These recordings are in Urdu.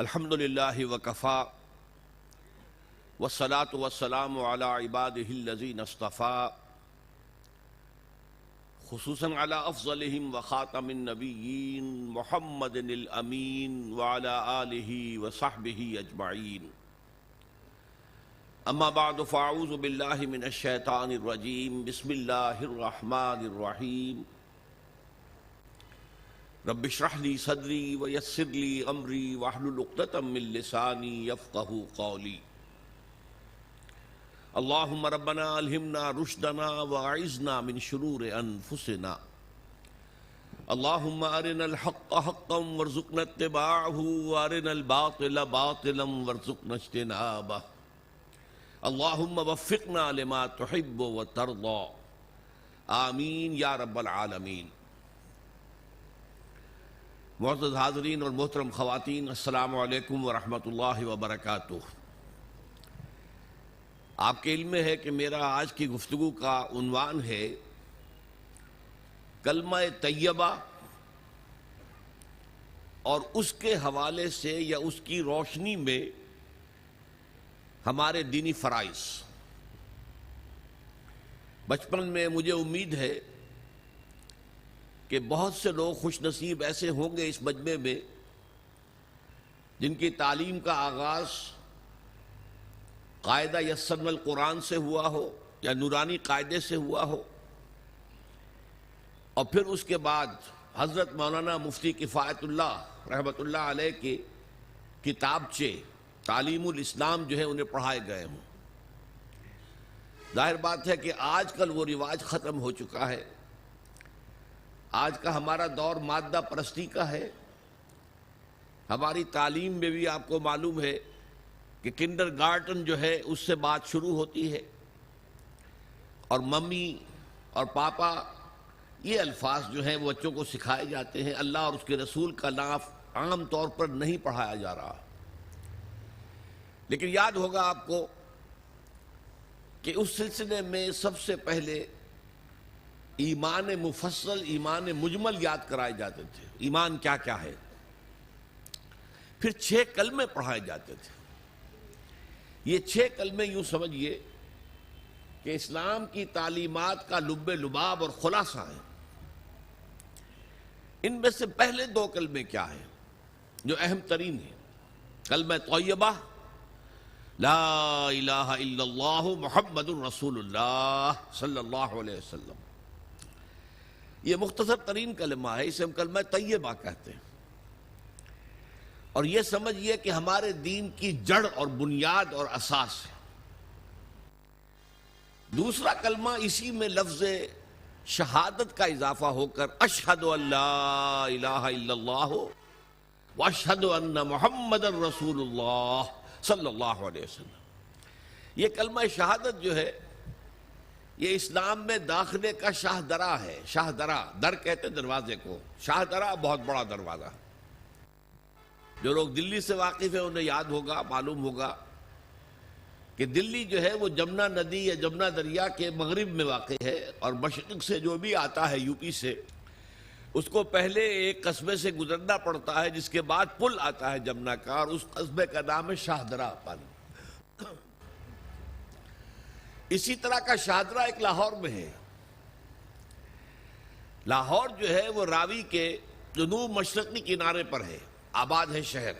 الحمد للہ وکفا والصلاة والسلام علی عباده الذین اصطفیٰ خصوصاً علی افضلہم وخاتم النبیین محمد الامین وعلی آلہ وصحبہ اجمعین. اما بعد فاعوذ باللہ من الشیطان الرجیم. بسم اللہ الرحمن الرحیم. رب اشرح لی صدری ویسر لی امری واحلل عقدۃ من لسانی یفقہوا قولی. اللہم ربنا الہمنا رشدنا واعذنا من شرور انفسنا. اللہم ارنا الحق حقا وارزقنا اتباعہ وارنا الباطل باطلا وارزقنا اجتنابہ. اللہم وفقنا لما تحب وترضى. آمین یا رب العالمین. معزز حاضرین اور محترم خواتین، السلام علیکم ورحمۃ اللہ وبرکاتہ. آپ کے علم میں ہے کہ میرا آج کی گفتگو کا عنوان ہے کلمہ طیبہ اور اس کے حوالے سے یا اس کی روشنی میں ہمارے دینی فرائض. بچپن میں مجھے امید ہے کہ بہت سے لوگ خوش نصیب ایسے ہوں گے اس مجمع میں جن کی تعلیم کا آغاز قاعدہ یسرنا القرآن سے ہوا ہو یا نورانی قاعدے سے ہوا ہو، اور پھر اس کے بعد حضرت مولانا مفتی کفایت اللہ رحمۃ اللہ علیہ کے کتابچے تعلیم الاسلام جو ہے انہیں پڑھائے گئے ہوں. ظاہر بات ہے کہ آج کل وہ رواج ختم ہو چکا ہے. آج کا ہمارا دور مادہ پرستی کا ہے. ہماری تعلیم میں بھی آپ کو معلوم ہے کہ کنڈر گارٹن جو ہے اس سے بات شروع ہوتی ہے، اور ممی اور پاپا یہ الفاظ جو ہیں وہ بچوں کو سکھائے جاتے ہیں. اللہ اور اس کے رسول کا نام عام طور پر نہیں پڑھایا جا رہا. لیکن یاد ہوگا آپ کو کہ اس سلسلے میں سب سے پہلے ایمان مفصل، ایمان مجمل یاد کرائے جاتے تھے. ایمان کیا کیا ہے. پھر 6 کلمے پڑھائے جاتے تھے. یہ 6 کلمے یوں سمجھیے کہ اسلام کی تعلیمات کا لب لباب اور خلاصہ ہیں. ان میں سے پہلے 2 کلمے کیا ہیں جو اہم ترین ہیں؟ کلمہ طیبہ لا الہ الا اللہ محمد الرسول اللہ صلی اللہ علیہ وسلم. یہ مختصر ترین کلمہ ہے، اسے ہم کلمہ طیبہ کہتے ہیں. اور یہ سمجھیے کہ ہمارے دین کی جڑ اور بنیاد اور اساس ہے. دوسرا کلمہ اسی میں لفظ شہادت کا اضافہ ہو کر اشہد ان لا الہ الا اللہ واشہد ان محمد الرسول اللہ صلی اللہ علیہ وسلم. یہ کلمہ شہادت جو ہے یہ اسلام میں داخلے کا شاہ درا ہے. شاہ درا، در کہتے دروازے کو، شاہ درا بہت بڑا دروازہ. جو لوگ دلی سے واقف ہیں انہیں یاد ہوگا، معلوم ہوگا کہ دلی جو ہے وہ جمنا ندی یا جمنا دریا کے مغرب میں واقع ہے، اور مشرق سے جو بھی آتا ہے یو پی سے اس کو پہلے ایک قصبے سے گزرنا پڑتا ہے، جس کے بعد پل آتا ہے جمنا کا، اور اس قصبے کا نام ہے شاہ درا پانی. اسی طرح کا شاہدرہ ایک لاہور میں ہے. لاہور جو ہے وہ راوی کے جنوب مشرقی کنارے پر ہے، آباد ہے شہر.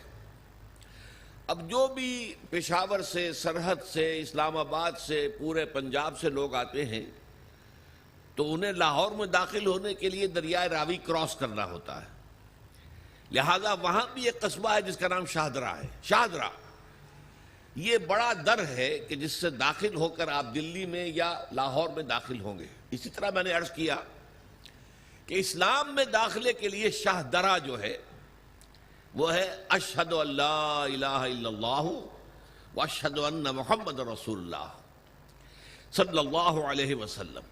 اب جو بھی پشاور سے، سرحد سے، اسلام آباد سے، پورے پنجاب سے لوگ آتے ہیں تو انہیں لاہور میں داخل ہونے کے لیے دریائے راوی کراس کرنا ہوتا ہے. لہذا وہاں بھی ایک قصبہ ہے جس کا نام شاہدرہ ہے. شاہدرہ یہ بڑا در ہے کہ جس سے داخل ہو کر آپ دلی میں یا لاہور میں داخل ہوں گے. اسی طرح میں نے عرض کیا کہ اسلام میں داخلے کے لیے شاہ درہ جو ہے وہ ہے اشہد ان لا الہ الا اللہ واشہد ان محمد رسول اللہ صلی اللہ علیہ وسلم.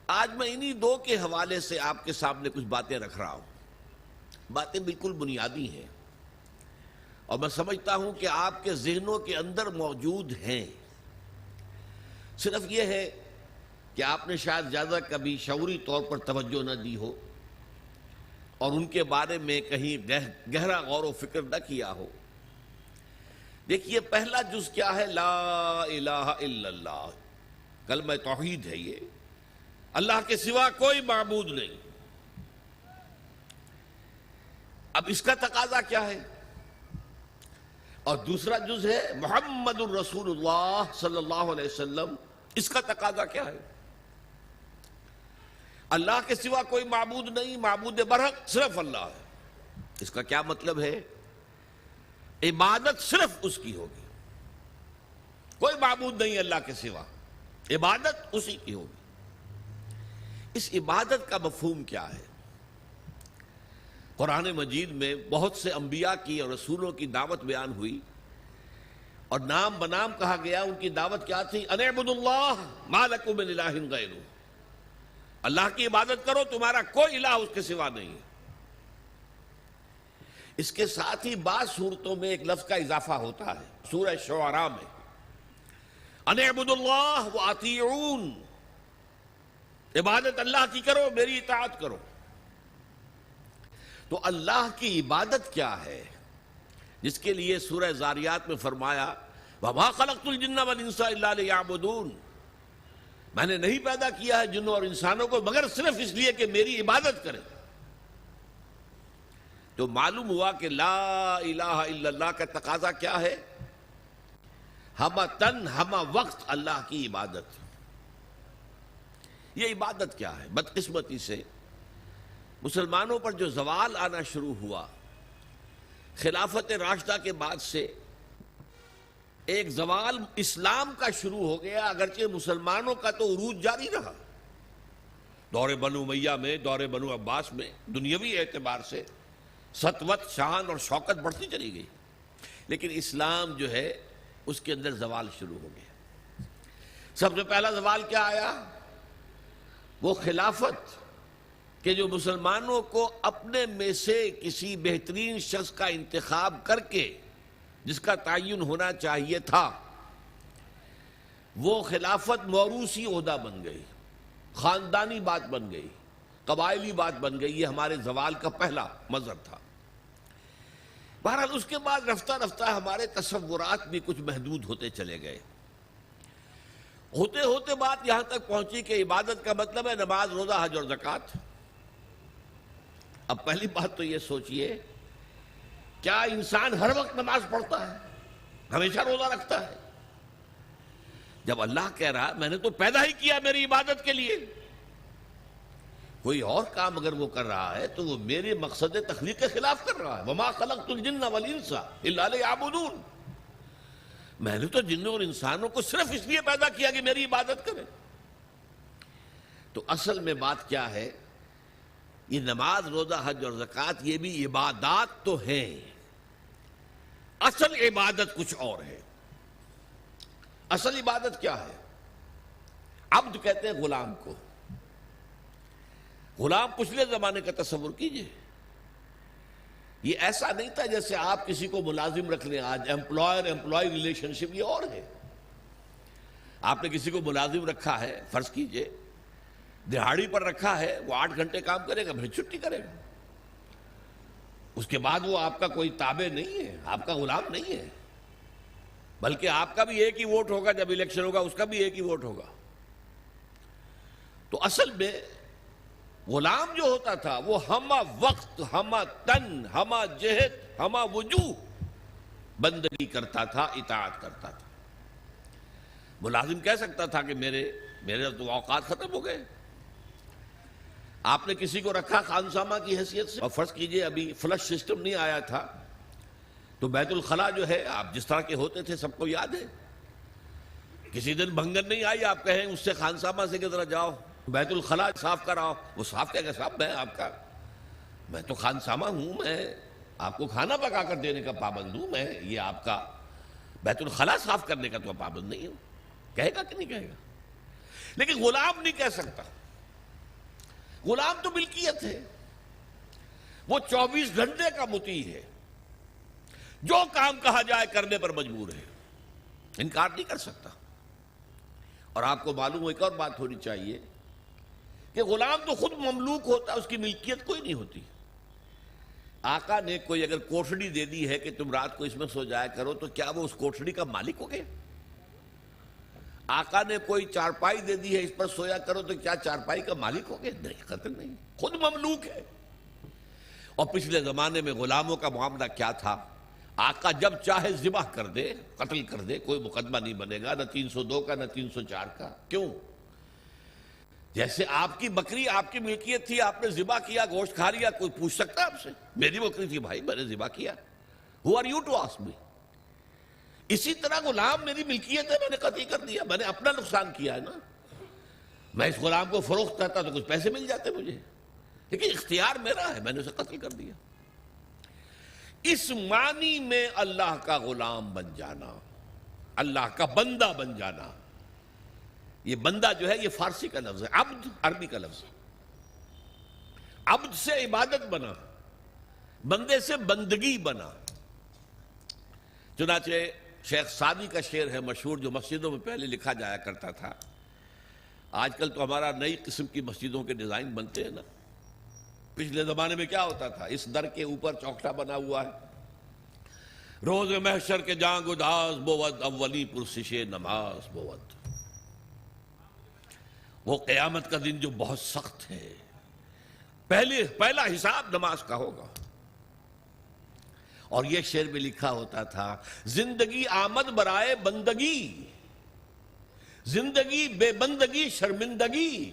آج میں انہی 2 کے حوالے سے آپ کے سامنے کچھ باتیں رکھ رہا ہوں. باتیں بالکل بنیادی ہیں اور میں سمجھتا ہوں کہ آپ کے ذہنوں کے اندر موجود ہیں. صرف یہ ہے کہ آپ نے شاید زیادہ کبھی شعوری طور پر توجہ نہ دی ہو، اور ان کے بارے میں کہیں گہرا غور و فکر نہ کیا ہو۔ دیکھیے پہلا جز کیا ہے؟ لا الہ الا اللہ، کلمہ توحید ہے یہ، اللہ کے سوا کوئی معبود نہیں۔ اب اس کا تقاضا کیا ہے؟ اور دوسرا جز ہے محمد الرسول اللہ صلی اللہ علیہ وسلم، اس کا تقاضا کیا ہے؟ اللہ کے سوا کوئی معبود نہیں، معبود برحق صرف اللہ ہے۔ اس کا کیا مطلب ہے؟ عبادت صرف اس کی ہوگی، کوئی معبود نہیں اللہ کے سوا، عبادت اسی کی ہوگی۔ اس عبادت کا مفہوم کیا ہے؟ قرآن مجید میں بہت سے انبیاء کی اور رسولوں کی دعوت بیان ہوئی، اور نام بنام کہا گیا۔ ان کی دعوت کیا تھی؟ ان اعبدوا اللہ ما لکم من الہ غیرہ، اللہ کی عبادت کرو، تمہارا کوئی الہ اس کے سوا نہیں ہے۔ اس کے ساتھ ہی بعض صورتوں میں ایک لفظ کا اضافہ ہوتا ہے۔ سورہ شعراء میں ان اعبدوا اللہ واطیعون، عبادت اللہ کی کرو، میری اطاعت کرو۔ تو اللہ کی عبادت کیا ہے، جس کے لیے سورہ زاریات میں فرمایا وَمَا خَلَقْتُ الْجِنَّ وَالْإِنسَ إِلَّا لِيَعْبُدُونَ، میں نے نہیں پیدا کیا ہے جنوں اور انسانوں کو مگر صرف اس لیے کہ میری عبادت کریں۔ تو معلوم ہوا کہ لا الہ الا اللہ کا تقاضا کیا ہے؟ ہمہ تن ہمہ وقت اللہ کی عبادت۔ یہ عبادت کیا ہے؟ بدقسمتی سے مسلمانوں پر جو زوال آنا شروع ہوا خلافت راشدہ کے بعد سے، ایک زوال اسلام کا شروع ہو گیا، اگرچہ مسلمانوں کا تو عروج جاری رہا۔ دور بنو امیہ میں، دور بنو عباس میں دنیاوی اعتبار سے سطوت، شان اور شوکت بڑھتی چلی گئی، لیکن اسلام جو ہے اس کے اندر زوال شروع ہو گیا۔ سب سے پہلا زوال کیا آیا؟ وہ خلافت کہ جو مسلمانوں کو اپنے میں سے کسی بہترین شخص کا انتخاب کر کے جس کا تعین ہونا چاہیے تھا، وہ خلافت موروثی عہدہ بن گئی، خاندانی بات بن گئی، قبائلی بات بن گئی۔ یہ ہمارے زوال کا پہلا مظہر تھا۔ بہرحال اس کے بعد رفتہ رفتہ ہمارے تصورات بھی کچھ محدود ہوتے چلے گئے۔ ہوتے ہوتے بات یہاں تک پہنچی کہ عبادت کا مطلب ہے نماز، روزہ، حج اور زکوٰۃ۔ اب پہلی بات تو یہ سوچئے، کیا انسان ہر وقت نماز پڑھتا ہے، ہمیشہ روزہ رکھتا ہے؟ جب اللہ کہہ رہا میں نے تو پیدا ہی کیا میری عبادت کے لیے، کوئی اور کام اگر وہ کر رہا ہے تو وہ میرے مقصد تخلیق کے خلاف کر رہا ہے۔ وَمَا خَلَقْتُ الْجِنَّ وَالْإِنسَ إِلَّا لِيَعْبُدُونَ، میں نے تو جنوں اور انسانوں کو صرف اس لیے پیدا کیا کہ میری عبادت کریں۔ تو اصل میں بات کیا ہے؟ یہ نماز، روزہ، حج اور زکوٰۃ یہ بھی عبادات تو ہیں، اصل عبادت کچھ اور ہے۔ اصل عبادت کیا ہے؟ عبد کہتے ہیں غلام کو۔ غلام پچھلے زمانے کا تصور کیجئے، یہ ایسا نہیں تھا جیسے آپ کسی کو ملازم رکھ لیں۔ آج ایمپلائر ایمپلائی ریلیشن شپ یہ اور ہے۔ آپ نے کسی کو ملازم رکھا ہے، فرض کیجئے دہاڑی پر رکھا ہے، وہ 8 گھنٹے کام کرے گا، پھر چھٹی کرے گا، اس کے بعد وہ آپ کا کوئی تابع نہیں ہے، آپ کا غلام نہیں ہے، بلکہ آپ کا بھی ایک ہی ووٹ ہوگا، جب الیکشن ہوگا اس کا بھی ایک ہی ووٹ ہوگا۔ تو اصل میں غلام جو ہوتا تھا وہ ہمہ وقت، ہمہ تن، ہمہ جہت، ہمہ وجوہ بندگی کرتا تھا، اطاعت کرتا تھا۔ ملازم کہہ سکتا تھا کہ میرے تو اوقات ختم ہو گئے۔ آپ نے کسی کو رکھا خانسامہ کی حیثیت سے، اور فرض کیجئے ابھی فلش سسٹم نہیں آیا تھا تو بیت الخلاء جو ہے آپ جس طرح کے ہوتے تھے سب کو یاد ہے۔ کسی دن بھنگن نہیں آئی، آپ کہیں اس سے خانسامہ سے کہ ذرا جاؤ بیت الخلاء صاف کراؤ، وہ صاف کہے گا صاحب میں تو خانسامہ ہوں، میں آپ کو کھانا پکا کر دینے کا پابند ہوں، میں یہ آپ کا بیت الخلاء صاف کرنے کا تو پابند نہیں ہوں۔ کہے گا کہ نہیں کہے گا؟ لیکن غلام نہیں کہہ سکتا۔ غلام تو ملکیت ہے، وہ 24 گھنٹے کا مطیع ہے، جو کام کہا جائے کرنے پر مجبور ہے، انکار نہیں کر سکتا۔ اور آپ کو معلوم ہو ایک اور بات ہونی چاہیے کہ غلام تو خود مملوک ہوتا ہے، اس کی ملکیت کوئی نہیں ہوتی۔ آقا نے کوئی اگر کوٹھڑی دے دی ہے کہ تم رات کو اس میں سو جایا کرو تو کیا وہ اس کوٹھڑی کا مالک ہو گیا؟ آقا نے کوئی چارپائی دے دی ہے اس پر سویا کرو تو کیا چارپائی کا مالک ہو گیا؟ نہیں، قطعاً نہیں، خود مملوک ہے۔ اور پچھلے زمانے میں غلاموں کا معاملہ کیا تھا؟ آقا جب چاہے ذبح کر دے، قتل کر دے، کوئی مقدمہ نہیں بنے گا، نہ 302 کا نہ 304 کا۔ کیوں؟ جیسے آپ کی بکری آپ کی ملکیت تھی، آپ نے ذبح کیا، گوشت کھا لیا، کوئی پوچھ سکتا ہے آپ سے؟ میری بکری تھی بھائی، میں نے ذبح کیا۔ Who are you to ask me؟ اسی طرح غلام میری ملکیت ہے، میں نے قتل کر دیا، میں نے اپنا نقصان کیا ہے نا۔ میں اس غلام کو فروخت کرتا تو کچھ پیسے مل جاتے مجھے، لیکن اختیار میرا ہے، میں نے اسے قتل کر دیا۔ اس معنی میں اللہ کا غلام بن جانا، اللہ کا بندہ بن جانا۔ یہ بندہ جو ہے یہ فارسی کا لفظ ہے، عبد عربی کا لفظ ہے۔ عبد سے عبادت بنا، بندے سے بندگی بنا۔ چنانچہ شیخ سعدی کا شعر ہے مشہور، جو مسجدوں میں پہلے لکھا جایا کرتا تھا۔ آج کل تو ہمارا نئی قسم کی مسجدوں کے ڈیزائن بنتے ہیں نا۔ پچھلے زمانے میں کیا ہوتا تھا؟ اس در کے اوپر چوکٹا بنا ہوا ہے، روز محشر کے جاں گداز بود، اولی پرسش نماز بود۔ وہ قیامت کا دن جو بہت سخت ہے، پہلا حساب نماز کا ہوگا۔ اور یہ شعر میں لکھا ہوتا تھا، زندگی آمد برائے بندگی، زندگی بے بندگی شرمندگی۔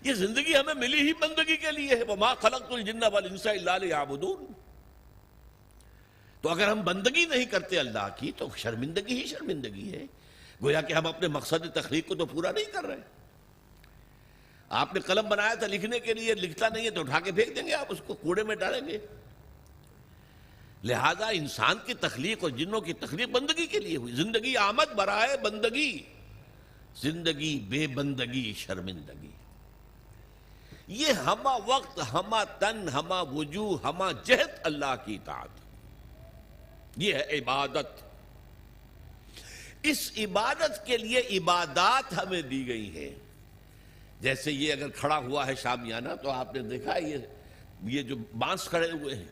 یہ زندگی ہمیں ملی ہی بندگی کے لیے ہے، وَمَا خَلَقْتُ الْجِنَّ وَالْإِنسَ إِلَّا لِيَعْبُدُونِ۔ تو اگر ہم بندگی نہیں کرتے اللہ کی تو شرمندگی ہی شرمندگی ہے، گویا کہ ہم اپنے مقصد تخلیق کو تو پورا نہیں کر رہے۔ آپ نے قلم بنایا تھا لکھنے کے لیے، لکھتا نہیں ہے تو اٹھا کے پھینک دیں گے، آپ اس کو کوڑے میں ڈالیں گے۔ لہذا انسان کی تخلیق اور جنوں کی تخلیق بندگی کے لیے ہوئی۔ زندگی آمد برائے بندگی، زندگی بے بندگی شرمندگی۔ یہ ہمہ وقت، ہمہ تن، ہمہ وجوہ، ہمہ جہت اللہ کی اطاعت، یہ ہے عبادت۔ اس عبادت کے لیے عبادات ہمیں دی گئی ہیں۔ جیسے یہ اگر کھڑا ہوا ہے شامیانہ تو آپ نے دیکھا یہ جو بانس کھڑے ہوئے ہیں،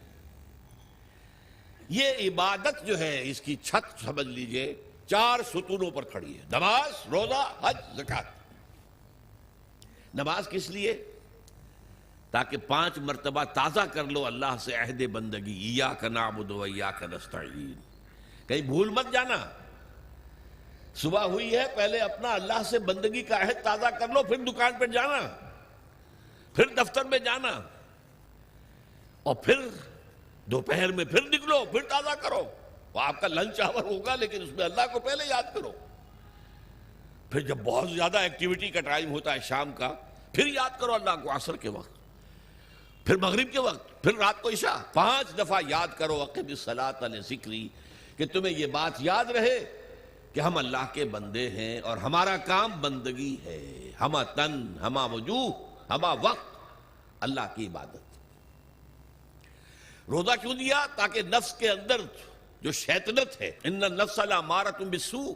یہ عبادت جو ہے اس کی چھت سمجھ لیجئے 4 ستونوں پر کھڑی ہے، نماز، روزہ، حج، زکوٰۃ۔ نماز کس لیے؟ تاکہ 5 مرتبہ تازہ کر لو اللہ سے عہد بندگی، ایاک نعبد و ایاک نستعین۔ کہیں بھول مت جانا، صبح ہوئی ہے پہلے اپنا اللہ سے بندگی کا عہد تازہ کر لو، پھر دکان پر جانا، پھر دفتر میں جانا، اور پھر دوپہر میں پھر نکلو، پھر تازہ کرو۔ وہ آپ کا لنچ آور ہوگا لیکن اس میں اللہ کو پہلے یاد کرو۔ پھر جب بہت زیادہ ایکٹیویٹی کا ٹائم ہوتا ہے شام کا، پھر یاد کرو اللہ کو عصر کے وقت، پھر مغرب کے وقت، پھر رات کو عشاء۔ 5 دفعہ یاد کرو، اقم الصلاۃ لذکری، کہ تمہیں یہ بات یاد رہے کہ ہم اللہ کے بندے ہیں اور ہمارا کام بندگی ہے، ہمہ تن، ہمہ وجوہ، ہمہ وقت اللہ کی عبادت۔ روزہ کیوں دیا؟ تاکہ نفس کے اندر جو شیطنت ہے، ان النفس لامارۃ بالسوء،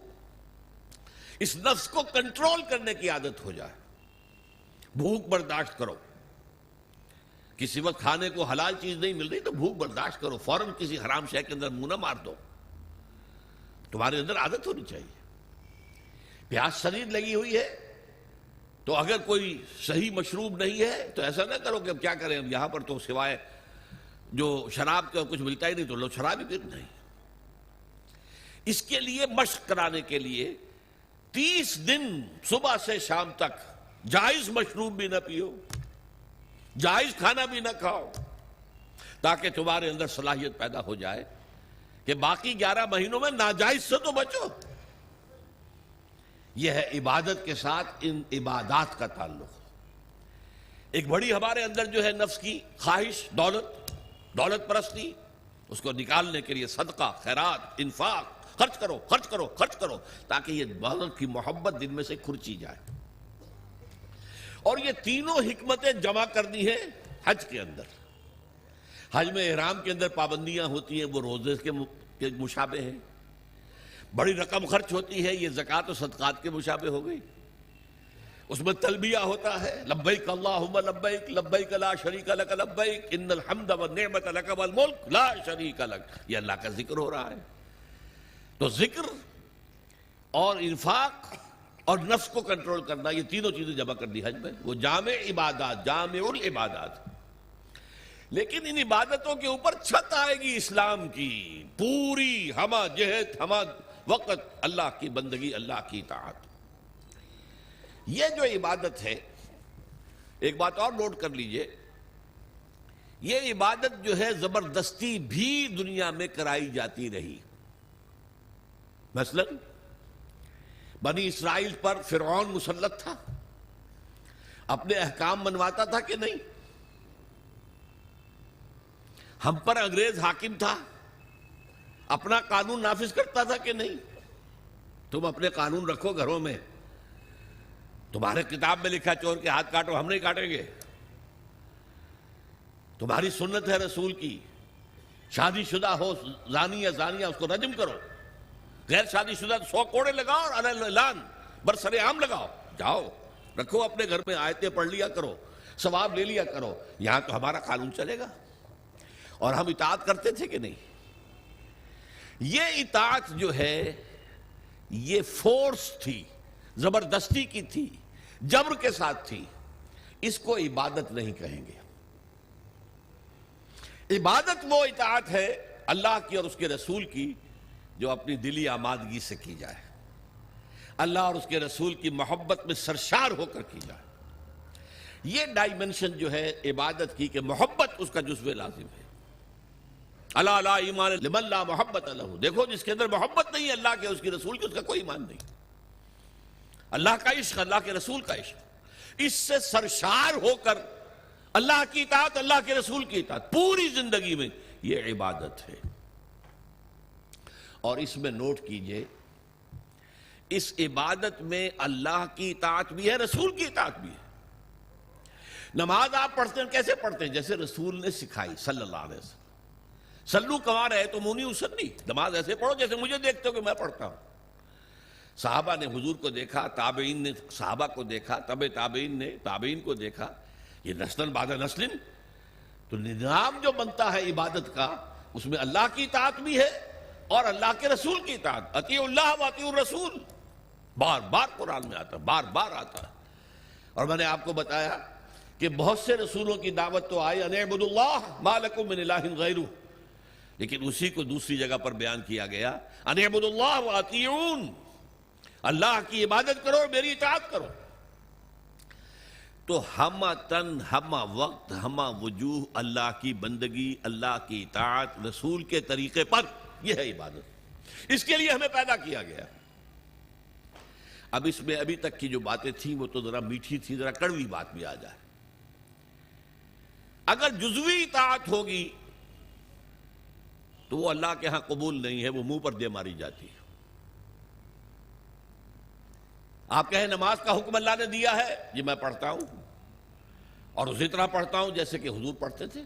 اس نفس کو کنٹرول کرنے کی عادت ہو جائے۔ بھوک برداشت کرو، کسی وقت کھانے کو حلال چیز نہیں مل رہی تو بھوک برداشت کرو، فوراً کسی حرام شے کے اندر منہ نہ مار دو، تمہارے اندر عادت ہونی چاہیے۔ پیاس شدید لگی ہوئی ہے تو اگر کوئی صحیح مشروب نہیں ہے تو ایسا نہ کرو کہ اب کیا کریں، یہاں پر تو سوائے جو شراب کا کچھ ملتا ہی نہیں تو لو شراب ہی پیتے نہیں۔ اس کے لیے مشق کرانے کے لیے 30 دن صبح سے شام تک جائز مشروب بھی نہ پیو، جائز کھانا بھی نہ کھاؤ، تاکہ تمہارے اندر صلاحیت پیدا ہو جائے کہ باقی 11 مہینوں میں ناجائز سے تو بچو۔ یہ ہے عبادت کے ساتھ ان عبادات کا تعلق۔ ایک بڑی ہمارے اندر جو ہے نفس کی خواہش، دولت پرستی، اس کو نکالنے کے لیے صدقہ، خیرات، انفاق، خرچ کرو، خرچ کرو، خرچ کرو، تاکہ یہ دولت کی محبت دل میں سے کھرچی جائے۔ اور یہ تینوں حکمتیں جمع کرنی ہیں حج کے اندر۔ حج میں احرام کے اندر پابندیاں ہوتی ہیں، وہ روزے کے مشابہ ہیں۔ بڑی رقم خرچ ہوتی ہے، یہ زکوٰۃ و صدقات کے مشابہ ہو گئی۔ اس میں تلبیہ ہوتا ہے، لبیک اللہم لبیک لبیک لا شریک لک لبیک ان الحمد والنعمت لک والملک لا شریک لک، یہ اللہ کا ذکر ہو رہا ہے۔ تو ذکر اور انفاق اور نفس کو کنٹرول کرنا، یہ تینوں چیزیں جمع کر دی حج میں، وہ جامع عبادات، جامع العبادات۔ لیکن ان عبادتوں کے اوپر چھت آئے گی اسلام کی، پوری ہمہ جہت ہمہ وقت اللہ کی بندگی، اللہ کی اطاعت۔ یہ جو عبادت ہے، ایک بات اور نوٹ کر لیجئے، یہ عبادت جو ہے زبردستی بھی دنیا میں کرائی جاتی رہی۔ مثلا بنی اسرائیل پر فرعون مسلط تھا، اپنے احکام منواتا تھا کہ نہیں؟ ہم پر انگریز حاکم تھا، اپنا قانون نافذ کرتا تھا کہ نہیں؟ تم اپنے قانون رکھو گھروں میں، تمہارے کتاب میں لکھا چور کے ہاتھ کاٹو، ہم نہیں کاٹیں گے۔ تمہاری سنت ہے رسول کی، شادی شدہ ہو زانی یا زانیہ اس کو رجم کرو، غیر شادی شدہ 100 کوڑے لگاؤ اور علی الاعلان برسر عام لگاؤ، جاؤ رکھو اپنے گھر میں، آیتیں پڑھ لیا کرو، ثواب لے لیا کرو، یہاں تو ہمارا قانون چلے گا۔ اور ہم اطاعت کرتے تھے کہ نہیں؟ یہ اطاعت جو ہے یہ فورس تھی، زبردستی کی تھی، جبر کے ساتھ تھی، اس کو عبادت نہیں کہیں گے۔ عبادت وہ اطاعت ہے اللہ کی اور اس کے رسول کی جو اپنی دلی آمادگی سے کی جائے، اللہ اور اس کے رسول کی محبت میں سرشار ہو کر کی جائے۔ یہ ڈائمنشن جو ہے عبادت کی کہ محبت اس کا جزو لازم ہے۔ اللہ لا ایمان لمن لا محبت لہ، دیکھو جس کے اندر محبت نہیں ہے اللہ کے اس کے رسول کی، اس کا کوئی ایمان نہیں۔ اللہ کا عشق، اللہ کے رسول کا عشق، اس سے سرشار ہو کر اللہ کی اطاعت، اللہ کے رسول کی اطاعت پوری زندگی میں، یہ عبادت ہے۔ اور اس میں نوٹ کیجئے، اس عبادت میں اللہ کی اطاعت بھی ہے، رسول کی اطاعت بھی ہے۔ نماز آپ پڑھتے ہیں کیسے پڑھتے ہیں؟ جیسے رسول نے سکھائی صلی اللہ علیہ وسلم، سلو کما رہے تو مونی اسلی، نماز ایسے پڑھو جیسے مجھے دیکھتے ہو کہ میں پڑھتا ہوں۔ صحابہ نے حضور کو دیکھا، تابعین نے صحابہ کو دیکھا، تابعین نے تابعین کو دیکھا، یہ نسل بعد نسل، تو نظام جو بنتا ہے عبادت کا، اس میں اللہ کی اطاعت بھی ہے اور اللہ کے رسول کی اطاعت، اطیعوا اللہ و اطیعوا الرسول، بار بار قرآن میں آتا ہے، بار بار آتا ہے۔ اور میں نے آپ کو بتایا کہ بہت سے رسولوں کی دعوت تو آئی ان اعبدوا اللہ ما لکم من الہ غیرہ، لیکن اسی کو دوسری جگہ پر بیان کیا گیا ان اعبدوا اللہ و اطیعون، اللہ کی عبادت کرو اور میری اطاعت کرو۔ تو ہمہ تن، ہمہ وقت، ہمہ وجوہ اللہ کی بندگی، اللہ کی اطاعت رسول کے طریقے پر، یہ ہے عبادت، اس کے لیے ہمیں پیدا کیا گیا۔ اب اس میں ابھی تک کی جو باتیں تھیں وہ تو ذرا میٹھی تھی، ذرا کڑوی بات بھی آ جائے۔ اگر جزوی اطاعت ہوگی تو وہ اللہ کے ہاں قبول نہیں ہے، وہ منہ پر دے ماری جاتی ہے۔ آپ کہیں نماز کا حکم اللہ نے دیا ہے، جی میں پڑھتا ہوں اور اسی طرح پڑھتا ہوں جیسے کہ حضور پڑھتے تھے،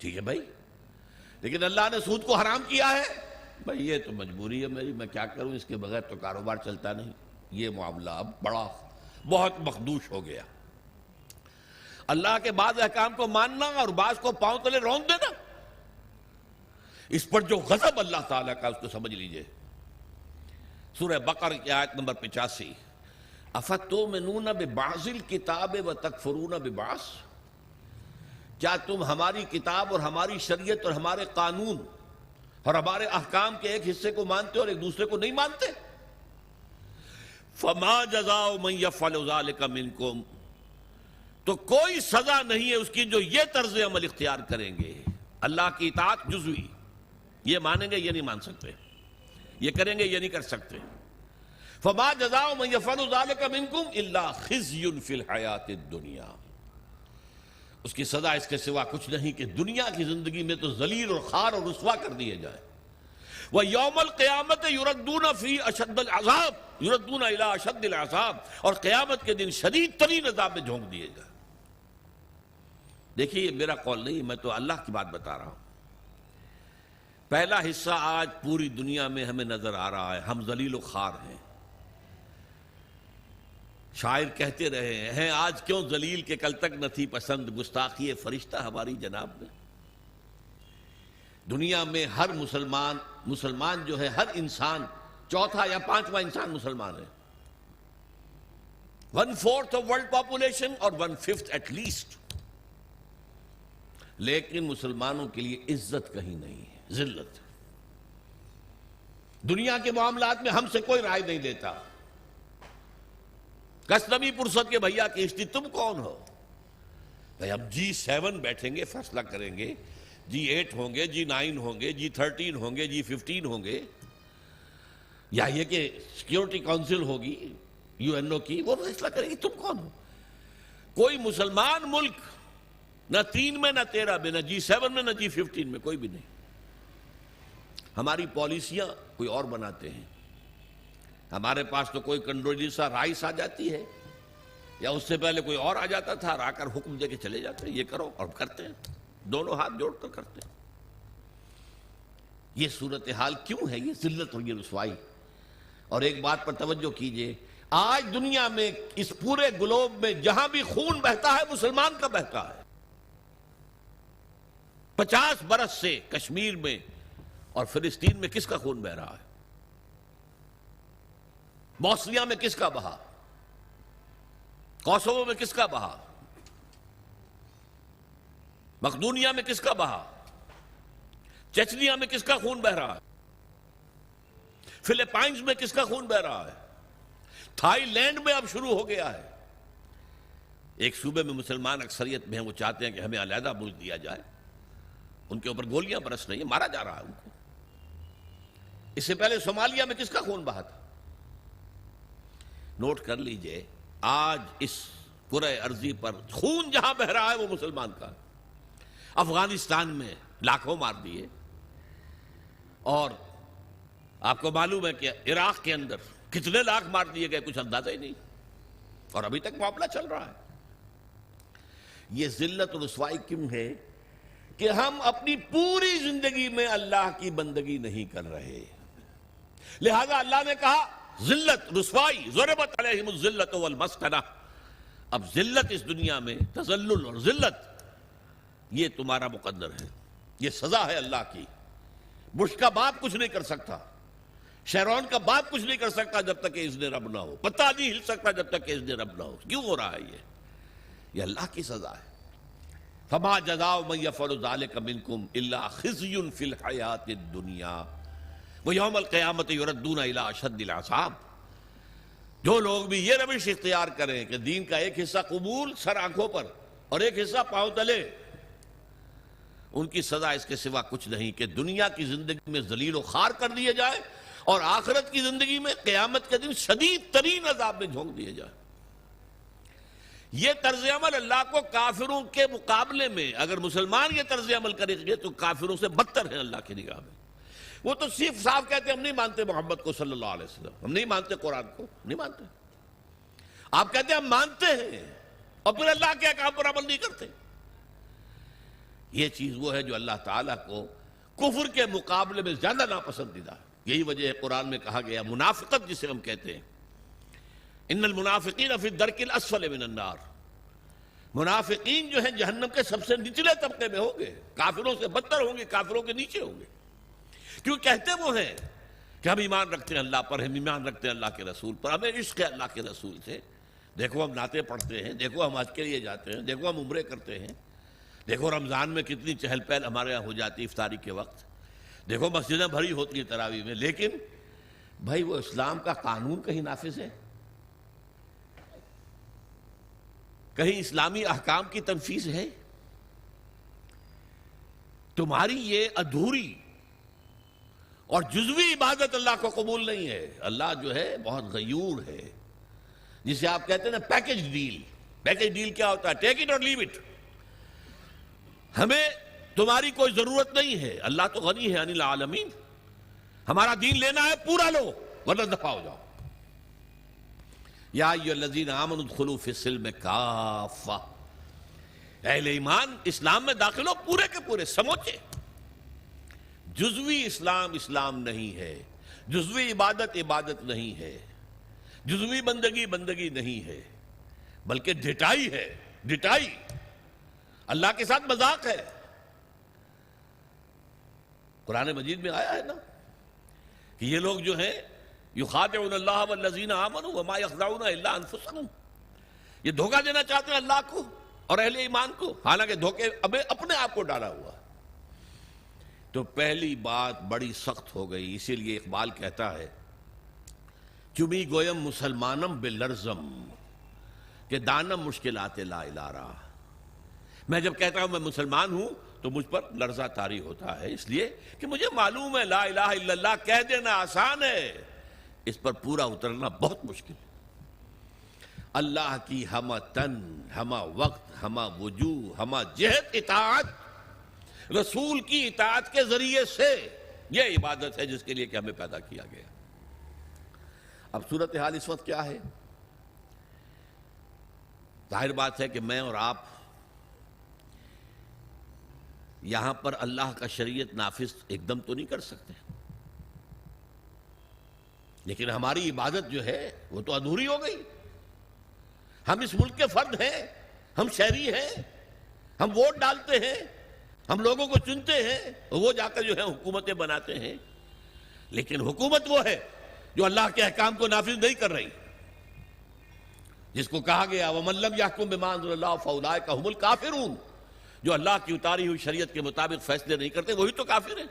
ٹھیک ہے بھائی، لیکن اللہ نے سود کو حرام کیا ہے، بھائی یہ تو مجبوری ہے میری، میں کیا کروں، اس کے بغیر تو کاروبار چلتا نہیں۔ یہ معاملہ اب بہت مخدوش ہو گیا۔ اللہ کے بعض احکام کو ماننا اور بعض کو پاؤں تلے رون دینا، اس پر جو غضب اللہ تعالیٰ کا، اس کو سمجھ لیجئے۔ سورہ بقرہ کی آیت نمبر 85، افتؤمنون ببعض الکتاب وتکفرون ببعض، کیا تم ہماری کتاب اور ہماری شریعت اور ہمارے قانون اور ہمارے احکام کے ایک حصے کو مانتے اور ایک دوسرے کو نہیں مانتے؟ فما جزاء من یفعل ذلک منکم، تو کوئی سزا نہیں ہے اس کی جو یہ طرز عمل اختیار کریں گے۔ اللہ کی اطاعت جزوی، یہ مانیں گے یہ نہیں مان سکتے، یہ کریں گے یہ نہیں کر سکتے۔ فما جزاء من یفعل ذلک منکم الا خزی فی الحیاۃ الدنیا، اس کی سزا اس کے سوا کچھ نہیں کہ دنیا کی زندگی میں تو ذلیل اور خوار اور رسوا کر دیے جائیں۔ وَيَوْمَ الْقِيَامَةِ يُرَدُّونَ فِي أَشَدِّ الْعَذَابِ، يُرَدُّونَ إِلَىٰ أَشَدِّ الْعَذَابِ، اور قیامت کے دن شدید ترین عذاب میں جھونک دیے جائیں۔ دیکھیے یہ میرا قول نہیں، میں تو اللہ کی بات بتا رہا ہوں۔ پہلا حصہ آج پوری دنیا میں ہمیں نظر آ رہا ہے، ہم ذلیل و خوار ہیں۔ شاعر کہتے رہے ہیں آج کیوں ذلیل کے کل تک نہ تھی پسند گستاخی فرشتہ ہماری جناب میں. دنیا میں ہر مسلمان جو ہے، ہر انسان چوتھا یا پانچواں انسان مسلمان ہے. 1/4 آف ورلڈ پاپولیشن اور 1/5 ایٹ لیسٹ. لیکن مسلمانوں کے لیے عزت کہیں نہیں ہے، ذلت. دنیا کے معاملات میں ہم سے کوئی رائے نہیں لیتا. کسٹمی پرسد کے بھیا کشتی تم کون ہو؟ بھائی ہم G7 بیٹھیں گے، فیصلہ کریں گے. G8 ہوں گے، G9 ہوں گے، G13 ہوں گے، G15 ہوں گے، یا یہ کہ سیکیورٹی کونسل ہوگی UNO کی، وہ فیصلہ کرے گی. تم کون ہو؟ کوئی مسلمان ملک نہ 3 میں، نہ 13 میں، نہ G7 میں، نہ G15 میں، کوئی بھی نہیں. ہماری پالیسیاں کوئی اور بناتے ہیں. ہمارے پاس تو کوئی کنڈولیزا رائس آ جاتی ہے، یا اس سے پہلے کوئی اور آ جاتا تھا اور آ کر حکم دے کے چلے جاتے ہیں یہ کرو، اور کرتے ہیں، دونوں ہاتھ جوڑ کر کرتے ہیں. یہ صورتحال کیوں ہے؟ یہ ذلت اور یہ رسوائی. اور ایک بات پر توجہ کیجئے، آج دنیا میں اس پورے گلوب میں جہاں بھی خون بہتا ہے مسلمان کا بہتا ہے. 50 برس سے کشمیر میں اور فلسطین میں کس کا خون بہ رہا ہے؟ بوسنیا میں کس کا بہا؟ کوسوو میں کس کا بہا؟ مقدونیہ میں کس کا بہا؟ چچنیا میں کس کا خون بہ رہا ہے؟ فلپائنز میں کس کا خون بہ رہا ہے؟ تھائی لینڈ میں اب شروع ہو گیا ہے. ایک صوبے میں مسلمان اکثریت میں ہیں، وہ چاہتے ہیں کہ ہمیں علیحدہ ملک دیا جائے. ان کے اوپر گولیاں برس رہی ہیں، مارا جا رہا ہے ان کو. اس سے پہلے صومالیہ میں کس کا خون بہا تھا؟ نوٹ کر لیجئے، آج اس کرۂ ارضی پر خون جہاں بہ رہا ہے وہ مسلمان کا. افغانستان میں لاکھوں مار دیے، اور آپ کو معلوم ہے کہ عراق کے اندر کتنے لاکھ مار دیے گئے کچھ اندازہ ہی نہیں، اور ابھی تک معاملہ چل رہا ہے. یہ ذلت و رسوائی کیوں ہے؟ کہ ہم اپنی پوری زندگی میں اللہ کی بندگی نہیں کر رہے. لہذا اللہ نے کہا ذلت، رسوائی، ضربت علیہم الذلۃ والمسکنہ. اب ذلت اس دنیا میں، تذلل اور ذلت، یہ تمہارا مقدر ہے، یہ سزا ہے اللہ کی. بش کا باپ کچھ نہیں کر سکتا، شیرون کا باپ کچھ نہیں کر سکتا جب تک کہ اذن رب نہ ہو. پتہ نہیں ہل سکتا جب تک کہ اذن رب نہ ہو. کیوں ہو رہا ہے یہ اللہ کی سزا ہے. فما جزاء من يفعل ذلك منكم الا خزي في الحياة الدنيا ويوم القيامة يردون الى اشد العذاب. جو لوگ بھی یہ روش اختیار کریں کہ دین کا ایک حصہ قبول سر آنکھوں پر اور ایک حصہ پاؤں تلے، ان کی سزا اس کے سوا کچھ نہیں کہ دنیا کی زندگی میں ذلیل و خوار کر دیے جائے، اور آخرت کی زندگی میں قیامت کے دن شدید ترین عذاب میں جھونک دیے جائے. یہ طرز عمل اللہ کو کافروں کے مقابلے میں، اگر مسلمان یہ طرز عمل کریں گے تو کافروں سے بدتر ہے اللہ کی نگاہ میں. وہ تو صرف صاف کہتے ہیں ہم نہیں مانتے محمد کو صلی اللہ علیہ وسلم، ہم نہیں مانتے قرآن کو، نہیں مانتے. آپ کہتے ہیں ہم مانتے ہیں اور پھر اللہ کے احکام پر عمل نہیں کرتے. یہ چیز وہ ہے جو اللہ تعالیٰ کو کفر کے مقابلے میں زیادہ ناپسندیدہ ہے. یہی وجہ ہے قرآن میں کہا گیا منافقت جسے ہم کہتے ہیں، ان المنافقین فی الدرک الاسفل من النار. منافقین جو ہیں جہنم کے سب سے نچلے طبقے میں ہوں گے، کافروں سے بدتر ہوں گے، کافروں کے نیچے ہوں گے. کیوں کہتے وہ ہیں کہ ہم ایمان رکھتے ہیں اللہ پر، ہم ایمان رکھتے ہیں اللہ کے رسول پر، ہمیں عشق ہے اللہ کے رسول سے. دیکھو ہم نعتیں پڑھتے ہیں، دیکھو ہم حج کے لیے جاتے ہیں، دیکھو ہم عمرے کرتے ہیں، دیکھو رمضان میں کتنی چہل پہل ہمارے یہاں ہو جاتی ہے افطاری کے وقت، دیکھو مسجدیں بھری ہوتی ہیں تراویح میں. لیکن بھائی وہ اسلام کا قانون کہیں نافذ ہے؟ کہیں اسلامی احکام کی تنفیذ ہے؟ تمہاری یہ ادھوری اور جزوی عبادت اللہ کو قبول نہیں ہے. اللہ جو ہے بہت غیور ہے، جسے آپ کہتے ہیں نا پیکج ڈیل. پیکج ڈیل کیا ہوتا ہے؟ ٹیک اٹ اور لیو اٹ. ہمیں تمہاری کوئی ضرورت نہیں ہے، اللہ تو غنی ہے عن العالمین. ہمارا دین لینا ہے پورا لو ورنہ دفع ہو جاؤ. یا ایھا الذین آمنوا ادخلوا فی السلم کافہ. اہل ایمان اسلام میں داخل ہو پورے کے پورے، سموچے. جزوی اسلام اسلام نہیں ہے، جزوی عبادت عبادت نہیں ہے. جزوی بندگی بندگی نہیں ہے، بلکہ ڈٹائی ہے، ڈٹائی اللہ کے ساتھ مذاق ہے۔ قرآن مجید میں آیا ہے نا کہ یہ لوگ جو ہیں یخادعون اللہ والذین آمنوا وما یخدعون الا انفسهم، یہ دھوکہ دینا چاہتے ہیں اللہ کو اور اہل ایمان کو، حالانکہ دھوکے اپنے آپ کو ڈالا ہوا۔ تو پہلی بات بڑی سخت ہو گئی، اسی لیے اقبال کہتا ہے چمی گویم مسلمانم بلرزم کہ دانم مشکلات لا الارا، میں جب کہتا ہوں میں مسلمان ہوں تو مجھ پر لرزہ طاری ہوتا ہے، اس لیے کہ مجھے معلوم ہے لا الہ الا اللہ کہہ دینا آسان ہے، اس پر پورا اترنا بہت مشکل ہے۔ اللہ کی ہمہ تن، ہمہ وقت، ہمہ وجوہ، ہمہ جہت اطاعت، رسول کی اطاعت کے ذریعے سے، یہ عبادت ہے جس کے لیے کہ ہمیں پیدا کیا گیا۔ اب صورتحال اس وقت کیا ہے؟ ظاہر بات ہے کہ میں اور آپ یہاں پر اللہ کا شریعت نافذ ایک دم تو نہیں کر سکتے، لیکن ہماری عبادت جو ہے وہ تو ادھوری ہو گئی۔ ہم اس ملک کے فرد ہیں، ہم شہری ہیں، ہم ووٹ ڈالتے ہیں، ہم لوگوں کو چنتے ہیں، وہ جا کر جو ہے حکومتیں بناتے ہیں، لیکن حکومت وہ ہے جو اللہ کے احکام کو نافذ نہیں کر رہی، جس کو کہا گیا وَمَن لَّمْ يَحْكُم بِمَا أَنزَلَ اللَّهُ فَأُولَٰئِكَ هُمُ الْكَافِرُونَ، جو اللہ کی اتاری ہوئی شریعت کے مطابق فیصلے نہیں کرتے وہی تو کافر ہیں۔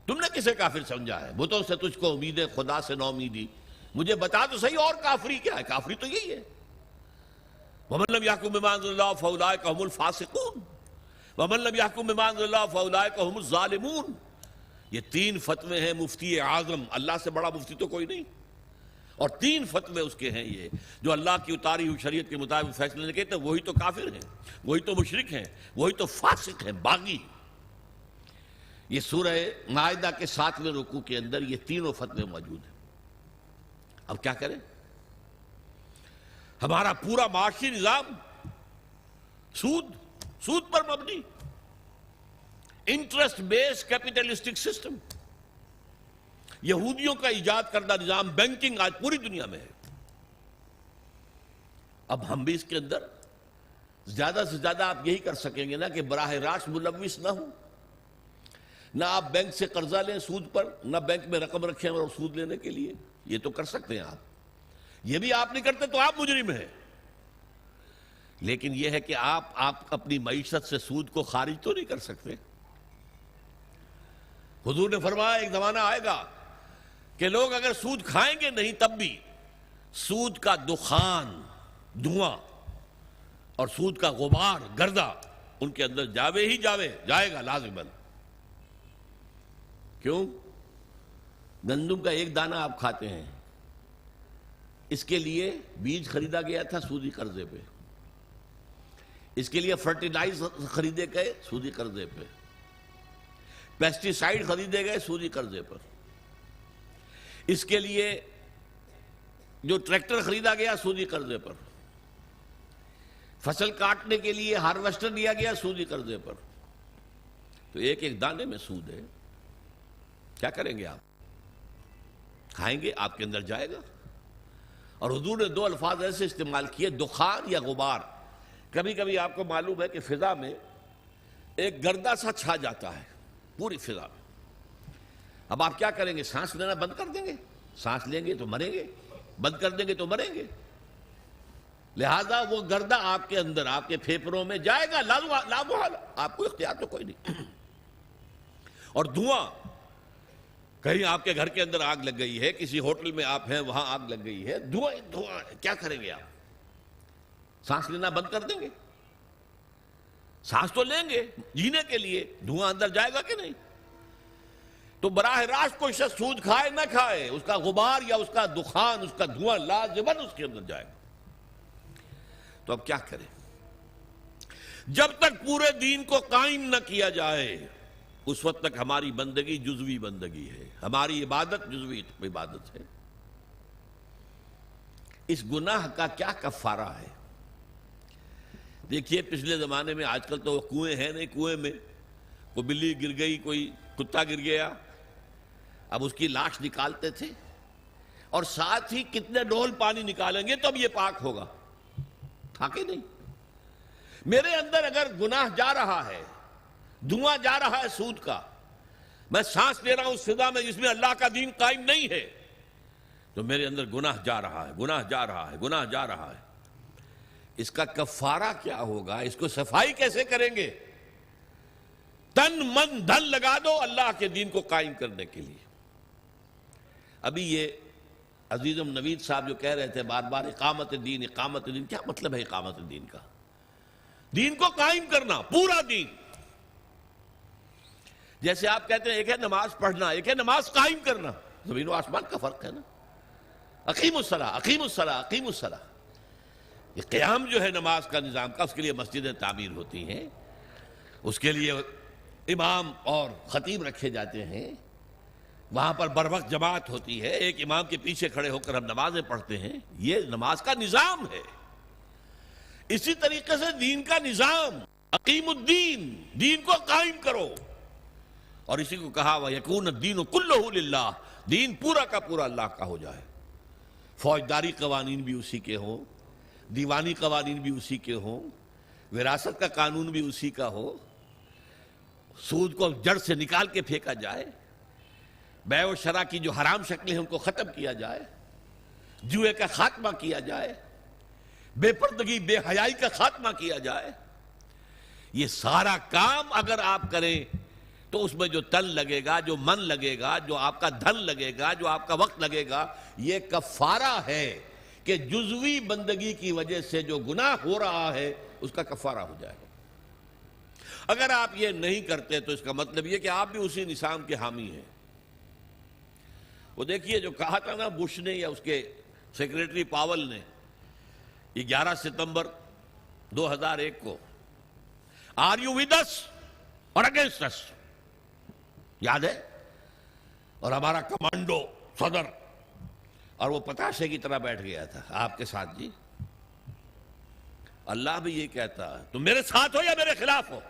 تم نے کسے کافر سمجھا ہے؟ بتوں سے تجھ کو امید ہے، خدا سے نو امیدی، مجھے بتا تو صحیح اور کافری کیا ہے؟ کافری تو یہی ہے وَمَن لَّمْ يَحْكُم بِمَا أَنزَلَ اللَّهُ فَأُولَٰئِكَ هُمُ الْفَاسِقُونَ وَمَن لَّمْ يَحْكُم بِمَا أَنزَلَ اللَّهُ فَأُولَٰئِكَ هُمُ الظَّالِمُونَ۔ یہ تین فتوے ہیں مفتی اعظم، اللہ سے بڑا مفتی تو کوئی نہیں، اور تین فتوے اس کے ہیں یہ، جو اللہ کی اتاری ہوئی شریعت کے مطابق فیصلے نہیں کہتے وہی تو کافر ہیں، وہی تو مشرک ہیں، وہی تو فاسق ہیں، باغی۔ یہ سورہ مائدہ کے 7ویں رکوع کے اندر یہ تینوں فتوے موجود ہیں۔ اب کیا کریں؟ ہمارا پورا معاشی نظام سود پر مبنی، انٹرسٹ بیس کیپیٹلسٹک سسٹم، یہودیوں کا ایجاد کردہ نظام بینکنگ آج پوری دنیا میں ہے۔ اب ہم بھی اس کے اندر زیادہ سے زیادہ آپ یہی کر سکیں گے نا کہ براہ راست ملوث نہ ہوں، نہ آپ بینک سے قرضہ لیں سود پر، نہ بینک میں رقم رکھیں اور سود لینے کے لیے، یہ تو کر سکتے ہیں آپ، یہ بھی آپ نہیں کرتے تو آپ مجرم ہیں۔ لیکن یہ ہے کہ آپ اپنی معیشت سے سود کو خارج تو نہیں کر سکتے۔ حضور نے فرمایا ایک زمانہ آئے گا کہ لوگ اگر سود کھائیں گے نہیں تب بھی سود کا دخان، دھواں اور سود کا غبار، گردہ ان کے اندر جائے گا لازماً۔ کیوں؟ گندم کا ایک دانہ آپ کھاتے ہیں، اس کے لیے بیج خریدا گیا تھا سودی قرضے پہ، اس کے لیے فرٹیلائز خریدے گئے سودی قرضے پہ، پیسٹی سائیڈ خریدے گئے سودی قرضے پر، اس کے لیے جو ٹریکٹر خریدا گیا سودی قرضے پر، فصل کاٹنے کے لیے ہارویسٹر لیا گیا سودی قرضے پر۔ تو ایک ایک دانے میں سود ہے، کیا کریں گے آپ؟ کھائیں گے، آپ کے اندر جائے گا۔ اور حضور نے دو الفاظ ایسے استعمال کیے، دخان یا غبار۔ کبھی کبھی آپ کو معلوم ہے کہ فضا میں ایک گردہ سا چھا جاتا ہے پوری فضا میں، اب آپ کیا کریں گے؟ سانس لینا بند کر دیں گے؟ سانس لیں گے تو مریں گے، بند کر دیں گے تو مریں گے۔ لہذا وہ گردہ آپ کے اندر، آپ کے پھیپھڑوں میں جائے گا لا محالہ، آپ کو اختیار تو کوئی نہیں۔ اور دھواں، کہیں آپ کے گھر کے اندر آگ لگ گئی ہے، کسی ہوٹل میں آپ ہیں وہاں آگ لگ گئی ہے، دھواں، کیا کریں گے آپ؟ سانس لینا بند کر دیں گے؟ سانس تو لیں گے جینے کے لیے، دھواں اندر جائے گا کہ نہیں؟ تو براہ راست کوئی شخص سود کھائے نہ کھائے، اس کا غبار یا اس کا دخان، اس کا دھواں لازماً اس کے اندر جائے گا۔ تو اب کیا کریں؟ جب تک پورے دین کو قائم نہ کیا جائے اس وقت تک ہماری بندگی جزوی بندگی ہے، ہماری عبادت جزوی عبادت ہے۔ اس گناہ کا کیا کفارہ ہے؟ دیکھیے پچھلے زمانے میں، آج کل تو کنویں ہیں نہیں، کنویں میں کوئی بلی گر گئی، کوئی کتا گر گیا، اب اس کی لاش نکالتے تھے اور ساتھ ہی کتنے ڈول پانی نکالیں گے تو اب یہ پاک ہوگا؟ تھا کہ نہیں؟ میرے اندر اگر گناہ جا رہا ہے، دھواں جا رہا ہے سود کا، میں سانس لے رہا ہوں اس فضا میں جس میں اللہ کا دین قائم نہیں ہے، تو میرے اندر گناہ جا رہا ہے، گناہ جا رہا ہے، گناہ جا رہا ہے۔ اس کا کفارہ کیا ہوگا؟ اس کو صفائی کیسے کریں گے؟ تن من دھن لگا دو اللہ کے دین کو قائم کرنے کے لیے۔ ابھی یہ عزیزم نوید صاحب جو کہہ رہے تھے بار بار اقامت دین، اقامت دین، کیا مطلب ہے اقامت دین کا؟ دین کو قائم کرنا، پورا دین۔ جیسے آپ کہتے ہیں ایک ہے نماز پڑھنا، ایک ہے نماز قائم کرنا، زمین و آسمان کا فرق ہے نا۔ اقیم الصلاۃ، اقیم الصلاۃ، اقیم الصلاۃ، یہ قیام جو ہے نماز کا نظام کا، اس کے لیے مسجدیں تعمیر ہوتی ہیں، اس کے لیے امام اور خطیب رکھے جاتے ہیں، وہاں پر بر وقت جماعت ہوتی ہے، ایک امام کے پیچھے کھڑے ہو کر ہم نمازیں پڑھتے ہیں، یہ نماز کا نظام ہے۔ اسی طریقے سے دین کا نظام، اقیم الدین، دین کو قائم کرو، اور اسی کو کہا وَيَكُونَ الدِّينُ كُلُّهُ لِلَّهِ، دین پورا کا پورا اللہ کا ہو جائے۔ فوجداری قوانین بھی اسی کے ہوں، دیوانی قوانین بھی اسی کے ہوں، وراثت کا قانون بھی اسی کا ہو، سود کو جڑ سے نکال کے پھینکا جائے، بیع و شرع کی جو حرام شکلیں ہیں ان کو ختم کیا جائے، جوئے کا خاتمہ کیا جائے، بے پردگی بے حیائی کا خاتمہ کیا جائے۔ یہ سارا کام اگر آپ کریں تو اس میں جو تن لگے گا، جو من لگے گا، جو آپ کا دھن لگے گا، جو آپ کا وقت لگے گا، یہ کفارہ ہے کہ جزوی بندگی کی وجہ سے جو گناہ ہو رہا ہے اس کا کفارہ ہو جائے گا۔ اگر آپ یہ نہیں کرتے تو اس کا مطلب یہ کہ آپ بھی اسی نظام کے حامی ہیں۔ وہ دیکھیے جو کہا تھا نا بش نے یا اس کے سیکریٹری پاول نے 11 ستمبر 2001 کو، آر یو ود اس اور اگینسٹ اس، یاد ہے؟ اور ہمارا کمانڈو صدر، اور وہ پتاشے کی طرح بیٹھ گیا تھا آپ کے ساتھ۔ جی اللہ بھی یہ کہتا ہے تم میرے ساتھ ہو یا میرے خلاف ہو،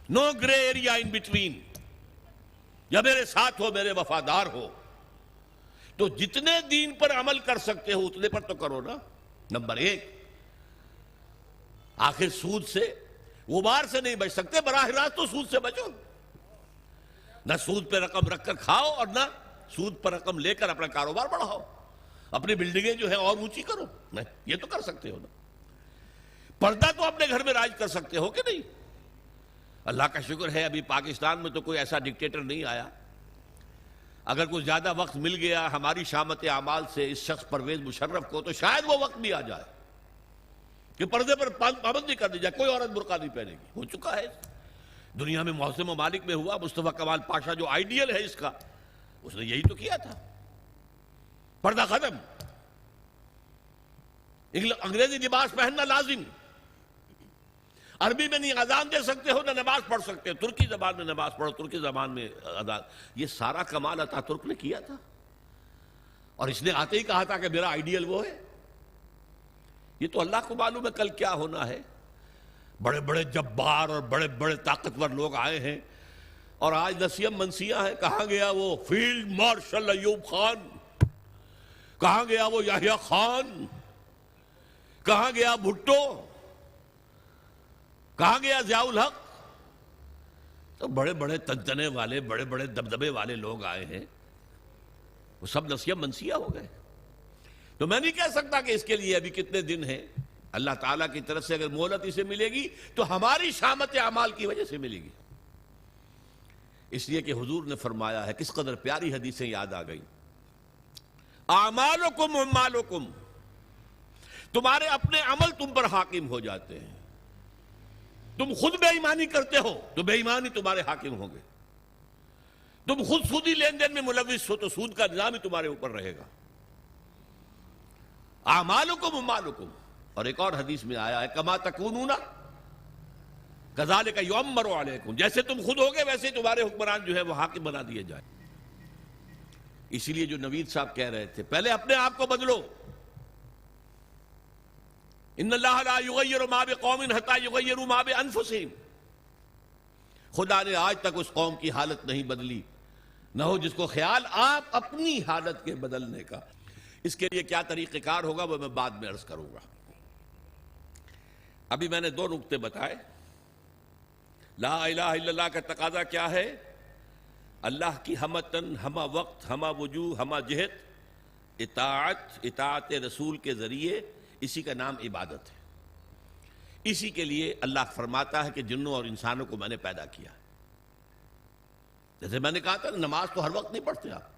نو گرے ایریا ان بٹوین، یا میرے ساتھ ہو، میرے وفادار ہو۔ تو جتنے دین پر عمل کر سکتے ہو اتنے پر تو کرو نا۔ نمبر 1، آخر سود سے غبار سے نہیں بچ سکتے، براہ راست تو سود سے بچو۔ نہ سود پہ رقم رکھ کر کھاؤ اور نہ سود پر رقم لے کر اپنا کاروبار بڑھاؤ، اپنی بلڈنگیں جو ہیں اور اونچی کرو، یہ تو کر سکتے ہو نا۔ پردہ تو اپنے گھر میں راج کر سکتے ہو کہ نہیں؟ اللہ کا شکر ہے ابھی پاکستان میں تو کوئی ایسا ڈکٹیٹر نہیں آیا۔ اگر کوئی زیادہ وقت مل گیا ہماری شامت اعمال سے اس شخص پرویز مشرف کو، تو شاید وہ وقت بھی آ جائے کہ پردے پر پابندی کر دی جائے، کوئی عورت برقع نہیں پہنے گی۔ ہو چکا ہے دنیا میں، بہت سے ممالک میں ہوا۔ مصطفیٰ کمال پاشا جو آئیڈیل ہے اس کا، اس نے یہی تو کیا تھا، پردہ ختم، انگریزی لباس پہننا لازم، عربی میں نہیں اذان دے سکتے ہو نہ نماز پڑھ سکتے ہو، ترکی زبان میں نماز پڑھو، ترکی زبان میں اذان۔ یہ سارا کمال عطا ترک نے کیا تھا، اور اس نے آتے ہی کہا تھا کہ میرا آئیڈیل وہ ہے۔ یہ تو اللہ کو معلوم ہے کل کیا ہونا ہے۔ بڑے بڑے جبار اور بڑے بڑے طاقتور لوگ آئے ہیں، اور آج نسیم منسیاں ہے۔ کہاں گیا وہ فیلڈ مارشل ایوب خان؟ کہاں گیا وہ یحییٰ خان؟ کہاں گیا بھٹو؟ کہاں گیا ضیاء الحق؟ تو بڑے بڑے تنتنے والے، بڑے بڑے دبدبے والے لوگ آئے ہیں، وہ سب نسیم منسیاں ہو گئے۔ تو میں نہیں کہہ سکتا کہ اس کے لیے ابھی کتنے دن ہیں۔ اللہ تعالیٰ کی طرف سے اگر مہلت اسے ملے گی تو ہماری شامت اعمال کی وجہ سے ملے گی۔ اس لیے کہ حضور نے فرمایا ہے، کس قدر پیاری حدیثیں یاد آ گئی، اعمالکم اموالکم، تمہارے اپنے عمل تم پر حاکم ہو جاتے ہیں۔ تم خود بے ایمانی کرتے ہو تو بے ایمانی تمہارے حاکم ہوں گے، تم خود سودی لین دین میں ملوث ہو تو سود کا نظام ہی تمہارے اوپر رہے گا۔ اعمالکم اموالکم، اور ایک اور حدیث میں آیا ہے کما تکونون کذالک یؤمر علیکم، جیسے تم خود ہوگے ویسے تمہارے حکمران جو ہے وہ حاکم بنا دیے جائیں۔ اسی لیے جو نوید صاحب کہہ رہے تھے پہلے اپنے آپ کو بدلو۔ ان اللہ لا یغیر ما بقوم حتی یغیروا ما بانفسہم، خدا نے آج تک اس قوم کی حالت نہیں بدلی نہ ہو جس کو خیال آپ اپنی حالت کے بدلنے کا۔ اس کے لیے کیا طریقہ کار ہوگا وہ میں بعد میں عرض کروں گا۔ ابھی میں نے 2 نقطے بتائے۔ لا الہ الا اللہ کا تقاضا کیا ہے؟ اللہ کی ہمہ تن، ہمہ وقت، ہمہ وجوہ، ہمہ جہت اطاعت رسول کے ذریعے، اسی کا نام عبادت ہے۔ اسی کے لیے اللہ فرماتا ہے کہ جنوں اور انسانوں کو میں نے پیدا کیا۔ جیسے میں نے کہا تھا نماز تو ہر وقت نہیں پڑھتے آپ،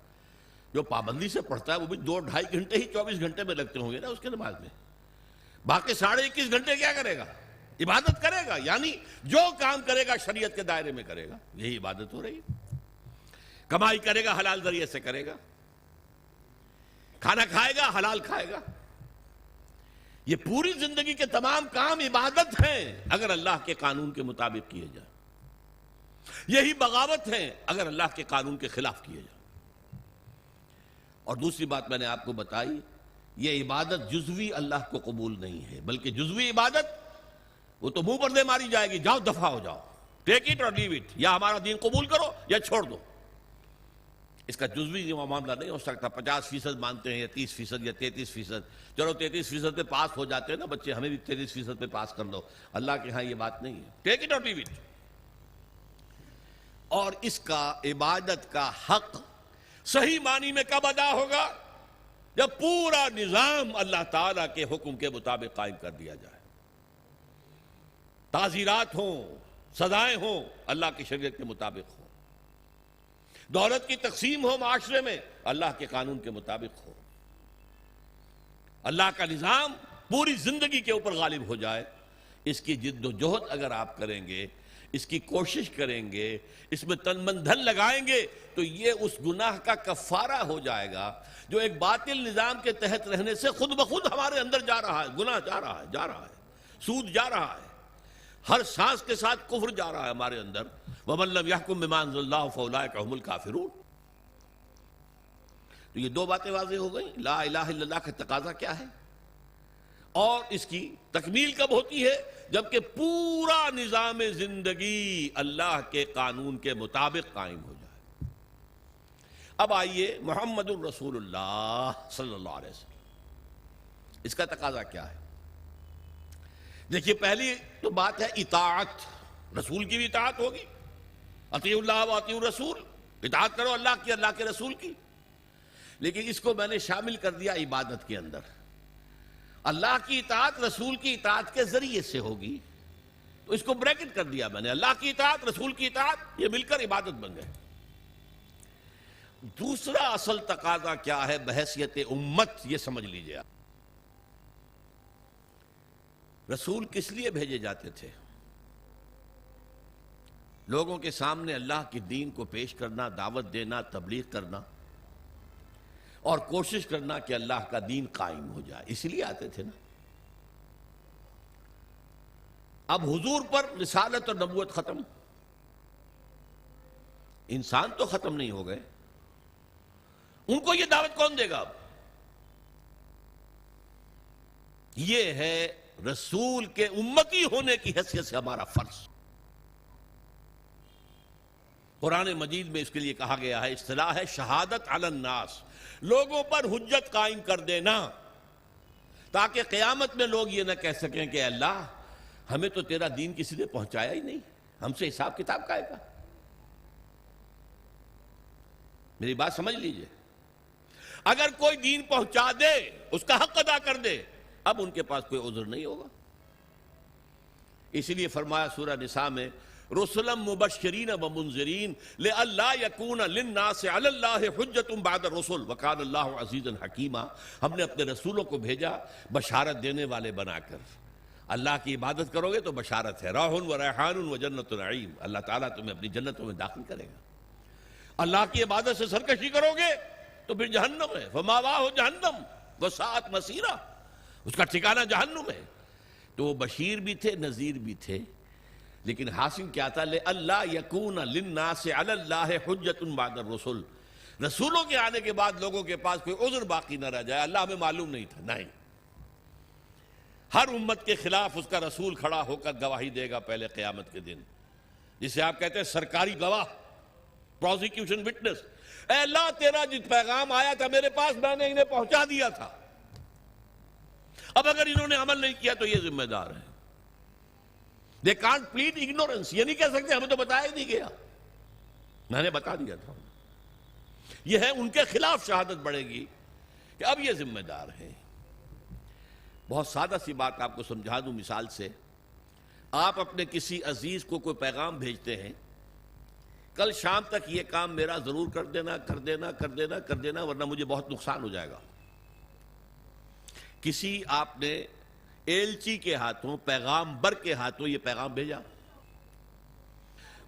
جو پابندی سے پڑھتا ہے وہ بھی 2-2.5 گھنٹے ہی 24 گھنٹے میں لگتے ہوں گے نا اس کے نماز میں، باقی 21.5 گھنٹے کیا کرے گا؟ عبادت کرے گا، یعنی جو کام کرے گا شریعت کے دائرے میں کرے گا، یہی عبادت ہو رہی ہے۔ کمائی کرے گا حلال ذریعے سے کرے گا، کھانا کھائے گا حلال کھائے گا، یہ پوری زندگی کے تمام کام عبادت ہیں اگر اللہ کے قانون کے مطابق کیے جائیں، یہی بغاوت ہے اگر اللہ کے قانون کے خلاف کیے جائیں۔ اور دوسری بات میں نے آپ کو بتائی، یہ عبادت جزوی اللہ کو قبول نہیں ہے، بلکہ جزوی عبادت وہ تو منہ پر دے ماری جائے گی، جاؤ دفع ہو جاؤ، ٹیک اٹ اور لیو اٹ، یا ہمارا دین قبول کرو یا چھوڑ دو۔ اس کا جزوی معاملہ نہیں ہو سکتا۔ 50% مانتے ہیں یا 30% یا 33%، چلو 33% پہ پاس ہو جاتے ہیں نا بچے، ہمیں بھی 33% پہ پاس کر دو۔ اللہ کے ہاں یہ بات نہیں ہے، ٹیک اٹ اور لیو اٹ۔ اور اس کا عبادت کا حق صحیح معنی میں کب ادا ہوگا؟ جب پورا نظام اللہ تعالیٰ کے حکم کے مطابق قائم کر دیا جائے، تعزیرات ہوں، سزائیں ہوں اللہ کی شریعت کے مطابق ہوں، دولت کی تقسیم ہو معاشرے میں اللہ کے قانون کے مطابق ہو، اللہ کا نظام پوری زندگی کے اوپر غالب ہو جائے۔ اس کی جد و جہد اگر آپ کریں گے، اس کی کوشش کریں گے، اس میں تن من دھن لگائیں گے، تو یہ اس گناہ کا کفارہ ہو جائے گا جو ایک باطل نظام کے تحت رہنے سے خود بخود ہمارے اندر جا رہا ہے۔ گناہ جا رہا ہے، سود جا رہا ہے، ہر سانس کے ساتھ کفر جا رہا ہے ہمارے اندر۔ وَمَن لَّمْ يَحْكُم بِمَا أَنزَلَ اللَّهُ فَأُولَٰئِكَ هُمُ الْكَافِرُونَ۔ تو یہ 2 باتیں واضح ہو گئیں، لا الہ الا اللہ کا تقاضا کیا ہے اور اس کی تکمیل کب ہوتی ہے؟ جبکہ پورا نظام زندگی اللہ کے قانون کے مطابق قائم ہو جائے۔ اب آئیے محمد الرسول اللہ صلی اللہ علیہ وسلم، اس کا تقاضا کیا ہے؟ دیکھیے پہلی تو بات ہے اطاعت، رسول کی بھی اطاعت ہوگی، اطیعوا اللہ و اطیعوا الرسول، اطاعت کرو اللہ کی، اللہ کے رسول کی۔ لیکن اس کو میں نے شامل کر دیا عبادت کے اندر۔ اللہ کی اطاعت رسول کی اطاعت کے ذریعے سے ہوگی، تو اس کو بریکٹ کر دیا میں نے، اللہ کی اطاعت رسول کی اطاعت، یہ مل کر عبادت بن گئے۔ دوسرا اصل تقاضا کیا ہے بحیثیت امت، یہ سمجھ لیجئے آپ۔ رسول کس لیے بھیجے جاتے تھے؟ لوگوں کے سامنے اللہ کے دین کو پیش کرنا، دعوت دینا، تبلیغ کرنا، اور کوشش کرنا کہ اللہ کا دین قائم ہو جائے، اس لیے آتے تھے نا۔ اب حضور پر رسالت اور نبوت ختم، انسان تو ختم نہیں ہو گئے، ان کو یہ دعوت کون دے گا؟ اب یہ ہے رسول کے امتی ہونے کی حیثیت سے ہمارا فرض۔ قرآن مجید میں اس کے لیے کہا گیا ہے، اصطلاح ہے شہادت علی الناس، لوگوں پر حجت قائم کر دینا، تاکہ قیامت میں لوگ یہ نہ کہہ سکیں کہ اللہ ہمیں تو تیرا دین کسی نے پہنچایا ہی نہیں، ہم سے حساب کتاب کا ہے۔ میری بات سمجھ لیجئے، اگر کوئی دین پہنچا دے، اس کا حق ادا کر دے، اب ان کے پاس کوئی عذر نہیں ہوگا۔ اس لیے فرمایا سورہ نساء میں، رسلا مبشرین ومنذرین لئلا یکون للناس علی اللہ حجۃ بعد الرسل وکان اللہ عزیزا حکیما۔ ہم نے اپنے رسولوں کو بھیجا بشارت دینے والے بنا کر۔ اللہ کی عبادت کرو گے تو بشارت ہے، راح و ریحان و جنت نعیم، اللہ تعالیٰ تمہیں اپنی جنتوں میں داخل کرے گا۔ اللہ کی عبادت سے سرکشی کرو گے تو پھر جہنم ہے، فماواہ جہنم وساءت مصیرا، اس کا ٹھکانہ جہنم ہے۔ تو وہ بشیر بھی تھے، نذیر بھی تھے، لیکن حاصل کیا تھا؟ لئلا یکون للناس علی اللہ حجۃ بعد الرسل، رسولوں کے آنے کے بعد لوگوں کے پاس کوئی عذر باقی نہ رہ جائے۔ اللہ ہمیں معلوم نہیں تھا، نہیں، ہر امت کے خلاف اس کا رسول کھڑا ہو کر گواہی دے گا پہلے قیامت کے دن، جسے آپ کہتے ہیں سرکاری گواہ، پروزیکیوشن وٹنس۔ اے اللہ تیرا جس پیغام آیا تھا میرے پاس میں نے انہیں پہنچا دیا تھا، اب اگر انہوں نے عمل نہیں کیا تو یہ ذمہ دار ہے۔ They can't plead ignorance، یہ نہیں کہہ سکتے ہمیں تو بتایا ہی نہیں گیا، میں نے بتا دیا تھا۔ یہ ہے ان کے خلاف شہادت بڑھے گی کہ اب یہ ذمہ دار ہیں۔ بہت سادہ سی بات آپ کو سمجھا دوں مثال سے، آپ اپنے کسی عزیز کو کوئی پیغام بھیجتے ہیں، کل شام تک یہ کام میرا ضرور کر دینا کر دینا کر دینا کر دینا ورنہ مجھے بہت نقصان ہو جائے گا۔ کسی آپ نے ایلچی کے ہاتھوں، پیغامبر کے ہاتھوں یہ پیغام بھیجا،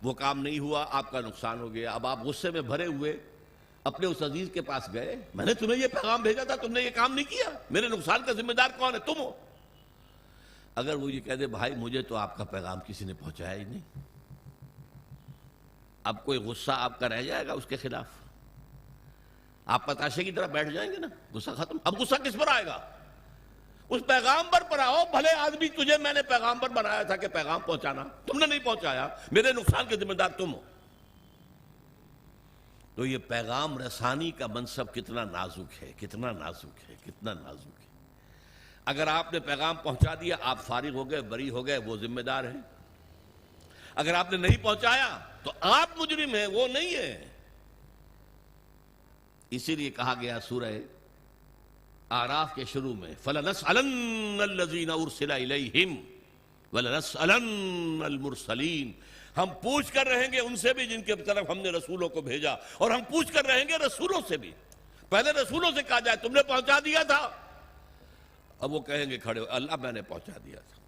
وہ کام نہیں ہوا، آپ کا نقصان ہو گیا۔ اب آپ غصے میں بھرے ہوئے اپنے اس عزیز کے پاس گئے، میں نے تمہیں یہ پیغام بھیجا تھا، تم نے یہ کام نہیں کیا، میرے نقصان کا ذمہ دار کون ہے؟ تم ہو۔ اگر وہ یہ کہہ دے بھائی مجھے تو آپ کا پیغام کسی نے پہنچایا ہی نہیں، اب کوئی غصہ آپ کا رہ جائے گا اس کے خلاف؟ آپ پتاشے کی طرح بیٹھ جائیں گے نا، غصہ ختم۔ اب غصہ کس پر آئے گا؟ اس پیغامبر پر آؤ، بھلے آدمی تجھے میں نے پیغامبر بنایا تھا کہ پیغام پہنچانا، تم نے نہیں پہنچایا، میرے نقصان کے ذمہ دار تم ہو۔ تو یہ پیغام رسانی کا منصب کتنا نازک ہے، کتنا نازک ہے، کتنا نازک ہے۔ اگر آپ نے پیغام پہنچا دیا آپ فارغ ہو گئے، بری ہو گئے، وہ ذمہ دار ہیں۔ اگر آپ نے نہیں پہنچایا تو آپ مجرم ہیں، وہ نہیں ہے۔ اسی لیے کہا گیا سورہ اعراف کے شروع میں فَلَنَسْأَلَنَّ الَّذِينَ أُرْسِلَ إِلَيْهِمْ وَلَنَسْأَلَنَّ الْمُرْسَلِينَ، ہم پوچھ کر رہیں گے ان سے بھی جن کے طرف ہم نے رسولوں کو بھیجا، اور ہم پوچھ کر رہیں گے رسولوں سے بھی۔ پہلے رسولوں سے کہا جائے تم نے پہنچا دیا تھا، اب وہ کہیں گے کھڑے ہو اللہ میں نے پہنچا دیا تھا۔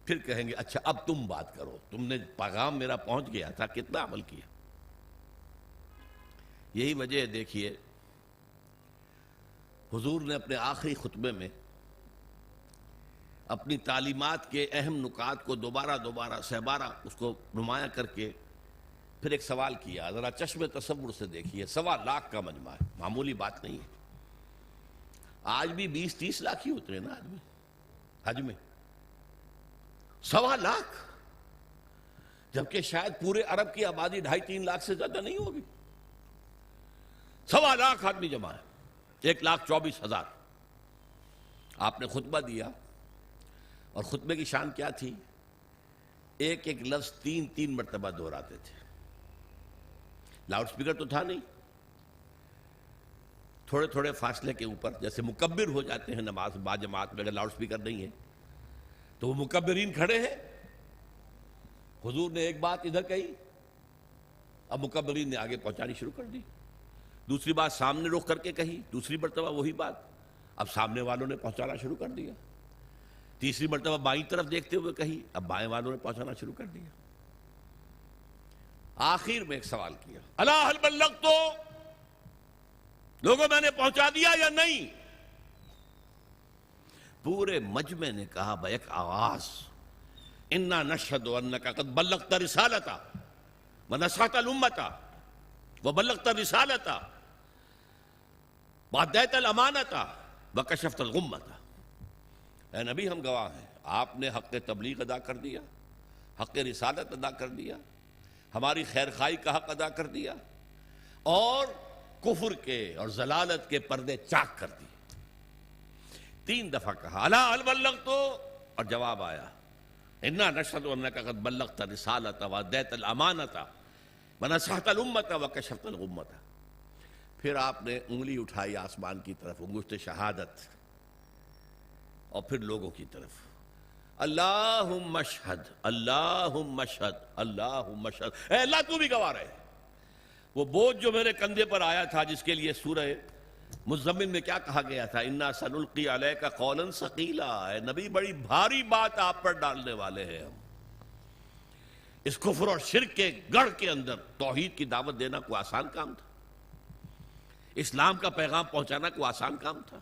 پھر کہیں گے اچھا اب تم بات کرو، تم نے پیغام میرا پہنچ گیا تھا، کتنا عمل کیا؟ یہی وجہ ہے، دیکھیے حضور نے اپنے آخری خطبے میں اپنی تعلیمات کے اہم نکات کو دوبارہ سہ بارہ اس کو نمایاں کر کے پھر ایک سوال کیا۔ ذرا چشم تصور سے دیکھیے، 1.25 لاکھ کا مجمع ہے، معمولی بات نہیں ہے۔ آج بھی 20-30 لاکھ ہی ہوتے ہیں نا آدمی حج میں، 1.25 لاکھ، جبکہ شاید پورے عرب کی آبادی 2.5-3 لاکھ سے زیادہ نہیں ہوگی۔ 1.25 لاکھ آدمی جمع ہے، 1,24,000۔ آپ نے خطبہ دیا، اور خطبے کی شان کیا تھی؟ ایک ایک لفظ 3 مرتبہ دہراتے تھے۔ لاؤڈ سپیکر تو تھا نہیں، تھوڑے فاصلے کے اوپر جیسے مکبر ہو جاتے ہیں نماز با جماعت میں، اگر لاؤڈ سپیکر نہیں ہے تو وہ مکبرین کھڑے ہیں۔ حضور نے ایک بات ادھر کہی، اب مکبرین نے آگے پہنچانی شروع کر دی۔ دوسری بات سامنے رخ کر کے کہی، دوسری مرتبہ وہی بات، اب سامنے والوں نے پہنچانا شروع کر دیا۔ تیسری مرتبہ بائیں طرف دیکھتے ہوئے کہی، اب بائیں والوں نے پہنچانا شروع کر دیا۔ آخر میں ایک سوال کیا، الا هل بلغت، لوگوں میں نے پہنچا دیا یا نہیں؟ پورے مجمع نے کہا بیک آواز، انا نشہد انک قد بلغت رسالتا ونصحت الامتا وبلغت رسالتا وادیت الامانتا وکشفت الغمتا۔ اے نبی ہم گواہ ہیں، آپ نے حق تبلیغ ادا کر دیا، حق رسالت ادا کر دیا، ہماری خیر خواہی کا حق ادا کر دیا، اور کفر کے اور ضلالت کے پردے چاک کر دیے۔ 3 دفعہ کہا الا هل بلغت، اور جواب آیا انا نشہد انک قد بلغت رسالت وادیت الامانۃ ونصحت الامۃ وکشفت الغمۃ۔ پھر آپ نے انگلی اٹھائی آسمان کی طرف، انگشت شہادت، اور پھر لوگوں کی طرف، اللہم اشہد اللہم اشہد اللہم اشہد، اے اللہ تو بھی گواہ رہے۔ وہ بوجھ جو میرے کندھے پر آیا تھا، جس کے لیے سورہ مزمل میں کیا کہا گیا تھا، انا سنلقی علیک قولا ثقیلا، اے نبی بڑی بھاری بات آپ پر ڈالنے والے ہیں ہم۔ اس کفر اور شرک کے گڑھ کے اندر توحید کی دعوت دینا کوئی آسان کام تھا؟ اسلام کا پیغام پہنچانا کوئی آسان کام تھا؟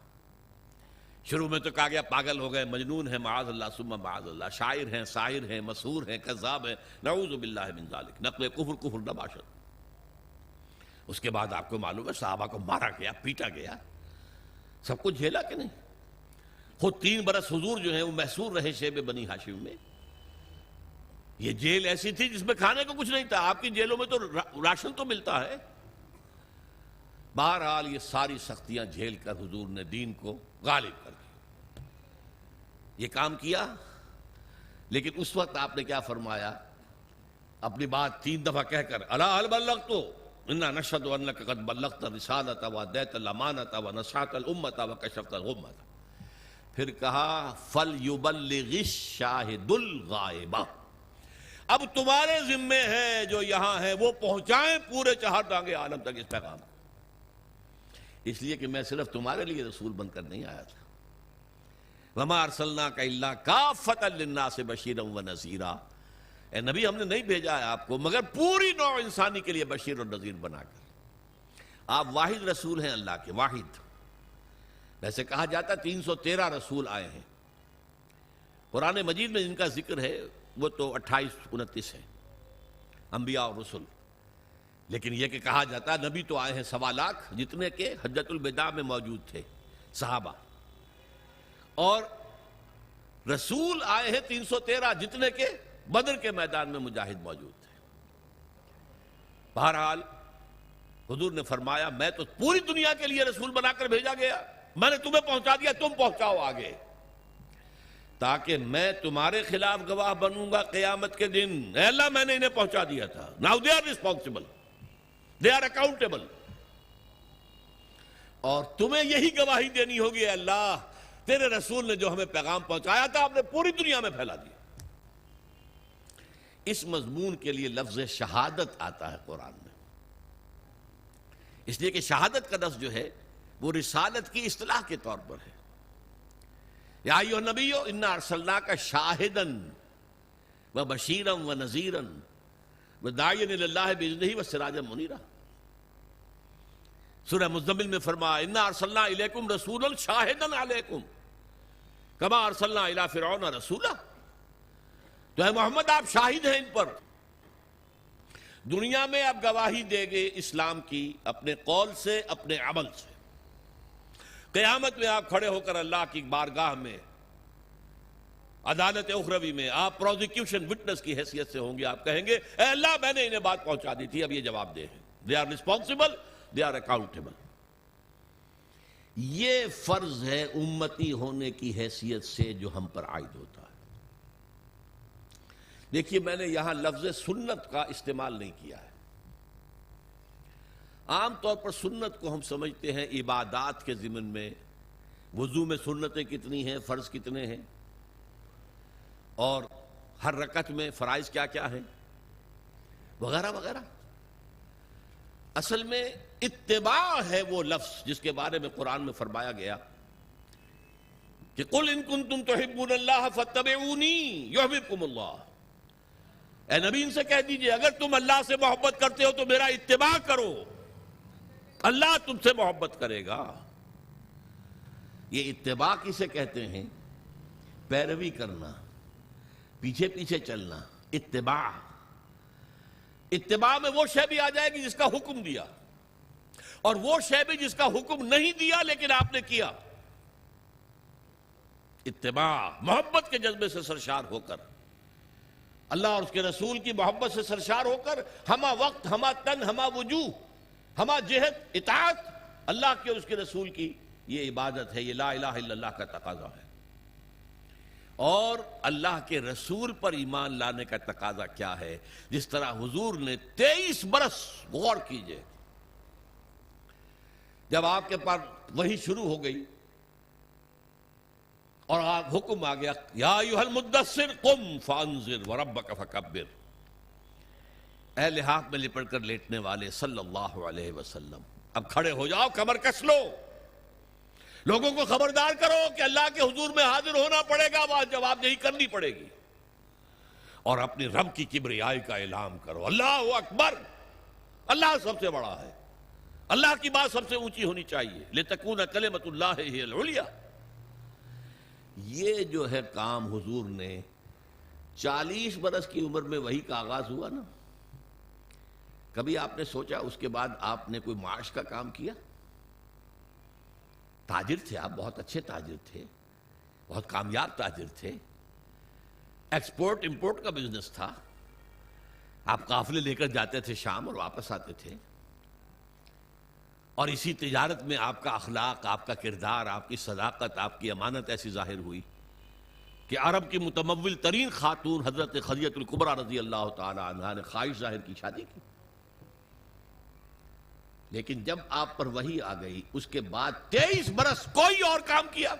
شروع میں تو کہا گیا پاگل ہو گئے، مجنون ہیں، معاذ اللہ ثم معاذ اللہ، شاعر ہیں، ساحر ہیں، مسحور ہیں، کذاب ہیں، نعوذ باللہ من ذالک، نقل کفر نہ باشد۔ اس کے بعد آپ کو معلوم ہے صحابہ کو مارا گیا، پیٹا گیا، سب کچھ جھیلا کہ نہیں؟ خود 3 برس حضور جو ہیں وہ محصور رہے شیب بنی ہاشم میں، یہ جیل ایسی تھی جس میں کھانے کو کچھ نہیں تھا. آپ کی جیلوں میں تو راشن تو ملتا ہے. بہرحال یہ ساری سختیاں جھیل کر حضور نے دین کو غالب کر دیا. یہ کام کیا. لیکن اس وقت آپ نے کیا فرمایا؟ اپنی بات 3 دفعہ کہہ کر الا هل بلغت انا نشهد انك قد بلغت الرسالة واديت الامانة ونصحت الامة وكشفت الغمة. پھر کہا فَلْيُبَلِّغِ الشَّاهِدُ الْغَائِبَ. اب تمہارے ذمے ہے جو یہاں ہے وہ پہنچائیں پورے 4 ڈانگے عالم تک اس پیغام. اس لیے کہ میں صرف تمہارے لیے رسول بن کر نہیں آیا تھا. وَمَا أَرْسَلْنَاكَ إِلَّا كَافَّةً لِلنَّاسِ بَشِيرًا وَنَذِيرًا. اے نبی ہم نے نہیں بھیجا ہے آپ کو مگر پوری نوع انسانی کے لیے بشیر اور نذیر بنا کر. آپ واحد رسول ہیں اللہ کے، واحد. ویسے کہا جاتا 313 رسول آئے ہیں. قرآن مجید میں جن کا ذکر ہے وہ تو 28-29 ہیں انبیاء اور رسل. لیکن یہ کہ کہا جاتا نبی تو آئے ہیں 1.25 لاکھ جتنے کہ حجۃ الوداع میں موجود تھے صحابہ، اور رسول آئے ہیں 313 جتنے کہ بدر کے میدان میں مجاہد موجود تھے. بہرحال حضور نے فرمایا میں تو پوری دنیا کے لیے رسول بنا کر بھیجا گیا، میں نے تمہیں پہنچا دیا، تم پہنچاؤ آگے، تاکہ میں تمہارے خلاف گواہ بنوں گا قیامت کے دن. اے اللہ میں نے انہیں پہنچا دیا تھا. Now they are responsible, they are accountable. اور تمہیں یہی گواہی دینی ہوگی اے اللہ تیرے رسول نے جو ہمیں پیغام پہنچایا تھا آپ نے پوری دنیا میں پھیلا دیا. اس مضمون کے لیے لفظ شہادت آتا ہے قرآن میں، اس لیے کہ شہادت کا لفظ جو ہے وہ رسالت کی اصطلاح کے طور پر ہے. یا ایھا النبی انا ارسلناک شاہدا وبشیرا ونذیرا وداعیا الی اللہ باذنہ وسراجا منیرا. سورہ مزمل میں فرمایا انا ارسلنا الیکم رسولا شاہدا علیکم کما ارسلنا الی فرعون رسولا. تو اے محمد آپ شاہد ہیں ان پر. دنیا میں آپ گواہی دیں گے اسلام کی اپنے قول سے اپنے عمل سے. قیامت میں آپ کھڑے ہو کر اللہ کی بارگاہ میں عدالت اخروی میں آپ پروزیکیوشن وٹنس کی حیثیت سے ہوں گے. آپ کہیں گے اے اللہ میں نے انہیں بات پہنچا دی تھی اب یہ جواب دے ہیں. They are responsible, they are accountable. یہ فرض ہے امتی ہونے کی حیثیت سے جو ہم پر عائد ہوتا ہے. دیکھیے میں نے یہاں لفظ سنت کا استعمال نہیں کیا ہے. عام طور پر سنت کو ہم سمجھتے ہیں عبادات کے ضمن میں. وضو میں سنتیں کتنی ہیں، فرض کتنے ہیں، اور ہر رکعت میں فرائض کیا کیا ہیں، وغیرہ وغیرہ. اصل میں اتباع ہے وہ لفظ جس کے بارے میں قرآن میں فرمایا گیا کہ قل ان کنتم تحبون اللہ فاتبعونی یحببکم اللہ. اے نبی ان سے کہہ دیجئے اگر تم اللہ سے محبت کرتے ہو تو میرا اتباع کرو، اللہ تم سے محبت کرے گا. یہ اتباع کسے کہتے ہیں؟ پیروی کرنا، پیچھے پیچھے چلنا. اتباع میں وہ شے بھی آ جائے گی جس کا حکم دیا، اور وہ شے بھی جس کا حکم نہیں دیا لیکن آپ نے کیا. اتباع محبت کے جذبے سے سرشار ہو کر، اللہ اور اس کے رسول کی محبت سے سرشار ہو کر ہمہ وقت، ہمہ تن، ہمہ وجوہ، ہمہ جہت اطاعت اللہ کے اور اس کے رسول کی. یہ عبادت ہے، یہ لا الہ الا اللہ کا تقاضا ہے. اور اللہ کے رسول پر ایمان لانے کا تقاضا کیا ہے؟ جس طرح حضور نے 23 برس، غور کیجئے، جب آپ کے پاس وحی شروع ہو گئی اور آپ حکم آ گیا یا ایھا المدثر قم فانذر وربک فکبر، اے لحاف میں لپٹ کر لیٹنے والے صلی اللہ علیہ وسلم اب کھڑے ہو جاؤ، کمر کس لو، لوگوں کو خبردار کرو کہ اللہ کے حضور میں حاضر ہونا پڑے گا، آواز جواب دہی کرنی پڑے گی، اور اپنی رب کی کبریائی کا اعلان کرو. اللہ اکبر، اللہ سب سے بڑا ہے، اللہ کی بات سب سے اونچی ہونی چاہیے. لتکون کلمۃ اللہ ہی العلیٰ. یہ جو ہے کام حضور نے 40 برس کی عمر میں وحی کا آغاز ہوا نا. کبھی آپ نے سوچا اس کے بعد آپ نے کوئی معاش کا کام کیا؟ تاجر تھے آپ، بہت اچھے تاجر تھے، بہت کامیاب تاجر تھے، ایکسپورٹ امپورٹ کا بزنس تھا. آپ قافلے لے کر جاتے تھے شام اور واپس آتے تھے، اور اسی تجارت میں آپ کا اخلاق، آپ کا کردار، آپ کی صداقت، آپ کی امانت ایسی ظاہر ہوئی کہ عرب کی متمول ترین خاتون حضرت خدیجہ الکبریٰ رضی اللہ تعالی عنہا نے خواہش ظاہر کی، شادی کی۔ لیکن جب آپ پر وحی آ گئی، اس کے بعد 23 برس کوئی اور کام کیا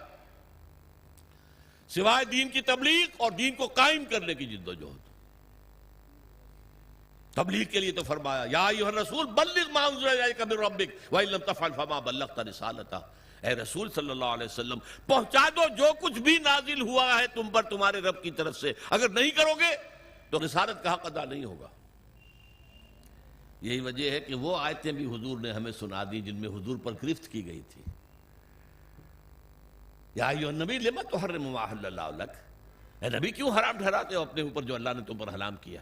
سوائے دین کی تبلیغ اور دین کو قائم کرنے کی جد و جہد۔ تبلیغ کے لیے تو فرمایا یا ایھا الرسول بلغ ما انزل الیک من ربک وان لم تفعل فما بلغت رسالتہ، اے رسول صلی اللہ علیہ وسلم پہنچا دو جو کچھ بھی نازل ہوا ہے تم پر تمہارے رب کی طرف سے، اگر نہیں کرو گے تو رسالت کا حق ادا نہیں ہوگا۔ یہی وجہ ہے کہ وہ آیتیں بھی حضور نے ہمیں سنا دی جن میں حضور پر گرفت کی گئی تھی۔ یا ایھا النبی لما تحرم ما احل اللہ لک، اے نبی کیوں حرام ٹھہراتے ہو اپنے اوپر جو اللہ نے تم پر حرام کیا؟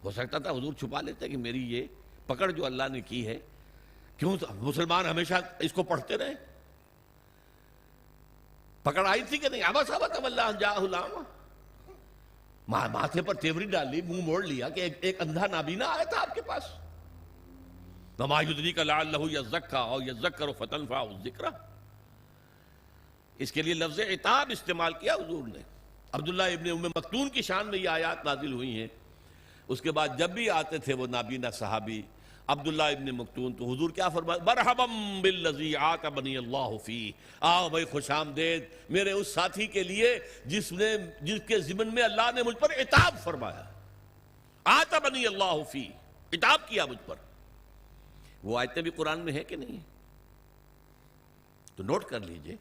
ہو سکتا تھا حضور چھپا لیتے کہ میری یہ پکڑ جو اللہ نے کی ہے، کیوں مسلمان ہمیشہ اس کو پڑھتے رہے؟ پکڑ آئی تھی کہ نہیں؟ عبس وتولی ان جاءہ الاعمی، ماتھے پر تیوری ڈال لی، منہ موڑ لیا کہ ایک اندھا نابینا آیا تھا آپ کے پاس۔ وما یدریک لعلہ یزکیٰ او یذکر فتنفعہ الذکریٰ، اس کے لیے لفظ عتاب استعمال کیا حضور نے۔ عبداللہ ابن ام مکتوم کی شان میں یہ آیات نازل ہوئی ہیں۔ اس کے بعد جب بھی آتے تھے وہ نابینا صحابی عبداللہ ابن مکتوم، تو حضور کیا فرمایا؟ مرحبا بالذی عاتبنی اللہ فیہ، آؤ بھائی خوش آمدید میرے اس ساتھی کے لیے جس کے ضمن میں اللہ نے مجھ پر عتاب فرمایا، عاتبنی اللہ فیہ، عتاب کیا مجھ پر۔ وہ آیتیں بھی قرآن میں ہے کہ نہیں ہے؟ تو نوٹ کر لیجئے،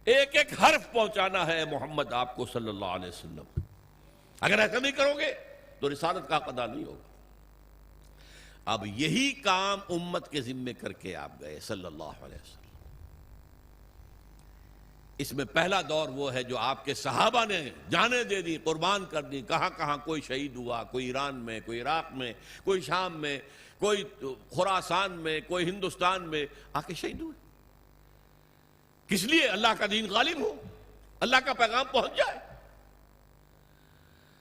ایک ایک حرف پہنچانا ہے محمد آپ کو صلی اللہ علیہ وسلم۔ اگر ایسا نہیں کرو گے تو رسالت کا حق ادا نہیں ہوگا۔ اب یہی کام امت کے ذمے کر کے آپ گئے صلی اللہ علیہ وسلم۔ اس میں پہلا دور وہ ہے جو آپ کے صحابہ نے جانیں دے دی، قربان کر دی، کہاں کہاں کوئی شہید ہوا، کوئی ایران میں، کوئی عراق میں، کوئی شام میں، کوئی خراسان میں، کوئی ہندوستان میں آ کے شہید ہوئے۔ کس لیے؟ اللہ کا دین غالب ہو، اللہ کا پیغام پہنچ جائے۔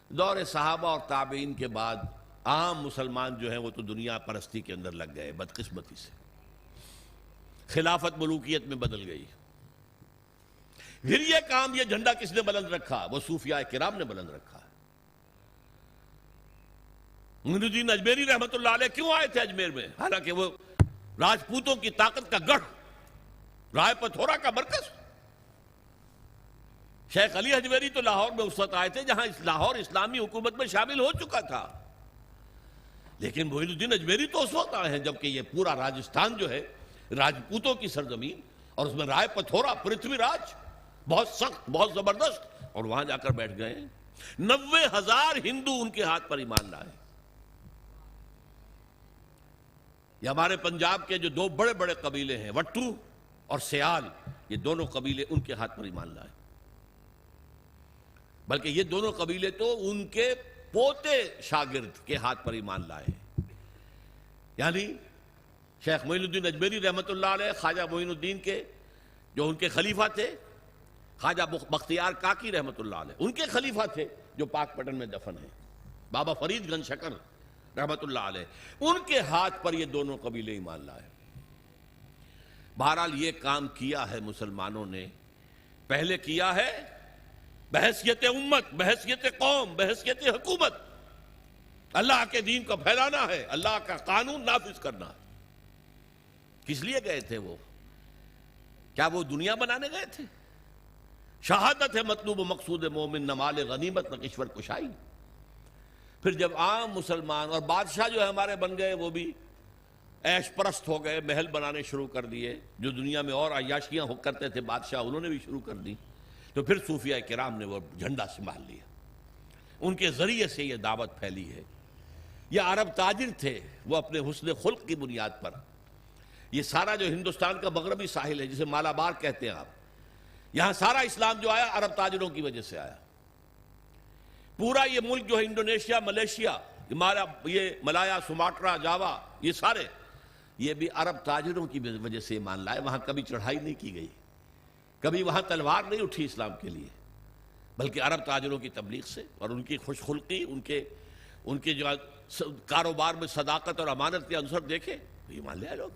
دور صحابہ اور تابعین کے بعد عام مسلمان جو ہیں وہ تو دنیا پرستی کے اندر لگ گئے بدقسمتی سے، خلافت ملوکیت میں بدل گئی۔ پھر یہ کام، یہ جھنڈا کس نے بلند رکھا؟ وہ صوفیاء کرام نے بلند رکھا۔ معین الدین اجمیری رحمۃ اللہ علیہ کیوں آئے تھے اجمیر میں؟ حالانکہ وہ راجپوتوں کی طاقت کا گڑھ، رائے پتھورا کا مرکز۔ شیخ علی اجمیری تو لاہور میں اس وقت آئے تھے جہاں لاہور اسلامی حکومت میں شامل ہو چکا تھا، لیکن معین الدین اجمیری تو اس وقت آئے ہیں جبکہ یہ پورا راجستھان جو ہے راجپوتوں کی سرزمین، اور اس میں رائے پتھورا، پرتھوی راج بہت سخت، بہت زبردست، اور وہاں جا کر بیٹھ گئے ہیں۔ 90,000 ہندو ان کے ہاتھ پر ایمان لائے۔ یہ ہمارے پنجاب کے جو دو بڑے بڑے قبیلے ہیں وٹو اور سیال، یہ دونوں قبیلے ان کے ہاتھ پر ایمان لائے، بلکہ یہ دونوں قبیلے تو ان کے پوتے شاگرد کے ہاتھ پر ایمان لائے ہیں۔ یعنی شیخ معین الدین اجمیری رحمۃ اللہ علیہ خواجہ معین الدین کے جو ان کے خلیفہ تھے، خواجہ بختیار کاکی رحمۃ اللہ علیہ ان کے خلیفہ تھے جو پاک پٹن میں دفن ہیں، بابا فرید گنج شکر رحمۃ اللہ علیہ، ان کے ہاتھ پر یہ دونوں قبیلے ایمان لائے۔ بہرحال یہ کام کیا ہے مسلمانوں نے، پہلے کیا ہے بحیثیت امت، بحیثیت قوم، بحیثیت حکومت۔ اللہ کے دین کو پھیلانا ہے، اللہ کا قانون نافذ کرنا ہے۔ کس لیے گئے تھے وہ؟ کیا وہ دنیا بنانے گئے تھے؟ شہادت ہے مطلوب و مقصود مومن، نہ مال غنیمت نہ کشور کشائی۔ پھر جب عام مسلمان اور بادشاہ جو ہے ہمارے بن گئے، وہ بھی عیش پرست ہو گئے، محل بنانے شروع کر دیے، جو دنیا میں اور عیاشیاں ہو کرتے تھے بادشاہ انہوں نے بھی شروع کر دی، تو پھر صوفیاء کرام نے وہ جھنڈا سنبھال لیا، ان کے ذریعے سے یہ دعوت پھیلی ہے۔ یہ عرب تاجر تھے، وہ اپنے حسن خلق کی بنیاد پر، یہ سارا جو ہندوستان کا مغربی ساحل ہے جسے مالابار کہتے ہیں آپ، یہاں سارا اسلام جو آیا عرب تاجروں کی وجہ سے آیا۔ پورا یہ ملک جو ہے انڈونیشیا، ملیشیا، یہ ملایا، سماٹرا، جاوا، یہ سارے یہ بھی عرب تاجروں کی وجہ سے ایمان لائے۔ وہاں کبھی چڑھائی نہیں کی گئی، کبھی وہاں تلوار نہیں اٹھی اسلام کے لیے، بلکہ عرب تاجروں کی تبلیغ سے اور ان کی خوش خلقی، ان کے ان کے جو کاروبار میں صداقت اور امانت کے عنصر دیکھے تو ایمان لے آئے لوگ۔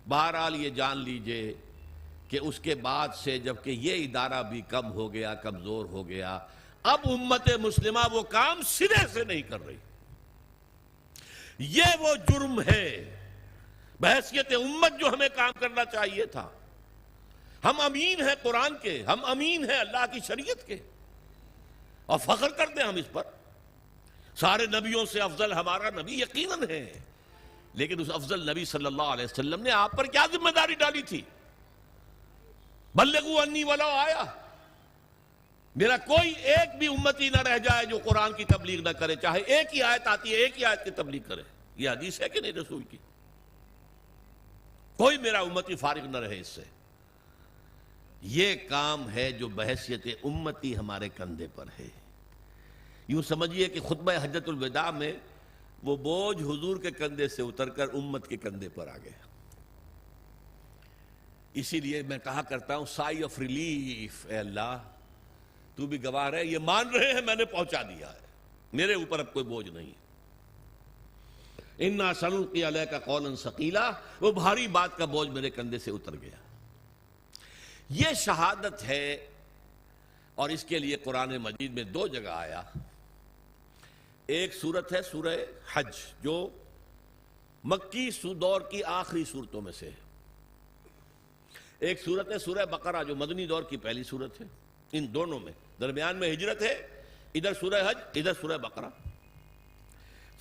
بہرحال یہ جان لیجئے کہ اس کے بعد سے جب کہ یہ ادارہ بھی کم ہو گیا، کمزور ہو گیا، اب امت مسلمہ وہ کام سرے سے نہیں کر رہی۔ یہ وہ جرم ہے بحیثیت امت جو ہمیں کام کرنا چاہیے تھا۔ ہم امین ہیں قرآن کے، ہم امین ہیں اللہ کی شریعت کے، اور فخر کرتے ہیں ہم اس پر۔ سارے نبیوں سے افضل ہمارا نبی یقیناً ہے، لیکن اس افضل نبی صلی اللہ علیہ وسلم نے آپ پر کیا ذمہ داری ڈالی تھی؟ بلغوا انی ولو آیا، میرا کوئی ایک بھی امتی نہ رہ جائے جو قرآن کی تبلیغ نہ کرے، چاہے ایک ہی آیت آتی ہے ایک ہی آیت کی تبلیغ کرے۔ یہ حدیث ہے کہ نہیں رسول کی؟ کوئی میرا امتی فارغ نہ رہے اس سے۔ یہ کام ہے جو بحیثیت امتی ہمارے کندھے پر ہے۔ یوں سمجھیے کہ خطبہ حجۃ الوداع میں وہ بوجھ حضور کے کندھے سے اتر کر امت کے کندھے پر آ گیا۔ اسی لیے میں کہا کرتا ہوں سائی آف ریلیف، اے اللہ تو بھی گواہ ہے، یہ مان رہے ہیں میں نے پہنچا دیا ہے، میرے اوپر اب کوئی بوجھ نہیں۔ اِنَّا سَنُلْقِي عَلَيْكَ قَوْلًا ثَقِيلًا، وہ بھاری بات کا بوجھ میرے کندھے سے اتر گیا۔ یہ شہادت ہے، اور اس کے لیے قرآن مجید میں دو جگہ آیا۔ ایک صورت ہے سورہ حج جو مکی دور کی آخری صورتوں میں سے ہے، ایک صورت ہے سورہ بقرہ جو مدنی دور کی پہلی صورت ہے۔ ان دونوں میں درمیان میں ہجرت ہے، ادھر سورہ حج ادھر سورہ بقرہ۔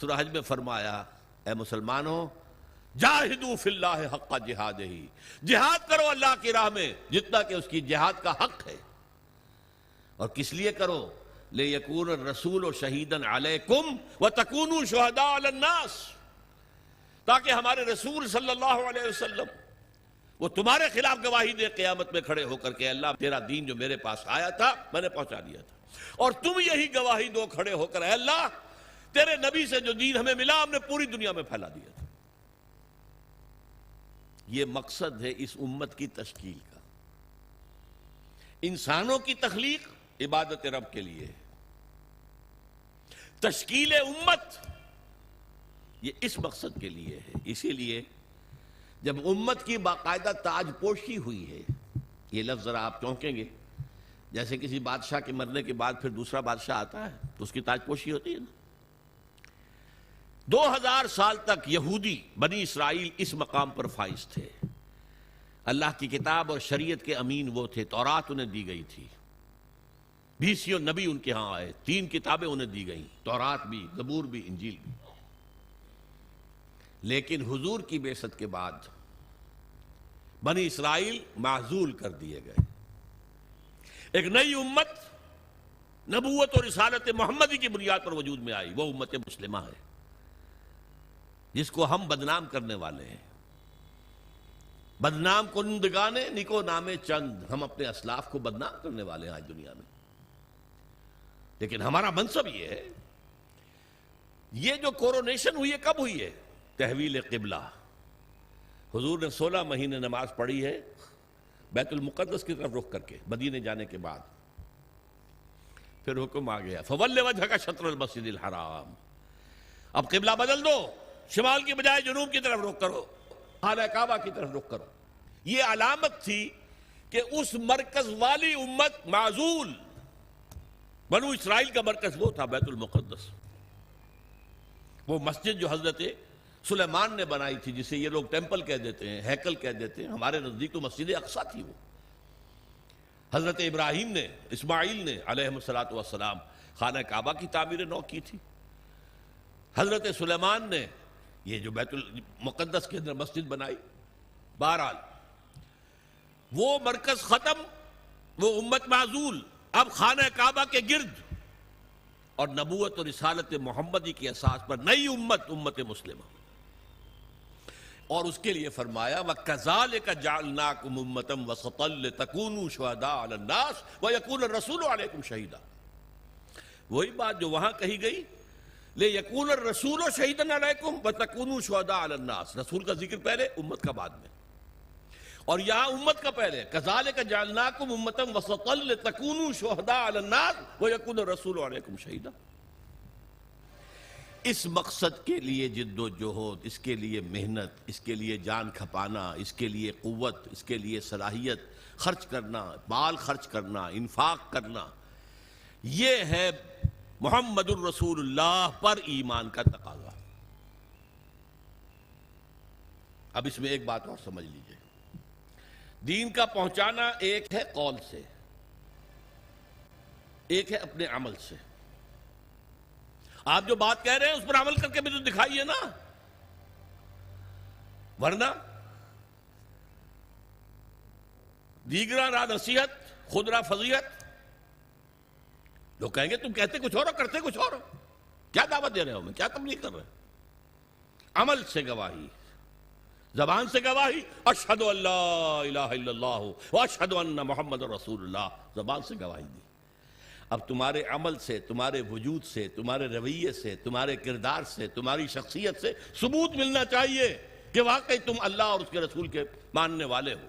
سورہ حج میں فرمایا اے مسلمانوں جاہدوا فی اللہ حق جہادہ، جہاد کرو اللہ کی راہ میں جتنا کہ اس کی جہاد کا حق ہے۔ اور کس لیے کرو؟ لِيَكُونَ الرَّسُولُ شَهِيدًا عَلَيْكُمْ وَتَكُونُوا شُهَدَاءَ عَلَى النَّاسِ، تاکہ ہمارے رسول صلی اللہ علیہ وسلم وہ تمہارے خلاف گواہی دے قیامت میں کھڑے ہو کر کے اللہ تیرا دین جو میرے پاس آیا تھا میں نے پہنچا دیا تھا، اور تم یہی گواہی دو کھڑے ہو کر اے اللہ تیرے نبی سے جو دین ہمیں ملا ہم نے پوری دنیا میں پھیلا دیا تھا۔ یہ مقصد ہے اس امت کی تشکیل کا۔ انسانوں کی تخلیق عبادت رب کے لیے، تشکیل امت یہ اس مقصد کے لیے ہے۔ اسی لیے جب امت کی باقاعدہ تاج پوشی ہوئی ہے، یہ لفظ ذرا آپ چونکیں گے، جیسے کسی بادشاہ کے مرنے کے بعد پھر دوسرا بادشاہ آتا ہے تو اس کی تاج پوشی ہوتی ہے نا۔ 2000 سال تک یہودی بنی اسرائیل اس مقام پر فائز تھے۔ اللہ کی کتاب اور شریعت کے امین وہ تھے، تورات انہیں دی گئی تھی، 20 نبی ان کے ہاں آئے، 3 کتابیں انہیں دی گئیں، تورات بھی، زبور بھی، انجیل بھی۔ لیکن حضور کی بعثت کے بعد بنی اسرائیل معزول کر دیے گئے، ایک نئی امت نبوت اور رسالت محمدی کی بنیاد پر وجود میں آئی، وہ امت مسلمہ ہے جس کو ہم بدنام کرنے والے ہیں۔ بدنام کنندگان نکو نامے چند، ہم اپنے اسلاف کو بدنام کرنے والے ہیں آج دنیا میں۔ لیکن ہمارا منصب یہ ہے، یہ جو کورونیشن ہوئی ہے کب ہوئی ہے؟ تحویل قبلہ۔ حضور نے 16 مہینے نماز پڑھی ہے بیت المقدس کی طرف رخ کر کے مدینے جانے کے بعد، پھر حکم آ گیا فَوَلِّ وَجْهَكَ شَطْرَ الْمَسْجِدِ الْحَرَامِ، اب قبلہ بدل دو، شمال کی بجائے جنوب کی طرف رخ کرو، خانہ کعبہ کی طرف رخ کرو۔ یہ علامت تھی کہ اس مرکز والی امت معزول، بنو اسرائیل کا مرکز وہ تھا بیت المقدس، وہ مسجد جو حضرت سلیمان نے بنائی تھی، جسے یہ لوگ ٹیمپل کہہ دیتے ہیں، ہیکل کہہ دیتے ہیں، ہمارے نزدیک تو مسجد اقصیٰ تھی۔ وہ حضرت ابراہیم نے، اسماعیل نے علیہ السلام خانہ کعبہ کی تعمیر نو کی تھی، حضرت سلیمان نے یہ جو بیت المقدس کے اندر مسجد بنائی۔ بہرحال وہ مرکز ختم، وہ امت معزول، اب خانہ کعبہ کے گرد اور نبوت اور رسالت محمدی کی اساس پر نئی امت، امت مسلمہ۔ اور اس کے لیے فرمایا وَكَذَلِكَ جَعَلْنَاكُمْ أُمَّةً وَسَطًا لِتَكُونُوا شُهَدَاءَ عَلَى النَّاسِ وَيَكُونَ الرَّسُولُ عَلَيْكُمْ شَهِيدًا، وہی بات جو وہاں کہی گئی لِيَكُونَ الرَّسُولُ شَهِيدًا عَلَيْكُمْ وَتَكُونُوا شُهَدَاءَ عَلَى النَّاسِ، رسول کا ذکر پہلے، امت کا بعد میں، اور یہاں امت کا پہلے كَذَلِكَ جَعَلْنَاكُمْ أُمَّةً وَسَطًا لِتَكُونُوا شُهَدَاءَ عَلَى النَّاسِ وَيَكُونَ الرَّسُولُ عَلَيْكُمْ شَهِيدًا۔ اس مقصد کے لیے جد و جہد، اس کے لیے محنت، اس کے لیے جان کھپانا، اس کے لیے قوت، اس کے لیے صلاحیت خرچ کرنا، مال خرچ کرنا، انفاق کرنا، یہ ہے محمد الرسول اللہ پر ایمان کا تقاضا۔ اب اس میں ایک بات اور سمجھ لیجئے، دین کا پہنچانا ایک ہے قول سے، ایک ہے اپنے عمل سے۔ آپ جو بات کہہ رہے ہیں اس پر عمل کر کے بھی تو دکھائیے نا، ورنہ دیگراں را نصیحت خود را فضیحت، لوگ کہیں گے تم کہتے کچھ اور ہو کرتے کچھ اور ہو، کیا دعوت دے رہے ہو، میں کیا تبلیغ کر رہے ہیں؟ عمل سے گواہی، زبان سے گواہی، اشہد ان لا الہ الا اللہ واشہد ان محمد رسول اللہ، زبان سے گواہی دی۔ اب تمہارے عمل سے، تمہارے وجود سے، تمہارے رویے سے، تمہارے کردار سے، تمہاری شخصیت سے ثبوت ملنا چاہیے کہ واقعی تم اللہ اور اس کے رسول کے ماننے والے ہو۔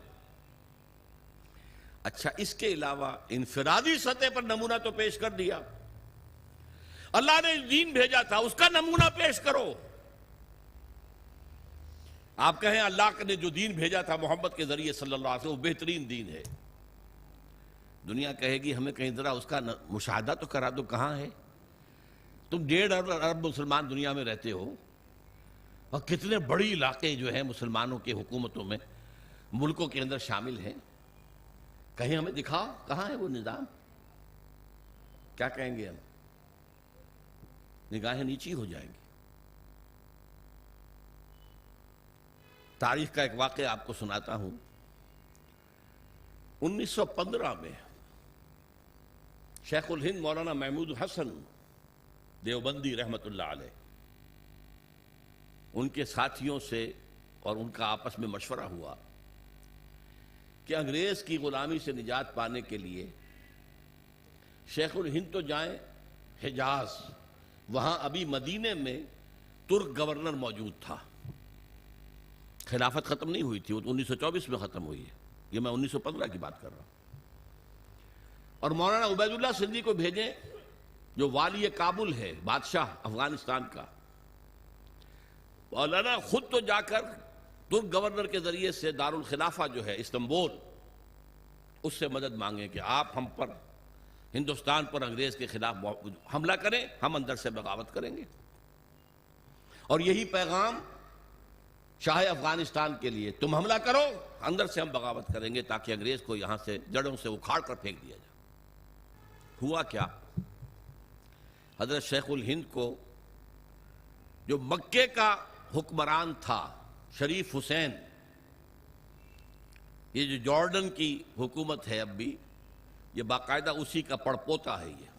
اچھا، اس کے علاوہ انفرادی سطح پر نمونہ تو پیش کر دیا، اللہ نے دین بھیجا تھا اس کا نمونہ پیش کرو۔ آپ کہیں اللہ نے جو دین بھیجا تھا محمد کے ذریعے صلی اللہ علیہ وسلم وہ بہترین دین ہے، دنیا کہے گی ہمیں کہیں ذرا اس کا مشاہدہ تو کرا دو، کہاں ہے؟ تم 1.5 ارب مسلمان دنیا میں رہتے ہو، اور کتنے بڑی علاقے جو ہیں مسلمانوں کے حکومتوں میں، ملکوں کے اندر شامل ہیں، کہیں ہمیں دکھاؤ کہاں ہے وہ نظام؟ کیا کہیں گے ہم؟ نگاہیں نیچی ہو جائیں گی۔ تاریخ کا ایک واقعہ آپ کو سناتا ہوں۔ 1915 میں شیخ الہند مولانا محمود حسن دیوبندی رحمت اللہ علیہ، ان کے ساتھیوں سے اور ان کا آپس میں مشورہ ہوا کہ انگریز کی غلامی سے نجات پانے کے لیے شیخ الہند تو جائیں حجاز، وہاں ابھی مدینے میں ترک گورنر موجود تھا، خلافت ختم نہیں ہوئی تھی، وہ 1924 میں ختم ہوئی ہے، یہ میں 1915 کی بات کر رہا ہوں۔ اور مولانا عبید اللہ سندھی کو بھیجیں جو والی کابل ہے، بادشاہ افغانستان کا، مولانا خود تو جا کر ترک گورنر کے ذریعے سے دارالخلافہ جو ہے استنبول، اس سے مدد مانگیں کہ آپ ہم پر، ہندوستان پر انگریز کے خلاف حملہ کریں، ہم اندر سے بغاوت کریں گے۔ اور یہی پیغام شاہ افغانستان کے لیے، تم حملہ کرو، اندر سے ہم بغاوت کریں گے تاکہ انگریز کو یہاں سے جڑوں سے اکھاڑ کر پھینک دیا جائے۔ ہوا کیا؟ حضرت شیخ الہند کو جو مکے کا حکمران تھا شریف حسین، یہ جو جارڈن کی حکومت ہے اب بھی، یہ باقاعدہ اسی کا پڑپوتا ہے، یہ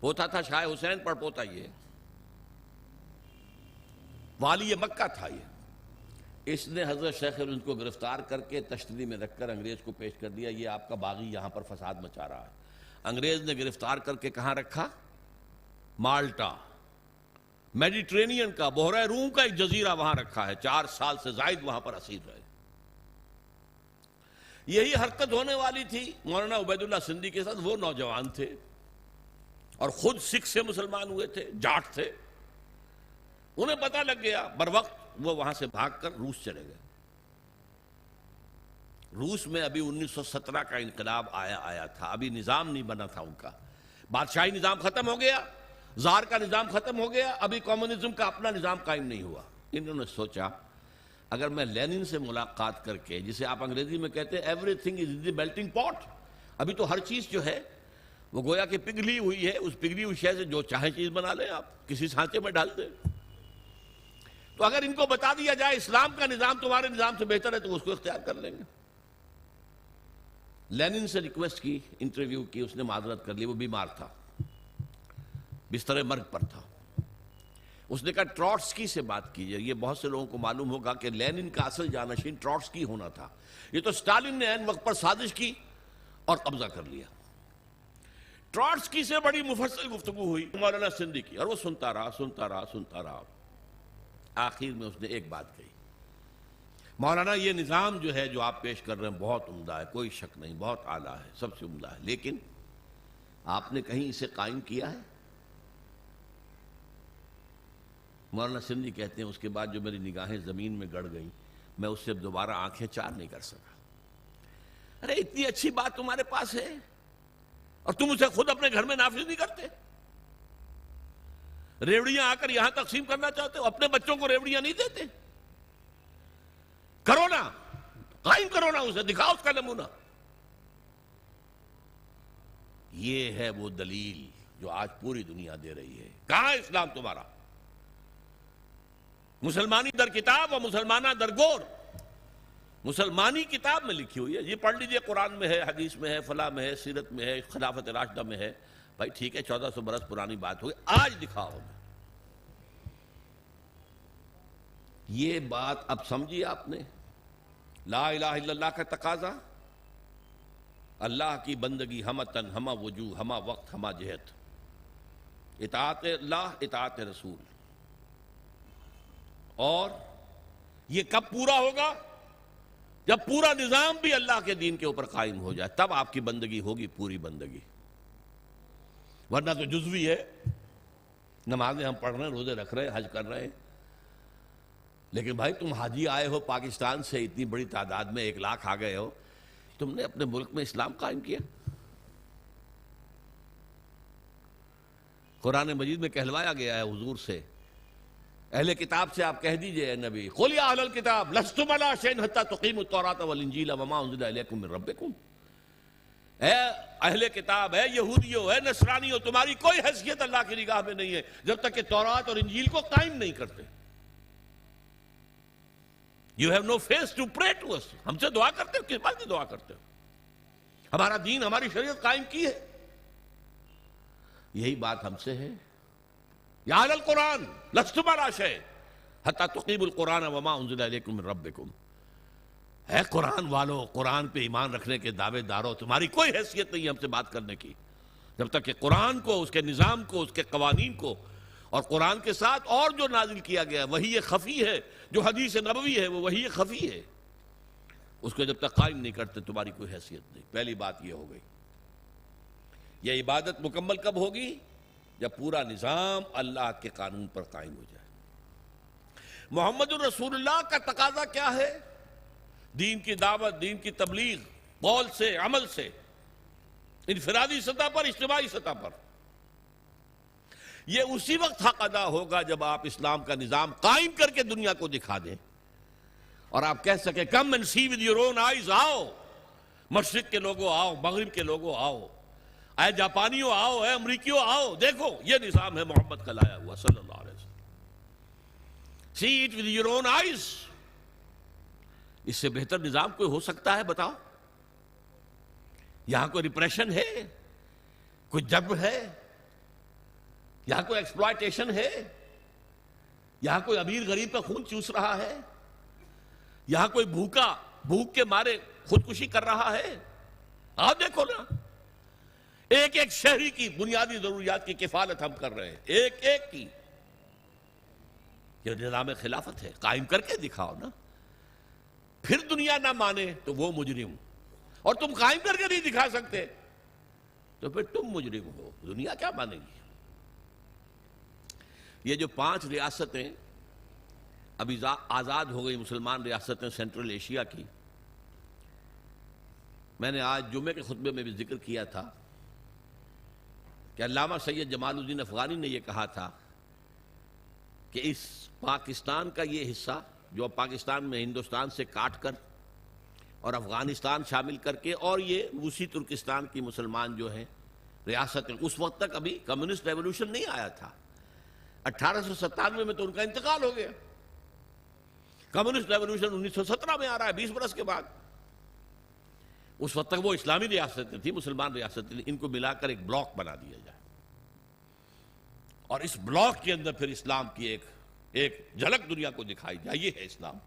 پوتا تھا شاہ حسین، پڑپوتا یہ والی مکہ تھا۔ یہ اس نے حضرت شیخ الہند کو گرفتار کر کے تشتری میں رکھ کر انگریز کو پیش کر دیا، یہ آپ کا باغی یہاں پر فساد مچا رہا ہے۔ انگریز نے گرفتار کر کے کہاں رکھا؟ مالٹا، میڈیٹرینین کا، بحیرہ روم کا ایک جزیرہ وہاں رکھا ہے، 4 سال سے زائد وہاں پر اسیر رہے۔ یہی حرکت ہونے والی تھی مولانا عبید اللہ سندھی کے ساتھ، وہ نوجوان تھے اور خود سکھ سے مسلمان ہوئے تھے، جاٹ تھے، انہیں پتہ لگ گیا، بروقت وہ وہاں سے بھاگ کر روس چلے گئے۔ روس میں ابھی 1917 کا انقلاب آیا تھا، ابھی نظام نہیں بنا تھا ان کا، بادشاہی نظام ختم ہو گیا، زار کا نظام ختم ہو گیا، ابھی کمیونزم کا اپنا نظام قائم نہیں ہوا۔ انہوں نے سوچا اگر میں لینن سے ملاقات کر کے، جسے آپ انگریزی میں کہتے ہیں every thing is in the melting پاٹ، ابھی تو ہر چیز جو ہے وہ گویا کہ پگھلی ہوئی ہے، اس پگھلی ہوئی شے سے جو چاہے چیز بنا لیں آپ، کسی سانچے میں ڈال دیں۔ تو اگر ان کو بتا دیا جائے اسلام کا نظام تمہارے نظام سے بہتر ہے تو اس کو اختیار کر لیں گے۔ لینن سے ریکویسٹ کی، انٹرویو کی، اس نے معذرت کر لی، وہ بیمار تھا، بستر مرگ پر تھا۔ اس نے کہا ٹروٹسکی سے بات کیجئے۔ یہ بہت سے لوگوں کو معلوم ہوگا کہ لینن کا اصل جانشین ٹروٹسکی ہونا تھا، یہ تو اسٹالن نے عین وقت پر سازش کی اور قبضہ کر لیا۔ ٹروٹسکی سے بڑی مفصل گفتگو ہوئی مولانا سندھی کی، اور وہ سنتا رہا۔ آخر میں اس نے ایک بات کہی، مولانا یہ نظام جو ہے جو آپ پیش کر رہے ہیں بہت عمدہ ہے، کوئی شک نہیں، بہت اعلیٰ ہے، سب سے عمدہ ہے، لیکن آپ نے کہیں اسے قائم کیا ہے؟ مولانا سندھی کہتے ہیں اس کے بعد جو میری نگاہیں زمین میں گڑ گئیں میں اس سے دوبارہ آنکھیں چار نہیں کر سکا. ارے اتنی اچھی بات تمہارے پاس ہے اور تم اسے خود اپنے گھر میں نافذ نہیں کرتے. ریوڑیاں آ کر یہاں تقسیم کرنا چاہتے ہو, اپنے بچوں کو ریوڑیاں نہیں دیتے. کرو نا, قائم کرو نا, اسے دکھاؤ اس کا نمونہ. یہ ہے وہ دلیل جو آج پوری دنیا دے رہی ہے. کہاں ہے اسلام تمہارا؟ مسلمانی در کتاب و مسلمانہ در گور. مسلمانی کتاب میں لکھی ہوئی ہے, یہ پڑھ لیجئے, قرآن میں ہے, حدیث میں ہے, فلاں میں ہے, سیرت میں ہے, خلافت راشدہ میں ہے. بھائی ٹھیک ہے 1400 برس پرانی بات ہوئی, آج دکھاؤ. یہ بات اب سمجھی آپ نے؟ لا الہ الا اللہ کا تقاضا, اللہ کی بندگی ہمہ تن ہمہ وجوہ ہمہ وقت ہمہ جہت, اطاعت اللہ اطاعت رسول. اور یہ کب پورا ہوگا؟ جب پورا نظام بھی اللہ کے دین کے اوپر قائم ہو جائے, تب آپ کی بندگی ہوگی پوری بندگی. ورنہ تو جزوی ہے. نمازیں ہم پڑھ رہے ہیں, روزے رکھ رہے ہیں, حج کر رہے ہیں, لیکن بھائی تم حاجی آئے ہو پاکستان سے, اتنی بڑی تعداد میں 1 لاکھ آ گئے ہو, تم نے اپنے ملک میں اسلام قائم کیا. قرآن مجید میں کہلوایا گیا ہے حضور سے, اہل کتاب سے آپ کہہ دیجئے اے نبی, قُلْ يَا أَهْلَ الْكِتَابِ لَسْتُمْ عَلَىٰ شَيْءٍ حَتَّىٰ تُقِيمُوا التَّوْرَاةَ وَالْإِنْجِيلَ وَمَا أُنزِلَ إِلَيْكُم مِّن رَّبِّكُمْ. اے اہل کتاب, اے یہودیوں, اے نصرانیوں, تمہاری کوئی حیثیت اللہ کی نگاہ میں نہیں ہے جب تک کہ تورات اور انجیل کو قائم نہیں کرتے. You have no face to pray to us. ہم سے دعا کرتے ہو, کس بات کی دعا کرتے ہو؟ ہمارا دین, ہماری شریعت قائم کی ہے. یہی بات ہم سے ہے. یا اہل القرآن لستم علی شیء حتی تقیموا القرآن وما انزل الیکم من ربکم. اے قرآن والو, قرآن پہ ایمان رکھنے کے دعوے دارو, تمہاری کوئی حیثیت نہیں ہے ہم سے بات کرنے کی جب تک کہ قرآن کو, اس کے نظام کو, اس کے قوانین کو, اور قرآن کے ساتھ اور جو نازل کیا گیا وہی خفی ہے, جو حدیث نبوی ہے وہ وہی خفی ہے, اس کو جب تک قائم نہیں کرتے تمہاری کوئی حیثیت نہیں. پہلی بات یہ ہو گئی. یہ عبادت مکمل کب ہوگی؟ جب پورا نظام اللہ کے قانون پر قائم ہو جائے. محمد الرسول اللہ کا تقاضا کیا ہے؟ دین کی دعوت, دین کی تبلیغ, قول سے, عمل سے, انفرادی سطح پر, اجتماعی سطح پر. یہ اسی وقت حق ادا ہوگا جب آپ اسلام کا نظام قائم کر کے دنیا کو دکھا دیں اور آپ کہہ سکیں come and see with your own eyes, آؤ مشرق کے لوگوں آؤ, مغرب کے لوگوں آؤ, اے جاپانیوں آؤ, اے امریکیوں آؤ, دیکھو یہ نظام ہے محمد کا لایا ہوا صلی اللہ علیہ وسلم. See it with your own eyes. اس سے بہتر نظام کوئی ہو سکتا ہے بتاؤ؟ یہاں کوئی ریپریشن ہے, کوئی جبر ہے, یہاں کوئی ایکسپلائٹیشن ہے, یہاں کوئی امیر غریب کا خون چوس رہا ہے, یہاں کوئی بھوک کے مارے خودکشی کر رہا ہے؟ آپ دیکھو نا, ایک ایک شہری کی بنیادی ضروریات کی کفالت ہم کر رہے ہیں, ایک ایک کی. یہ نظام خلافت ہے, قائم کر کے دکھاؤ نا. پھر دنیا نہ مانے تو وہ مجرم, اور تم قائم کر کے نہیں دکھا سکتے تو پھر تم مجرم ہو, دنیا کیا مانے گی؟ یہ جو 5 ریاستیں ابھی آزاد ہو گئی, مسلمان ریاستیں سینٹرل ایشیا کی, میں نے آج جمعے کے خطبے میں بھی ذکر کیا تھا کہ علامہ سید جمال الدین افغانی نے یہ کہا تھا کہ اس پاکستان کا یہ حصہ جو پاکستان میں ہندوستان سے کاٹ کر اور افغانستان شامل کر کے, اور یہ روسی ترکستان کی مسلمان جو ہیں ریاستیں, اس وقت تک ابھی کمیونسٹ ریولوشن نہیں آیا تھا. 1897 میں تو ان کا انتقال ہو گیا. کمیونسٹ ریولوشن 1917 میں آ رہا ہے, 20 برس کے بعد. اس وقت تک وہ اسلامی ریاستیں تھیں, مسلمان ریاستیں, ان کو ملا کر ایک بلاک بنا دیا جائے, اور اس بلاک کے اندر پھر اسلام کی ایک جھلک دنیا کو دکھائی جائے. یہ ہے اسلام.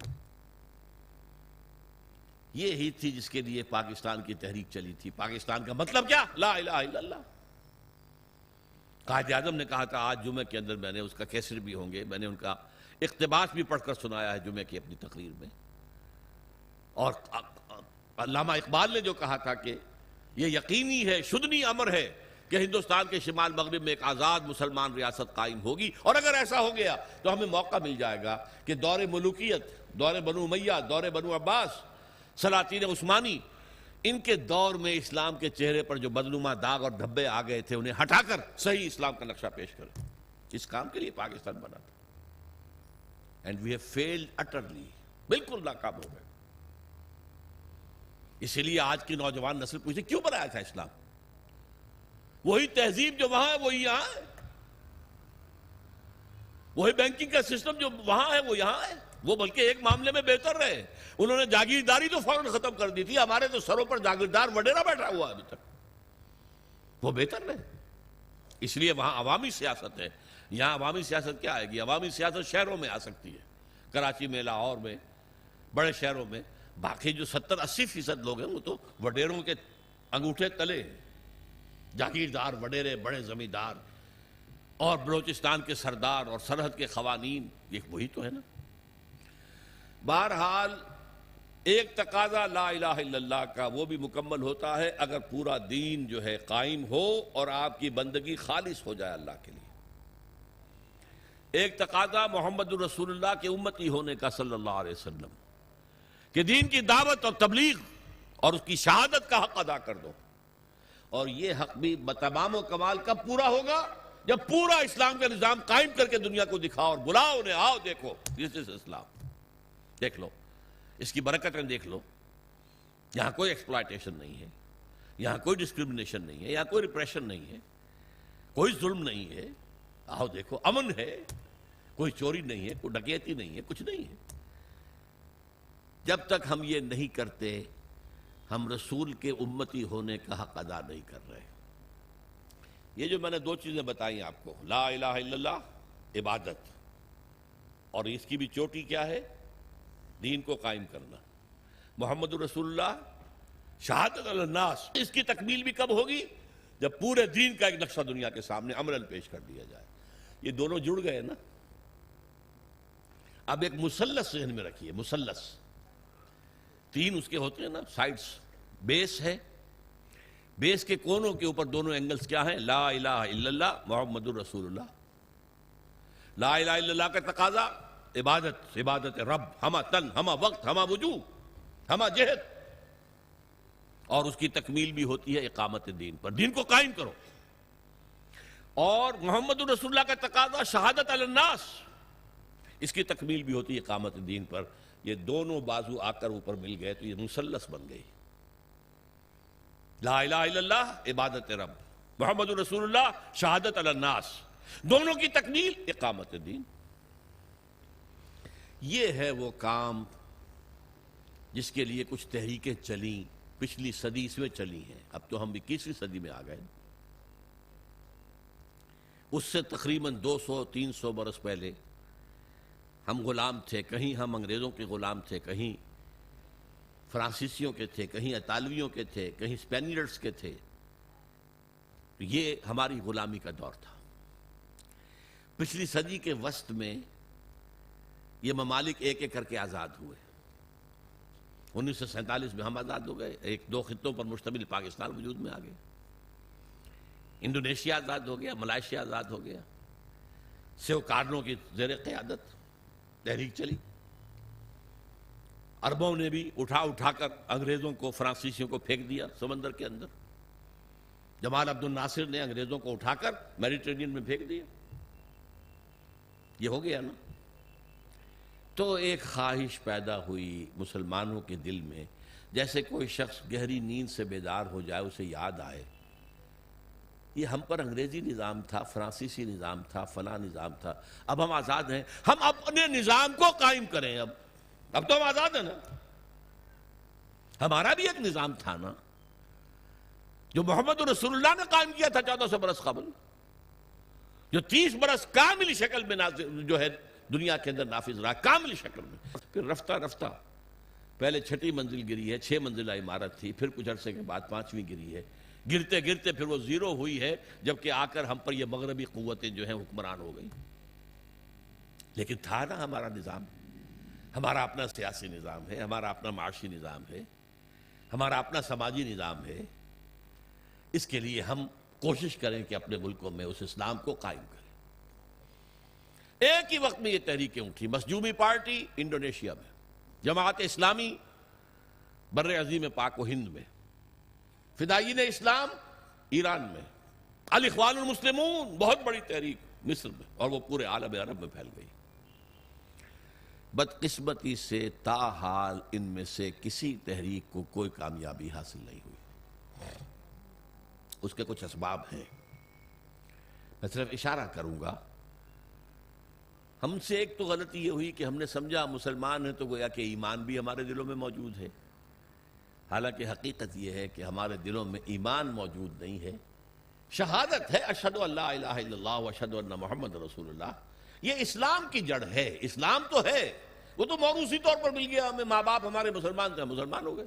یہ ہی تھی جس کے لیے پاکستان کی تحریک چلی تھی. پاکستان کا مطلب کیا؟ لا الہ الا اللہ. قائد اعظم نے کہا تھا, آج جمعے کے اندر میں نے اس کا کیسٹ بھی ہوں گے, میں نے ان کا اقتباس بھی پڑھ کر سنایا ہے جمعے کی اپنی تقریر میں. اور علامہ اقبال نے جو کہا تھا کہ یہ یقینی ہے, شدنی امر ہے کہ ہندوستان کے شمال مغرب میں ایک آزاد مسلمان ریاست قائم ہوگی، اور اگر ایسا ہو گیا تو ہمیں موقع مل جائے گا کہ دور ملوکیت، دور بنو امیہ، دور بنو عباس، سلاطین عثمانی، ان کے دور میں اسلام کے چہرے پر جو بدنما داغ اور دھبے آ گئے تھے انہیں ہٹا کر صحیح اسلام کا نقشہ پیش کریں۔ اس کام کے لیے پاکستان بنا تھا، and we have failed utterly, بالکل ناکام ہو گئے۔ اسی لیے آج کی نوجوان نسل پوچھتے کیوں بنایا تھا اسلام؟ وہی تہذیب جو وہاں ہے وہی یہاں ہے، وہی بینکنگ کا سسٹم جو وہاں ہے وہ یہاں ہے، وہ بلکہ ایک معاملے میں بہتر رہے، انہوں نے جاگیرداری تو فوراً ختم کر دی تھی، ہمارے تو سروں پر جاگیردار وڈیرا بیٹھا ہوا ابھی تک، وہ بہتر رہے۔ اس لیے وہاں عوامی سیاست ہے، یہاں عوامی سیاست کیا آئے گی؟ عوامی سیاست شہروں میں آ سکتی ہے، کراچی میں، لاہور میں، بڑے شہروں میں۔ باقی جو 70-80% لوگ ہیں وہ تو وڈیروں کے انگوٹھے تلے ہیں، جاگیردار وڈیرے، بڑے زمیندار، اور بلوچستان کے سردار اور سرحد کے قوانین، یہ وہی تو ہے نا۔ بہرحال ایک تقاضا لا الہ الا اللہ کا وہ بھی مکمل ہوتا ہے اگر پورا دین جو ہے قائم ہو اور آپ کی بندگی خالص ہو جائے اللہ کے لیے۔ ایک تقاضا محمد الرسول اللہ کے امتی ہونے کا صلی اللہ علیہ وسلم، کہ دین کی دعوت اور تبلیغ اور اس کی شہادت کا حق ادا کر دو، اور یہ حق بھی بتمام و کمال کب پورا ہوگا؟ جب پورا اسلام کا نظام قائم کر کے دنیا کو دکھاؤ اور بلاؤ انہیں، آؤ دیکھو دس از اسلام، دیکھ لو اس کی برکتیں، دیکھ لو یہاں کوئی ایکسپلائٹیشن نہیں ہے، یہاں کوئی ڈسکرمنیشن نہیں ہے، یہاں کوئی ریپریشن نہیں ہے، کوئی ظلم نہیں ہے، آؤ دیکھو امن ہے، کوئی چوری نہیں ہے، کوئی ڈکیتی نہیں ہے، کچھ نہیں ہے۔ جب تک ہم یہ نہیں کرتے ہم رسول کے امتی ہونے کا حق ادا نہیں کر رہے۔ یہ جو میں نے 2 چیزیں بتائیں آپ کو، لا الہ الا اللہ عبادت، اور اس کی بھی چوٹی کیا ہے؟ دین کو قائم کرنا، محمد الرسول اللہ شہادت علی الناس، اس کی تکمیل بھی کب ہوگی؟ جب پورے دین کا ایک نقشہ دنیا کے سامنے عملاً پیش کر دیا جائے۔ یہ دونوں جڑ گئے نا۔ اب ایک مثلث ذہن میں رکھیے، مثلث 3 اس کے ہوتے ہیں نا سائڈز، بیس ہے، بیس کے کونوں کے اوپر دونوں اینگلز کیا ہیں؟ لا الہ الا اللہ محمد الرسول اللہ۔ لا الہ الا اللہ کا تقاضا عبادت، عبادت رب، ہمہ تن، ہمہ وقت، ہمہ وجوہ، ہمہ جہد، اور اس کی تکمیل بھی ہوتی ہے اقامت دین پر، دین کو قائم کرو۔ اور محمد الرسول اللہ کا تقاضا شہادت علی الناس، اس کی تکمیل بھی ہوتی ہے اقامت دین پر۔ یہ دونوں بازو آ کر اوپر مل گئے تو یہ مثلث بن گئی، لا الہ الا اللہ عبادت رب، محمد الرسول اللہ شہادت علی الناس، دونوں کی تکمیل اقامت دین۔ یہ ہے وہ کام جس کے لیے کچھ تحریکیں چلیں، پچھلی صدی میں چلی ہیں، اب تو ہم 21ویں صدی میں آ گئے۔ اس سے تقریباً 200-300 برس پہلے ہم غلام تھے، کہیں ہم انگریزوں کے غلام تھے، کہیں فرانسیسیوں کے تھے، کہیں اطالویوں کے تھے، کہیں اسپینیڈز کے تھے۔ یہ ہماری غلامی کا دور تھا۔ پچھلی صدی کے وسط میں یہ ممالک ایک ایک کر کے آزاد ہوئے۔ 1947 میں ہم آزاد ہو گئے، 1-2 خطوں پر مشتمل پاکستان وجود میں آ گئے۔ انڈونیشیا آزاد ہو گیا، ملائیشیا آزاد ہو گیا، سیو کارنوں کی زیر قیادت تحریک چلی۔ عربوں نے بھی اٹھا کر انگریزوں کو، فرانسیسیوں کو پھینک دیا سمندر کے اندر۔ جمال عبد الناصر نے انگریزوں کو اٹھا کر میڈیٹرینین میں پھینک دیا۔ یہ ہو گیا نا۔ تو ایک خواہش پیدا ہوئی مسلمانوں کے دل میں، جیسے کوئی شخص گہری نیند سے بیدار ہو جائے، اسے یاد آئے یہ ہم پر انگریزی نظام تھا، فرانسیسی نظام تھا، فلاں نظام تھا، اب ہم آزاد ہیں، ہم اپنے نظام کو قائم کریں۔ اب تو ہم آزاد ہیں نا، ہمارا بھی ایک نظام تھا نا جو محمد رسول اللہ نے قائم کیا تھا 1400 برس قبل، جو 30 برس کامل شکل میں جو ہے دنیا کے اندر نافذ رہا، کامل شکل میں۔ پھر رفتہ رفتہ پہلے 6ٹھی منزل گری ہے، 6 منزلہ عمارت تھی، پھر کچھ عرصے کے بعد 5ویں گری ہے، گرتے گرتے پھر وہ 0 ہوئی ہے، جبکہ آ کر ہم پر یہ مغربی قوتیں جو ہیں حکمران ہو گئی۔ لیکن تھا نا ہمارا نظام، ہمارا اپنا سیاسی نظام ہے، ہمارا اپنا معاشی نظام ہے، ہمارا اپنا سماجی نظام ہے۔ اس کے لیے ہم کوشش کریں کہ اپنے ملکوں میں اس اسلام کو قائم کریں۔ ایک ہی وقت میں یہ تحریکیں اٹھی، مخزومی پارٹی انڈونیشیا میں، جماعت اسلامی بر عظیم پاک و ہند میں، فدائین اسلام ایران میں، الاخوان المسلمون بہت بڑی تحریک مصر میں، اور وہ پورے عالم عرب میں پھیل گئی۔ بدقسمتی سے تاحال ان میں سے کسی تحریک کو کوئی کامیابی حاصل نہیں ہوئی۔ اس کے کچھ اسباب ہیں، میں صرف اشارہ کروں گا۔ ہم سے ایک تو غلطی یہ ہوئی کہ ہم نے سمجھا مسلمان ہیں تو گویا کہ ایمان بھی ہمارے دلوں میں موجود ہے، حالانکہ حقیقت یہ ہے کہ ہمارے دلوں میں ایمان موجود نہیں ہے، شہادت ہے اشہد ان لا الہ الا اللہ و اشہد ان محمد رسول اللہ، یہ اسلام کی جڑ ہے۔ اسلام تو ہے، وہ تو موروثی طور پر مل گیا ہمیں، ماں باپ ہمارے مسلمان تھے، مسلمان ہو گئے۔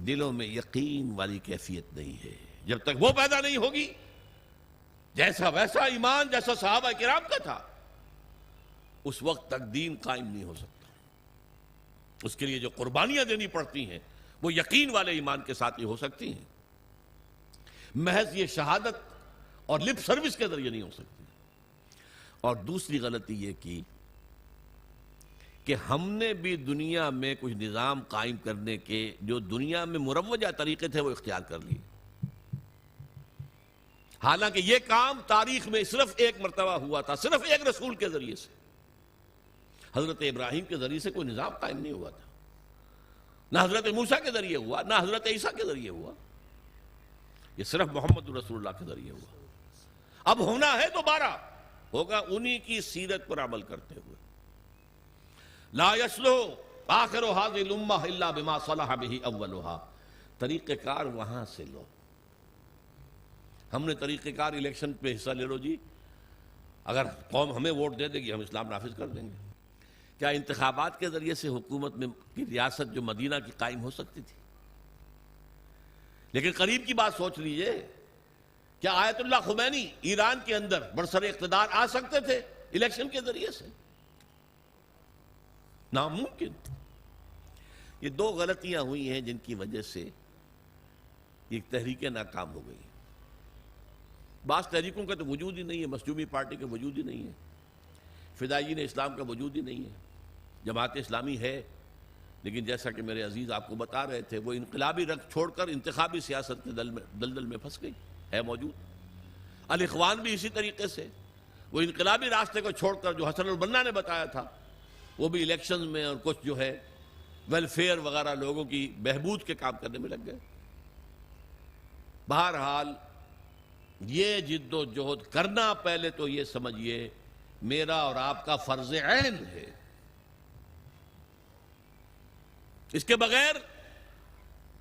دلوں میں یقین والی کیفیت نہیں ہے، جب تک وہ پیدا نہیں ہوگی، جیسا ویسا ایمان جیسا صحابہ کرام کا تھا، اس وقت تک دین قائم نہیں ہو سکتا۔ اس کے لیے جو قربانیاں دینی پڑتی ہیں وہ یقین والے ایمان کے ساتھ ہی ہو سکتی ہیں، محض یہ شہادت اور لپ سروس کے ذریعے نہیں ہو سکتی۔ اور دوسری غلطی یہ کی کہ ہم نے بھی دنیا میں کچھ نظام قائم کرنے کے جو دنیا میں مروجہ طریقے تھے وہ اختیار کر لیے، حالانکہ یہ کام تاریخ میں صرف ایک مرتبہ ہوا تھا، صرف ایک رسول کے ذریعے سے۔ حضرت ابراہیم کے ذریعے سے کوئی نظام قائم نہیں ہوا تھا، نہ حضرت موسیٰ کے ذریعے ہوا، نہ حضرت عیسیٰ کے ذریعے ہوا، یہ صرف محمد رسول اللہ کے ذریعے ہوا۔ اب ہونا ہے دوبارہ، ہوگا انہی کی سیرت پر عمل کرتے ہوئے۔ لا يصلح آخر هذه الامة الا بما صلح به اولها، طریقہ کار وہاں سے لو۔ ہم نے طریقہ کار الیکشن پہ حصہ لے لو جی، اگر قوم ہمیں ووٹ دے دے گی ہم اسلام نافذ کر دیں گے۔ کیا انتخابات کے ذریعے سے حکومت میں کی ریاست جو مدینہ کی قائم ہو سکتی تھی؟ لیکن قریب کی بات سوچ لیجئے، کیا آیت اللہ خمینی ایران کے اندر برسر اقتدار آ سکتے تھے الیکشن کے ذریعے سے؟ ناممکن۔ یہ دو غلطیاں ہوئی ہیں جن کی وجہ سے یہ تحریکیں ناکام ہو گئی۔ بعض تحریکوں کا تو وجود ہی نہیں ہے، مخزومی پارٹی کا وجود ہی نہیں ہے، فدائین اسلام کا وجود ہی نہیں ہے، جماعت اسلامی ہے لیکن جیسا کہ میرے عزیز آپ کو بتا رہے تھے وہ انقلابی رنگ چھوڑ کر انتخابی سیاست کے دلدل میں پھنس گئی ہے موجود۔ الاخوان بھی اسی طریقے سے، وہ انقلابی راستے کو چھوڑ کر جو حسن البنا نے بتایا تھا وہ بھی الیکشن میں اور کچھ جو ہے ویلفیئر وغیرہ لوگوں کی بہبود کے کام کرنے میں لگ گئے۔ بہرحال یہ جد و جہد کرنا پہلے تو یہ سمجھیے میرا اور آپ کا فرض عین ہے، اس کے بغیر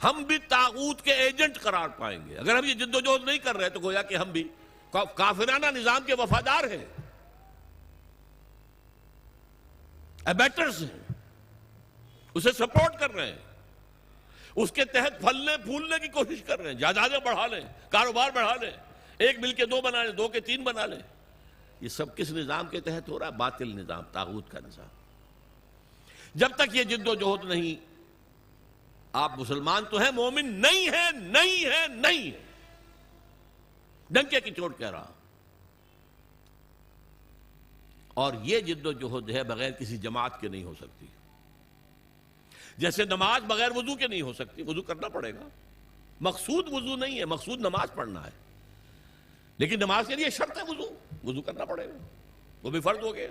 ہم بھی طاغوت کے ایجنٹ قرار پائیں گے۔ اگر ہم یہ جد و جہد نہیں کر رہے تو گویا کہ ہم بھی کافرانہ نظام کے وفادار ہیں، ایبیٹرز ہیں، اسے سپورٹ کر رہے ہیں، اس کے تحت پھلنے پھولنے کی کوشش کر رہے ہیں، جائیدادیں بڑھا لیں، کاروبار بڑھا لیں، ایک مل کے دو بنا لیں، دو کے تین بنا لیں۔ یہ سب کس نظام کے تحت ہو رہا ہے؟ باطل نظام، طاغوت کا نظام۔ جب تک یہ جد و جہد نہیں، آپ مسلمان تو ہیں، مومن نہیں ہے، نہیں ہے، نہیں ہے، ڈنکے کی چوٹ کہہ رہا۔ اور یہ جد و جہد ہے بغیر کسی جماعت کے نہیں ہو سکتی، جیسے نماز بغیر وضو کے نہیں ہو سکتی، وضو کرنا پڑے گا۔ مقصود وضو نہیں ہے، مقصود نماز پڑھنا ہے، لیکن نماز کے لیے شرط ہے وضو کرنا پڑے گا، وہ بھی فرض ہو گیا۔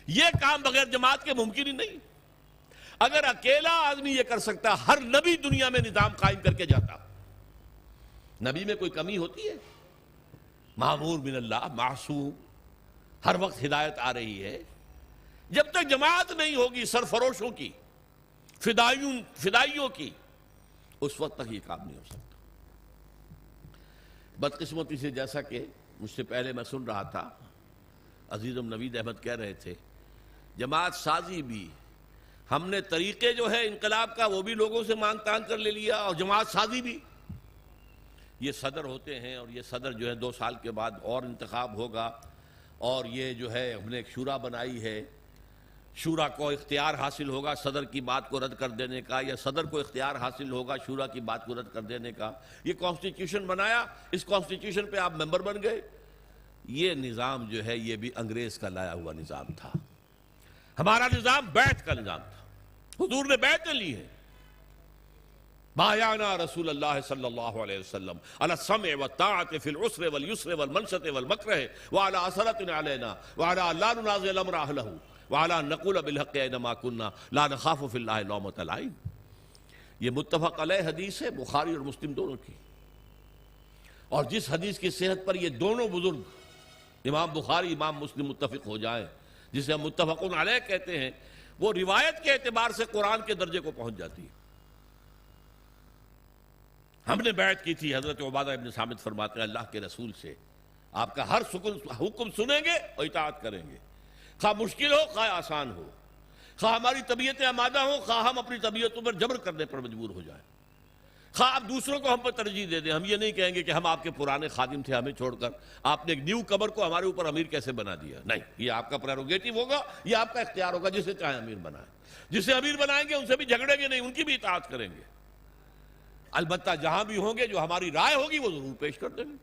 یہ کام بغیر جماعت کے ممکن ہی نہیں۔ اگر اکیلا آدمی یہ کر سکتا، ہر نبی دنیا میں نظام قائم کر کے جاتا، نبی میں کوئی کمی ہوتی ہے؟ معمور من اللہ، معصوم، ہر وقت ہدایت آ رہی ہے۔ جب تک جماعت نہیں ہوگی سرفروشوں کی، فدائیوں کی، اس وقت تک یہ کام نہیں ہو سکتا۔ بدقسمتی سے جیسا کہ مجھ سے پہلے میں سن رہا تھا، عزیزم نوید احمد کہہ رہے تھے جماعت سازی بھی، ہم نے طریقے جو ہے انقلاب کا وہ بھی لوگوں سے مانگ تانگ کر لے لیا، اور جماعت سازی بھی۔ یہ صدر ہوتے ہیں اور یہ صدر جو ہے 2 سال کے بعد اور انتخاب ہوگا، اور یہ جو ہے ہم نے ایک شورا بنائی ہے شورا کو اختیار حاصل ہوگا صدر کی بات کو رد کر دینے کا، یا صدر کو اختیار حاصل ہوگا شورا کی بات کو رد کر دینے کا. یہ کانسٹیٹیوشن بنایا، اس کانسٹیٹیوشن پہ آپ ممبر بن گئے. یہ نظام جو ہے یہ بھی انگریز کا لایا ہوا نظام تھا. ہمارا نظام بیعت کا نظام تھا. حضور نے بیعتیں لی ہیں. بایعنا رسول اللہ صلی اللہ علیہ وسلم علی السمع والطاعة فی العسر والیسر والمنشط والمکرہ وعلی اثرۃ علینا وعلی لا ننازع الامر اہلہ وعلی ان نقول بالحق اینما کنا لا نخاف فی اللہ لومۃ لائم. یہ متفق علیہ حدیث ہے، بخاری اور مسلم دونوں کی. اور جس حدیث کی صحت پر یہ دونوں بزرگ امام بخاری امام مسلم متفق ہو جائیں، جسے ہم متفق علیہ کہتے ہیں، وہ روایت کے اعتبار سے قرآن کے درجے کو پہنچ جاتی ہے. ہم نے بیعت کی تھی، حضرت عبادہ ابن صامت فرماتے ہیں اللہ کے رسول سے آپ کا ہر حکم سنیں گے اور اطاعت کریں گے، خواہ مشکل ہو خواہ آسان ہو، خواہ ہماری طبیعتیں آمادہ ہوں خواہ ہم اپنی طبیعتوں پر جبر کرنے پر مجبور ہو جائیں، خواہ آپ دوسروں کو ہم پر ترجیح دے دیں. ہم یہ نہیں کہیں گے کہ ہم آپ کے پرانے خادم تھے ہمیں چھوڑ کر آپ نے ایک نیو کمر کو ہمارے اوپر امیر کیسے بنا دیا. نہیں، یہ آپ کا پریروگیٹو ہوگا، یہ آپ کا اختیار ہوگا. جسے چاہیں امیر بنائیں، جسے امیر بنائیں گے ان سے بھی جھگڑیں گے نہیں، ان کی بھی اطاعت کریں گے. البتہ جہاں بھی ہوں گے جو ہماری رائے ہوگی وہ ضرور پیش کر دیں گے.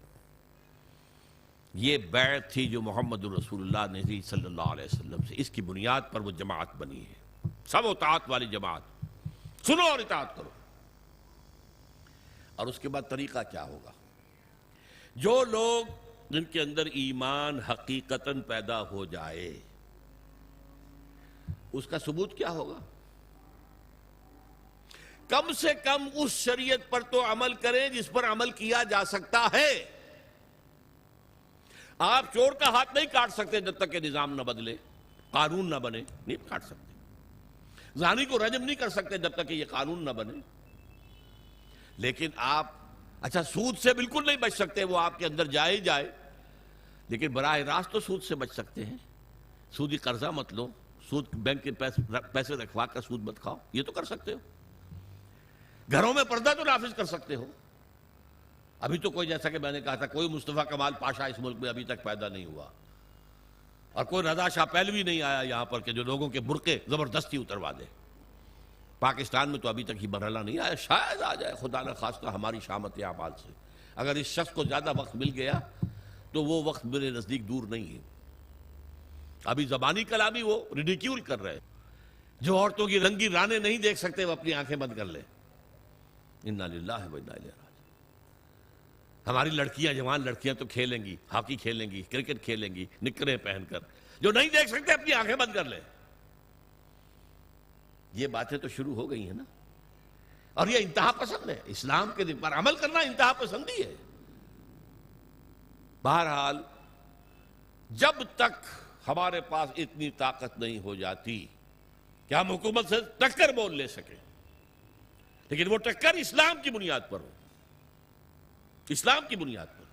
یہ بیعت تھی جو محمد الرسول اللہ نے دی صلی اللہ علیہ وسلم سے. اس کی بنیاد پر وہ جماعت بنی ہے، سب اطاعت والی جماعت. سنو اور اطاعت کرو. اور اس کے بعد طریقہ کیا ہوگا؟ جو لوگ جن کے اندر ایمان حقیقتاً پیدا ہو جائے اس کا ثبوت کیا ہوگا؟ کم سے کم اس شریعت پر تو عمل کریں جس پر عمل کیا جا سکتا ہے. آپ چور کا ہاتھ نہیں کاٹ سکتے جب تک کہ نظام نہ بدلے، قانون نہ بنے. نہیں کاٹ سکتے. زانی کو رجم نہیں کر سکتے جب تک کہ یہ قانون نہ بنے. لیکن آپ سود سے بالکل نہیں بچ سکتے، وہ آپ کے اندر جائے ہی جائے، لیکن براہ راست تو سود سے بچ سکتے ہیں. سودی قرضہ مت لو، سود بینک کے پیسے رکھوا کر سود مت کھاؤ، یہ تو کر سکتے ہو. گھروں میں پردہ تو نافذ کر سکتے ہو. ابھی تو کوئی، جیسا کہ میں نے کہا تھا، کوئی مصطفیٰ کمال پاشا اس ملک میں ابھی تک پیدا نہیں ہوا، اور کوئی رضا شاہ پہلوی نہیں آیا یہاں پر کہ جو لوگوں کے برقعے زبردستی اتروا دے. پاکستان میں تو ابھی تک ہی مرحلہ نہیں آیا، شاید آ جائے خدا نہ خواستہ ہماری شامت اعمال سے. اگر اس شخص کو زیادہ وقت مل گیا تو وہ وقت میرے نزدیک دور نہیں ہے. ابھی زبانی کلامی وہ ریڈیکیول کر رہے ہیں. جو عورتوں کی رنگی رانے نہیں دیکھ سکتے وہ اپنی آنکھیں بند کر لیں. انا للہ و انا الیہ راجعون. ہماری لڑکیاں، جوان لڑکیاں تو کھیلیں گی، ہاکی کھیلیں گی، کرکٹ کھیلیں گی نکریں پہن کر. جو نہیں دیکھ سکتے اپنی آنکھیں بند کر لیں. یہ باتیں تو شروع ہو گئی ہیں نا. اور یہ انتہا پسند ہے. اسلام کے پر عمل کرنا انتہا پسندی ہے. بہرحال جب تک ہمارے پاس اتنی طاقت نہیں ہو جاتی کہ ہم حکومت سے ٹکر بول لے سکیں، لیکن وہ ٹکر اسلام کی بنیاد پر ہو، اسلام کی بنیاد پر.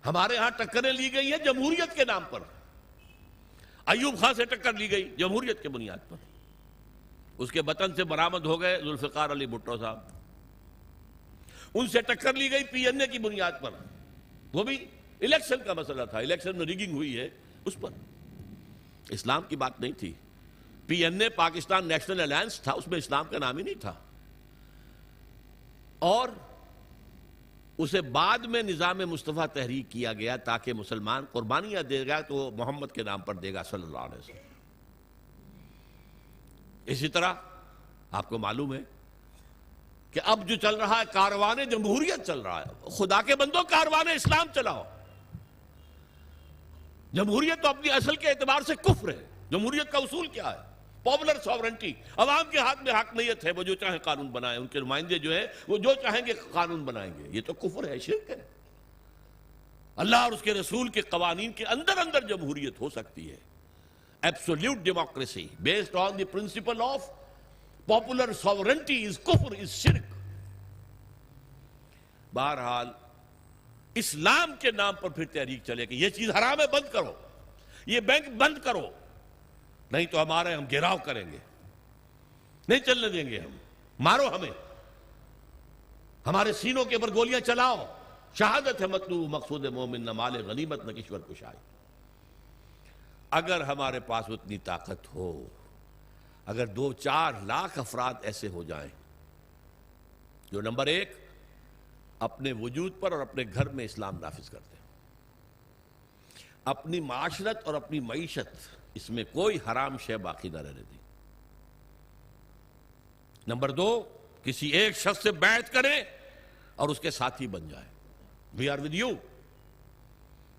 ہمارے ہاں ٹکریں لی گئی ہیں جمہوریت کے نام پر. ایوب خان سے ٹکر لی گئی جمہوریت کے بنیاد پر. اس کے وطن سے برآمد ہو گئے ذوالفقار علی بھٹو صاحب. ان سے ٹکر لی گئی پی این اے کی بنیاد پر. وہ بھی الیکشن کا مسئلہ تھا، الیکشن میں ریگنگ ہوئی ہے اس پر. اسلام کی بات نہیں تھی. پی این اے پاکستان نیشنل الائنس تھا، اس میں اسلام کا نام ہی نہیں تھا. اور اسے بعد میں نظام مصطفیٰ تحریک کیا گیا تاکہ مسلمان قربانیاں دے گا تو وہ محمد کے نام پر دے گا صلی اللہ علیہ وسلم. اسی طرح آپ کو معلوم ہے کہ اب جو چل رہا ہے کاروان جمہوریت چل رہا ہے. خدا کے بندوں کاروان اسلام چلاؤ. جمہوریت تو اپنی اصل کے اعتبار سے کفر ہے. جمہوریت کا اصول کیا ہے؟ Popular sovereignty. عوام کے ہاتھ میں حاکمیت ہے، وہ جو چاہیں قانون بنائیں. ان کے نمائندے جو ہیں وہ جو چاہیں گے قانون بنائیں گے. یہ تو کفر ہے، شرک ہے. اللہ اور اس کے رسول کے قوانین کے اندر اندر جمہوریت ہو سکتی ہے. Absolute democracy based on the principle of popular sovereignty is kufr, is shirk. بہرحال اسلام کے نام پر پھر تحریک چلے کہ یہ چیز حرام ہے، بند کرو، یہ بینک بند کرو، نہیں تو ہمارے ہم گھیراؤ کریں گے، نہیں چلنے دیں گے، ہم مارو، ہمیں ہمارے سینوں کے اوپر گولیاں چلاؤ. شہادت ہے مطلوب مقصود مومن، نہ مال غنیمت نہ کشور کشائی. اگر ہمارے پاس اتنی طاقت ہو، اگر 2-4 لاکھ افراد ایسے ہو جائیں جو نمبر 1 اپنے وجود پر اور اپنے گھر میں اسلام نافذ کرتے ہیں، اپنی معاشرت اور اپنی معیشت اس میں کوئی حرام شے باقی نہ رہنے دی، نمبر 2 کسی ایک شخص سے بیعت کریں اور اس کے ساتھی بن جائیں، وی آر ود یو،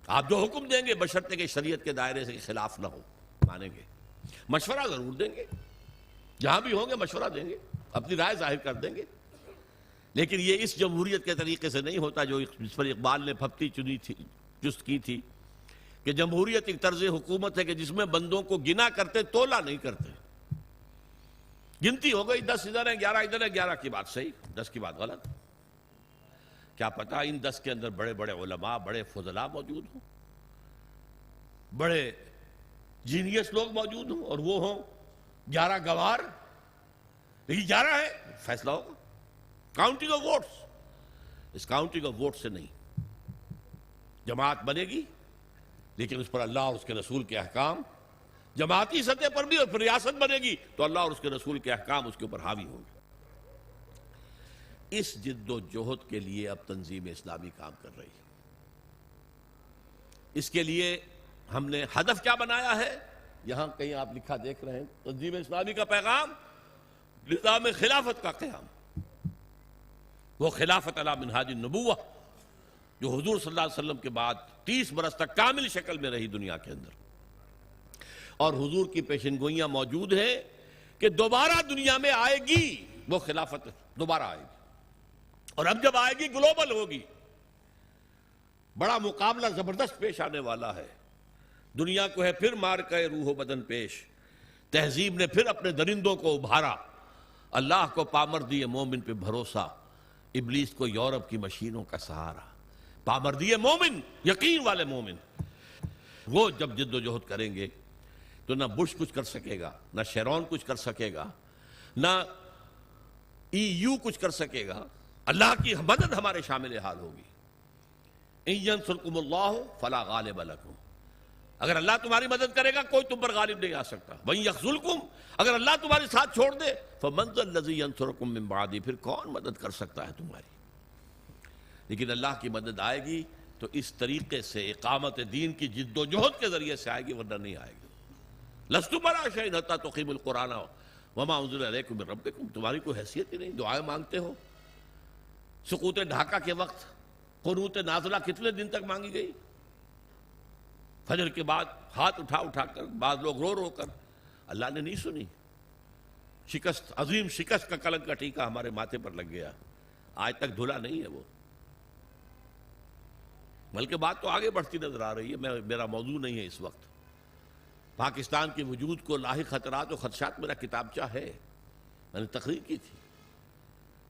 آپ جو حکم دیں گے بشرطے کہ شریعت کے دائرے سے خلاف نہ ہو مانیں گے، مشورہ ضرور دیں گے، جہاں بھی ہوں گے مشورہ دیں گے، اپنی رائے ظاہر کر دیں گے، لیکن یہ اس جمہوریت کے طریقے سے نہیں ہوتا جو جس پر اقبال نے پھپتی چنی تھی جست کی تھی کہ جمہوریت ایک طرز حکومت ہے کہ جس میں بندوں کو گنا کرتے تولا نہیں کرتے، گنتی ہو گئی 10 ادھر ہیں 11 ادھر ہیں، 11 کی بات صحیح 10 کی بات غلط، کیا پتا ان 10 کے اندر بڑے بڑے علماء بڑے فضلاء موجود ہوں، بڑے جینیس لوگ موجود ہوں اور وہ ہوں 11 گوار، لیکن 11 ہے فیصلہ ہوگا کاؤنٹنگ آف ووٹس، اس کاؤنٹنگ آف ووٹ سے نہیں، جماعت بنے گی لیکن اس پر اللہ اور اس کے رسول کے احکام، جماعتی سطح پر بھی، اور پھر ریاست بنے گی تو اللہ اور اس کے رسول کے احکام اس کے اوپر حاوی ہوں گے۔ اس جد و جہد کے لیے اب تنظیم اسلامی کام کر رہی ہے، اس کے لیے ہم نے ہدف کیا بنایا ہے، یہاں کہیں آپ لکھا دیکھ رہے ہیں، تنظیم اسلامی کا پیغام نظام خلافت کا قیام، وہ خلافت علی منہاج النبوہ جو حضور صلی اللہ علیہ وسلم کے بعد 30 برس تک کامل شکل میں رہی دنیا کے اندر، اور حضور کی پیشن گوئیاں موجود ہیں کہ دوبارہ دنیا میں آئے گی وہ خلافت، دوبارہ آئے گی، اور اب جب آئے گی گلوبل ہوگی، بڑا مقابلہ زبردست پیش آنے والا ہے، دنیا کو ہے پھر مار کے روح و بدن پیش، تہذیب نے پھر اپنے درندوں کو ابھارا، اللہ کو پامردی مومن پہ بھروسہ، ابلیس کو یورپ کی مشینوں کا سہارا، پامردی مومن یقین والے مومن، وہ جب جد و جہد کریں گے تو نہ بش کچھ کر سکے گا، نہ شیرون کچھ کر سکے گا، نہ ای یو کچھ کر سکے گا، اللہ کی مدد ہمارے شامل حال ہوگی، ان ینصرکم اللہ فلا غالب لکم، اگر اللہ تمہاری مدد کرے گا کوئی تم پر غالب نہیں آ سکتا، وَإِن يَخْذُلْكُمْ، اگر اللہ تمہارے ساتھ چھوڑ دے فَمَنْ ذَا الَّذِي يَنصُرُكُم مِّن بَعْدِهِ، پھر کون مدد کر سکتا ہے تمہاری، لیکن اللہ کی مدد آئے گی تو اس طریقے سے اقامت دین کی جد و جہد کے ذریعے سے آئے گی، ورنہ نہیں آئے گی۔ لَسْتُ عَلَىٰ شَيْءٍ حَتَّىٰ تُقِیمُوا الْقُرْآنَ وَمَا أُنزِلَ إِلَیْکُم مِّن رَبِّکُم، تمہاری کوئی حیثیت ہی نہیں، دعائیں مانگتے ہو، سقوط ڈھاکہ کے وقت قنوت نازلہ کتنے دن تک مانگی گئی، فجر کے بعد ہاتھ اٹھا اٹھا کر، بعض لوگ رو رو کر، اللہ نے نہیں سنی، شکست، عظیم شکست کا کلنک کا ٹیکہ ہمارے ماتھے پر لگ گیا، آج تک دھلا نہیں ہے وہ، بلکہ بات تو آگے بڑھتی نظر آ رہی ہے، میرا موضوع نہیں ہے اس وقت، پاکستان کے وجود کو لاحق خطرات و خدشات میرا کتابچہ ہے، میں نے تقریر کی تھی،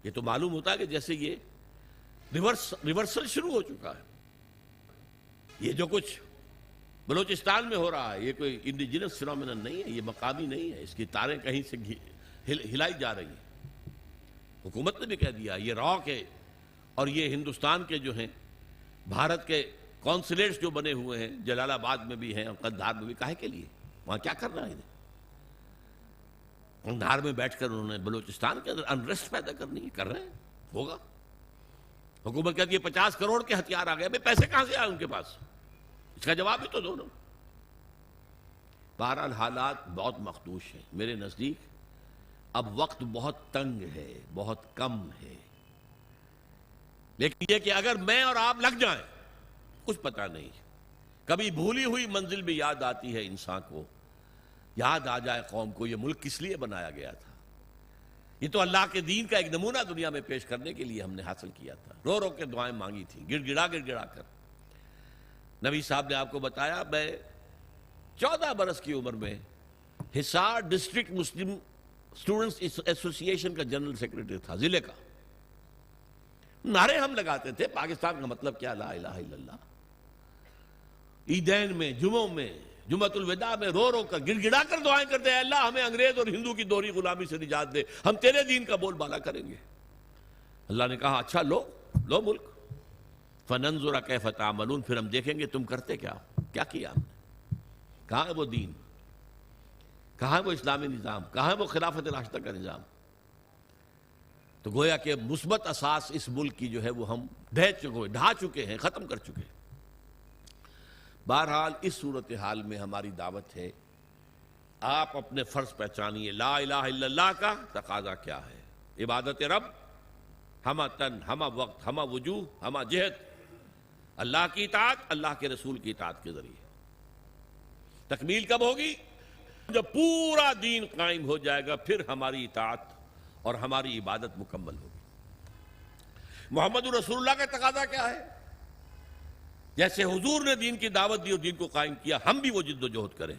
یہ تو معلوم ہوتا ہے کہ جیسے یہ ریورسل شروع ہو چکا ہے، یہ جو کچھ بلوچستان میں ہو رہا ہے یہ کوئی انڈیجنس فینومینن نہیں ہے، یہ مقامی نہیں ہے، اس کی تاریں کہیں سے ہلائی جا رہی ہیں، حکومت نے بھی کہہ دیا یہ راک ہے، اور یہ ہندوستان کے جو ہیں بھارت کے کونسلیٹس جو بنے ہوئے ہیں جلال آباد میں بھی ہیں اور قندھار میں بھی، کاہے کے لیے وہاں کیا کرنا ہے انہیں، قندھار میں بیٹھ کر انہوں نے بلوچستان کے اندر انریسٹ پیدا کرنی ہے، کر رہے ہیں، ہوگا، حکومت کہتی ہے 50 کروڑ کے ہتھیار آ گئے، بھئی پیسے کہاں سے آئے ان کے پاس، اس کا جواب بھی تو دو نا۔ بہرحال حالات بہت مخدوش ہیں، میرے نزدیک اب وقت بہت تنگ ہے، بہت کم ہے، لیکن یہ کہ اگر میں اور آپ لگ جائیں، کچھ پتہ نہیں، کبھی بھولی ہوئی منزل بھی یاد آتی ہے انسان کو، یاد آ جائے قوم کو یہ ملک کس لیے بنایا گیا تھا، یہ تو اللہ کے دین کا ایک نمونہ دنیا میں پیش کرنے کے لیے ہم نے حاصل کیا تھا، رو رو کے دعائیں مانگی تھی، گڑ گڑا کر، نبی صاحب نے آپ کو بتایا، میں 14 برس کی عمر میں حصار ڈسٹرکٹ مسلم اسٹوڈنٹس ایسوسی ایشن کا جنرل سیکرٹری تھا، ضلع کا، نعرے ہم لگاتے تھے، پاکستان کا مطلب کیا، لا الہ الا اللہ، عیدین میں، جمعوں میں، جمعۃ الوداع میں رو رو کر گڑ گڑا کر دعائیں کرتے ہیں، اللہ ہمیں انگریز اور ہندو کی دوہری غلامی سے نجات دے، ہم تیرے دین کا بول بالا کریں گے۔ اللہ نے کہا اچھا لو ملک، فننظر کیف تعملون، پھر ہم دیکھیں گے تم کرتے کیا کیا ہم نے، کہاں ہے وہ دین؟ کہاں ہے وہ اسلامی نظام؟ کہاں ہے وہ خلافت راشدہ کا نظام؟ تو گویا کہ مثبت اساس اس ملک کی جو ہے وہ ہم ڈھا چکے ہیں، ختم کر چکے ہیں۔ بہرحال اس صورتحال میں ہماری دعوت ہے، آپ اپنے فرض پہچانیے۔ لا الہ الا اللہ کا تقاضا کیا ہے؟ عبادت رب ہمہ تن، ہمہ وقت، ہمہ وجوہ، ہمہ جہت، اللہ کی اطاعت، اللہ کے رسول کی اطاعت کے ذریعے۔ تکمیل کب ہوگی؟ جب پورا دین قائم ہو جائے گا، پھر ہماری اطاعت اور ہماری عبادت مکمل ہوگی۔ محمد رسول اللہ کا تقاضا کیا ہے؟ جیسے حضور نے دین کی دعوت دی اور دین کو قائم کیا، ہم بھی وہ جد و جہد کریں۔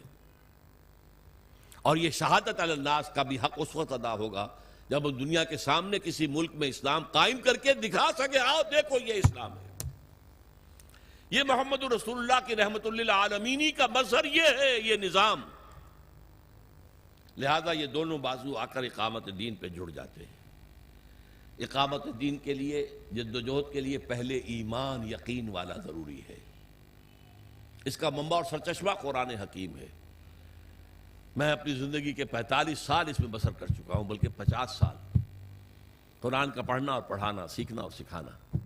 اور یہ شہادت علی الناس کا بھی حق اس وقت ادا ہوگا جب ہم دنیا کے سامنے کسی ملک میں اسلام قائم کر کے دکھا سکے، آؤ دیکھو یہ اسلام ہے، یہ محمد رسول اللہ کی رحمت للعالمین کا مظہر یہ ہے، یہ نظام۔ لہذا یہ دونوں بازو آ کر اقامت دین پہ جڑ جاتے ہیں۔ اقامت دین کے لیے، جد و جہد کے لیے پہلے ایمان، یقین والا ضروری ہے۔ اس کا منبع اور سرچشمہ قرآن حکیم ہے۔ میں اپنی زندگی کے 45 سال اس میں بسر کر چکا ہوں، بلکہ 50 سال قرآن کا پڑھنا اور پڑھانا، سیکھنا اور سکھانا،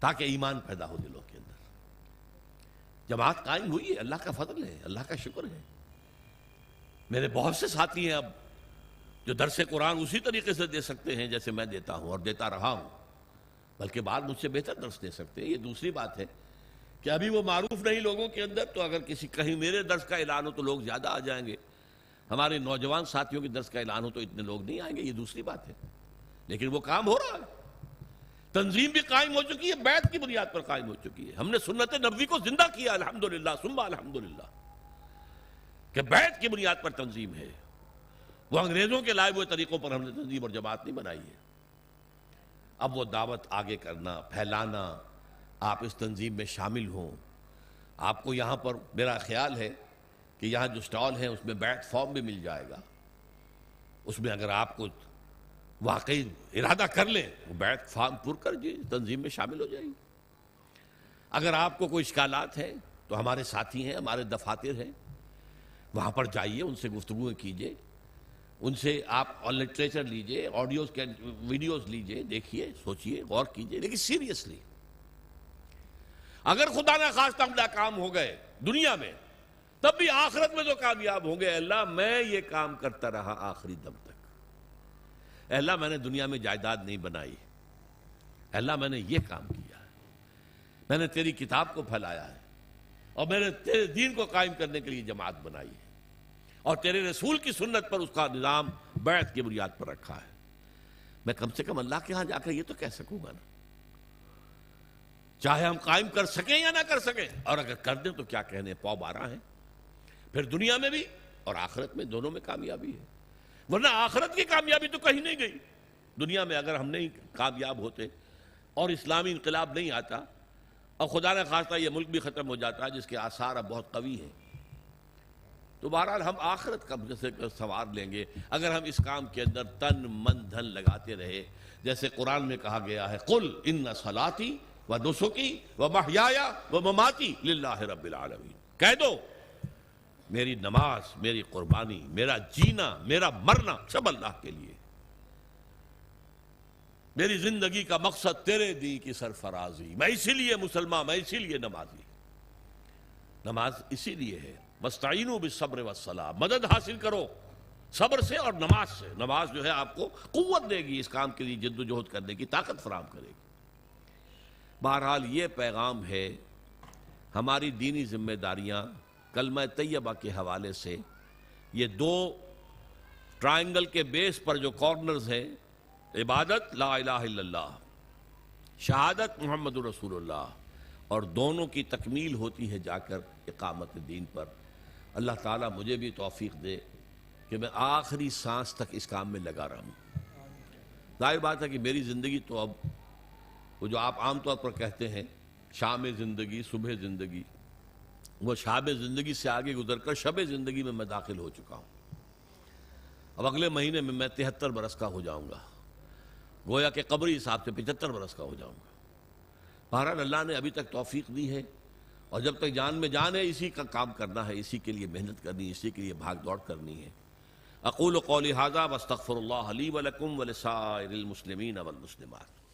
تاکہ ایمان پیدا ہو دلوں کے اندر۔ جماعت قائم ہوئی ہے، اللہ کا فضل ہے، اللہ کا شکر ہے۔ میرے بہت سے ساتھی ہیں اب جو درس قرآن اسی طریقے سے دے سکتے ہیں جیسے میں دیتا ہوں اور دیتا رہا ہوں، بلکہ بعد مجھ سے بہتر درس دے سکتے ہیں۔ یہ دوسری بات ہے کہ ابھی وہ معروف نہیں لوگوں کے اندر، تو اگر کہیں میرے درس کا اعلان ہو تو لوگ زیادہ آ جائیں گے، ہمارے نوجوان ساتھیوں کے درس کا اعلان ہو تو اتنے لوگ نہیں آئیں گے، یہ دوسری بات ہے۔ لیکن وہ کام ہو رہا ہے، تنظیم بھی قائم ہو چکی ہے، بیعت کی بنیاد پر قائم ہو چکی ہے۔ ہم نے سنت نبوی کو زندہ کیا، الحمدللہ ثم الحمدللہ، کہ بیعت کی بنیاد پر تنظیم ہے۔ وہ انگریزوں کے لائے ہوئے طریقوں پر ہم نے تنظیم اور جماعت نہیں بنائی ہے۔ اب وہ دعوت آگے کرنا، پھیلانا، آپ اس تنظیم میں شامل ہوں۔ آپ کو یہاں پر میرا خیال ہے کہ یہاں جو سٹال ہیں اس میں بیعت فارم بھی مل جائے گا، اس میں اگر آپ کو واقعی ارادہ کر لیں وہ بیعت فارم پر کر جی تنظیم میں شامل ہو جائیں گے۔ اگر آپ کو کوئی اشکالات ہیں تو ہمارے ساتھی ہیں، ہمارے دفاتر ہیں، وہاں پر جائیے، ان سے گفتگو کیجیے، ان سے آپ لٹریچر لیجیے، آڈیوز کے ویڈیوز لیجیے، دیکھیے، سوچیے، غور کیجیے، لیکن سیریسلی۔ اگر خدا نہ خواستہ ہم ناکام ہو گئے دنیا میں، تب بھی آخرت میں تو کامیاب ہوں گے۔ اللہ میں یہ کام کرتا رہا آخری دم تک، اللہ میں نے دنیا میں جائیداد نہیں بنائی، اللہ میں نے یہ کام کیا ہے، میں نے تیری کتاب کو پھیلایا ہے، اور میں نے تیرے دین کو قائم کرنے کے لیے جماعت بنائی ہے، اور تیرے رسول کی سنت پر اس کا نظام بیعت کی بنیاد پر رکھا ہے۔ میں کم سے کم اللہ کے ہاں جا کر یہ تو کہہ سکوں گا نا، چاہے ہم قائم کر سکیں یا نہ کر سکیں، اور اگر کر دیں تو کیا کہنے، پاؤ 12 ہیں، پھر دنیا میں بھی اور آخرت میں دونوں میں کامیابی ہے۔ ورنہ آخرت کی کامیابی تو کہیں نہیں گئی۔ دنیا میں اگر ہم نہیں کامیاب ہوتے اور اسلامی انقلاب نہیں آتا اور خدا نہ خواستہ یہ ملک بھی ختم ہو جاتا جس کے آثار اب بہت قوی ہیں، تو بہرحال ہم آخرت قبضے سے سنوار لیں گے اگر ہم اس کام کے اندر تن من دھن لگاتے رہے۔ جیسے قرآن میں کہا گیا ہے، قل ان صلاتی و نسکی و محیایا و مماتی للہ رب العالمین، کہہ دو میری نماز، میری قربانی، میرا جینا، میرا مرنا سب اللہ کے لیے، میری زندگی کا مقصد تیرے دین کی سرفرازی، میں اسی لیے مسلمان، میں اسی لیے نمازی، نماز اسی لیے ہے۔ وَاسْتَعِينُوا بِالصَّبْرِ وَالصَّلَاةِ، مدد حاصل کرو صبر سے اور نماز سے۔ نماز جو ہے آپ کو قوت دے گی، اس کام کے لیے جد و جہد کرنے کی طاقت فراہم کرے گی۔ بہرحال یہ پیغام ہے، ہماری دینی ذمہ داریاں کلمہ طیبہ کے حوالے سے، یہ دو ٹرائنگل کے بیس پر جو کارنرز ہیں، عبادت لا الہ الا اللہ، شہادت محمد رسول اللہ، اور دونوں کی تکمیل ہوتی ہے جا کر اقامت دین پر۔ اللہ تعالیٰ مجھے بھی توفیق دے کہ میں آخری سانس تک اس کام میں لگا رہا ہوں۔ ظاہر بات ہے کہ میری زندگی تو اب وہ جو آپ عام طور پر کہتے ہیں شام زندگی، صبح زندگی، وہ شام زندگی سے آگے گزر کر شب زندگی میں داخل ہو چکا ہوں۔ اب اگلے مہینے میں 73 برس کا ہو جاؤں گا، گویا کہ قبری حساب سے 75 برس کا ہو جاؤں گا۔ بہرحال اللہ نے ابھی تک توفیق دی ہے، اور جب تک جان میں جان ہے اسی کا کام کرنا ہے، اسی کے لیے محنت کرنی ہے، اسی کے لیے بھاگ دوڑ کرنی ہے۔ اقول قولی ھذا واستغفر اللہ لی ولکم ولسائر المسلمین والمسلمات۔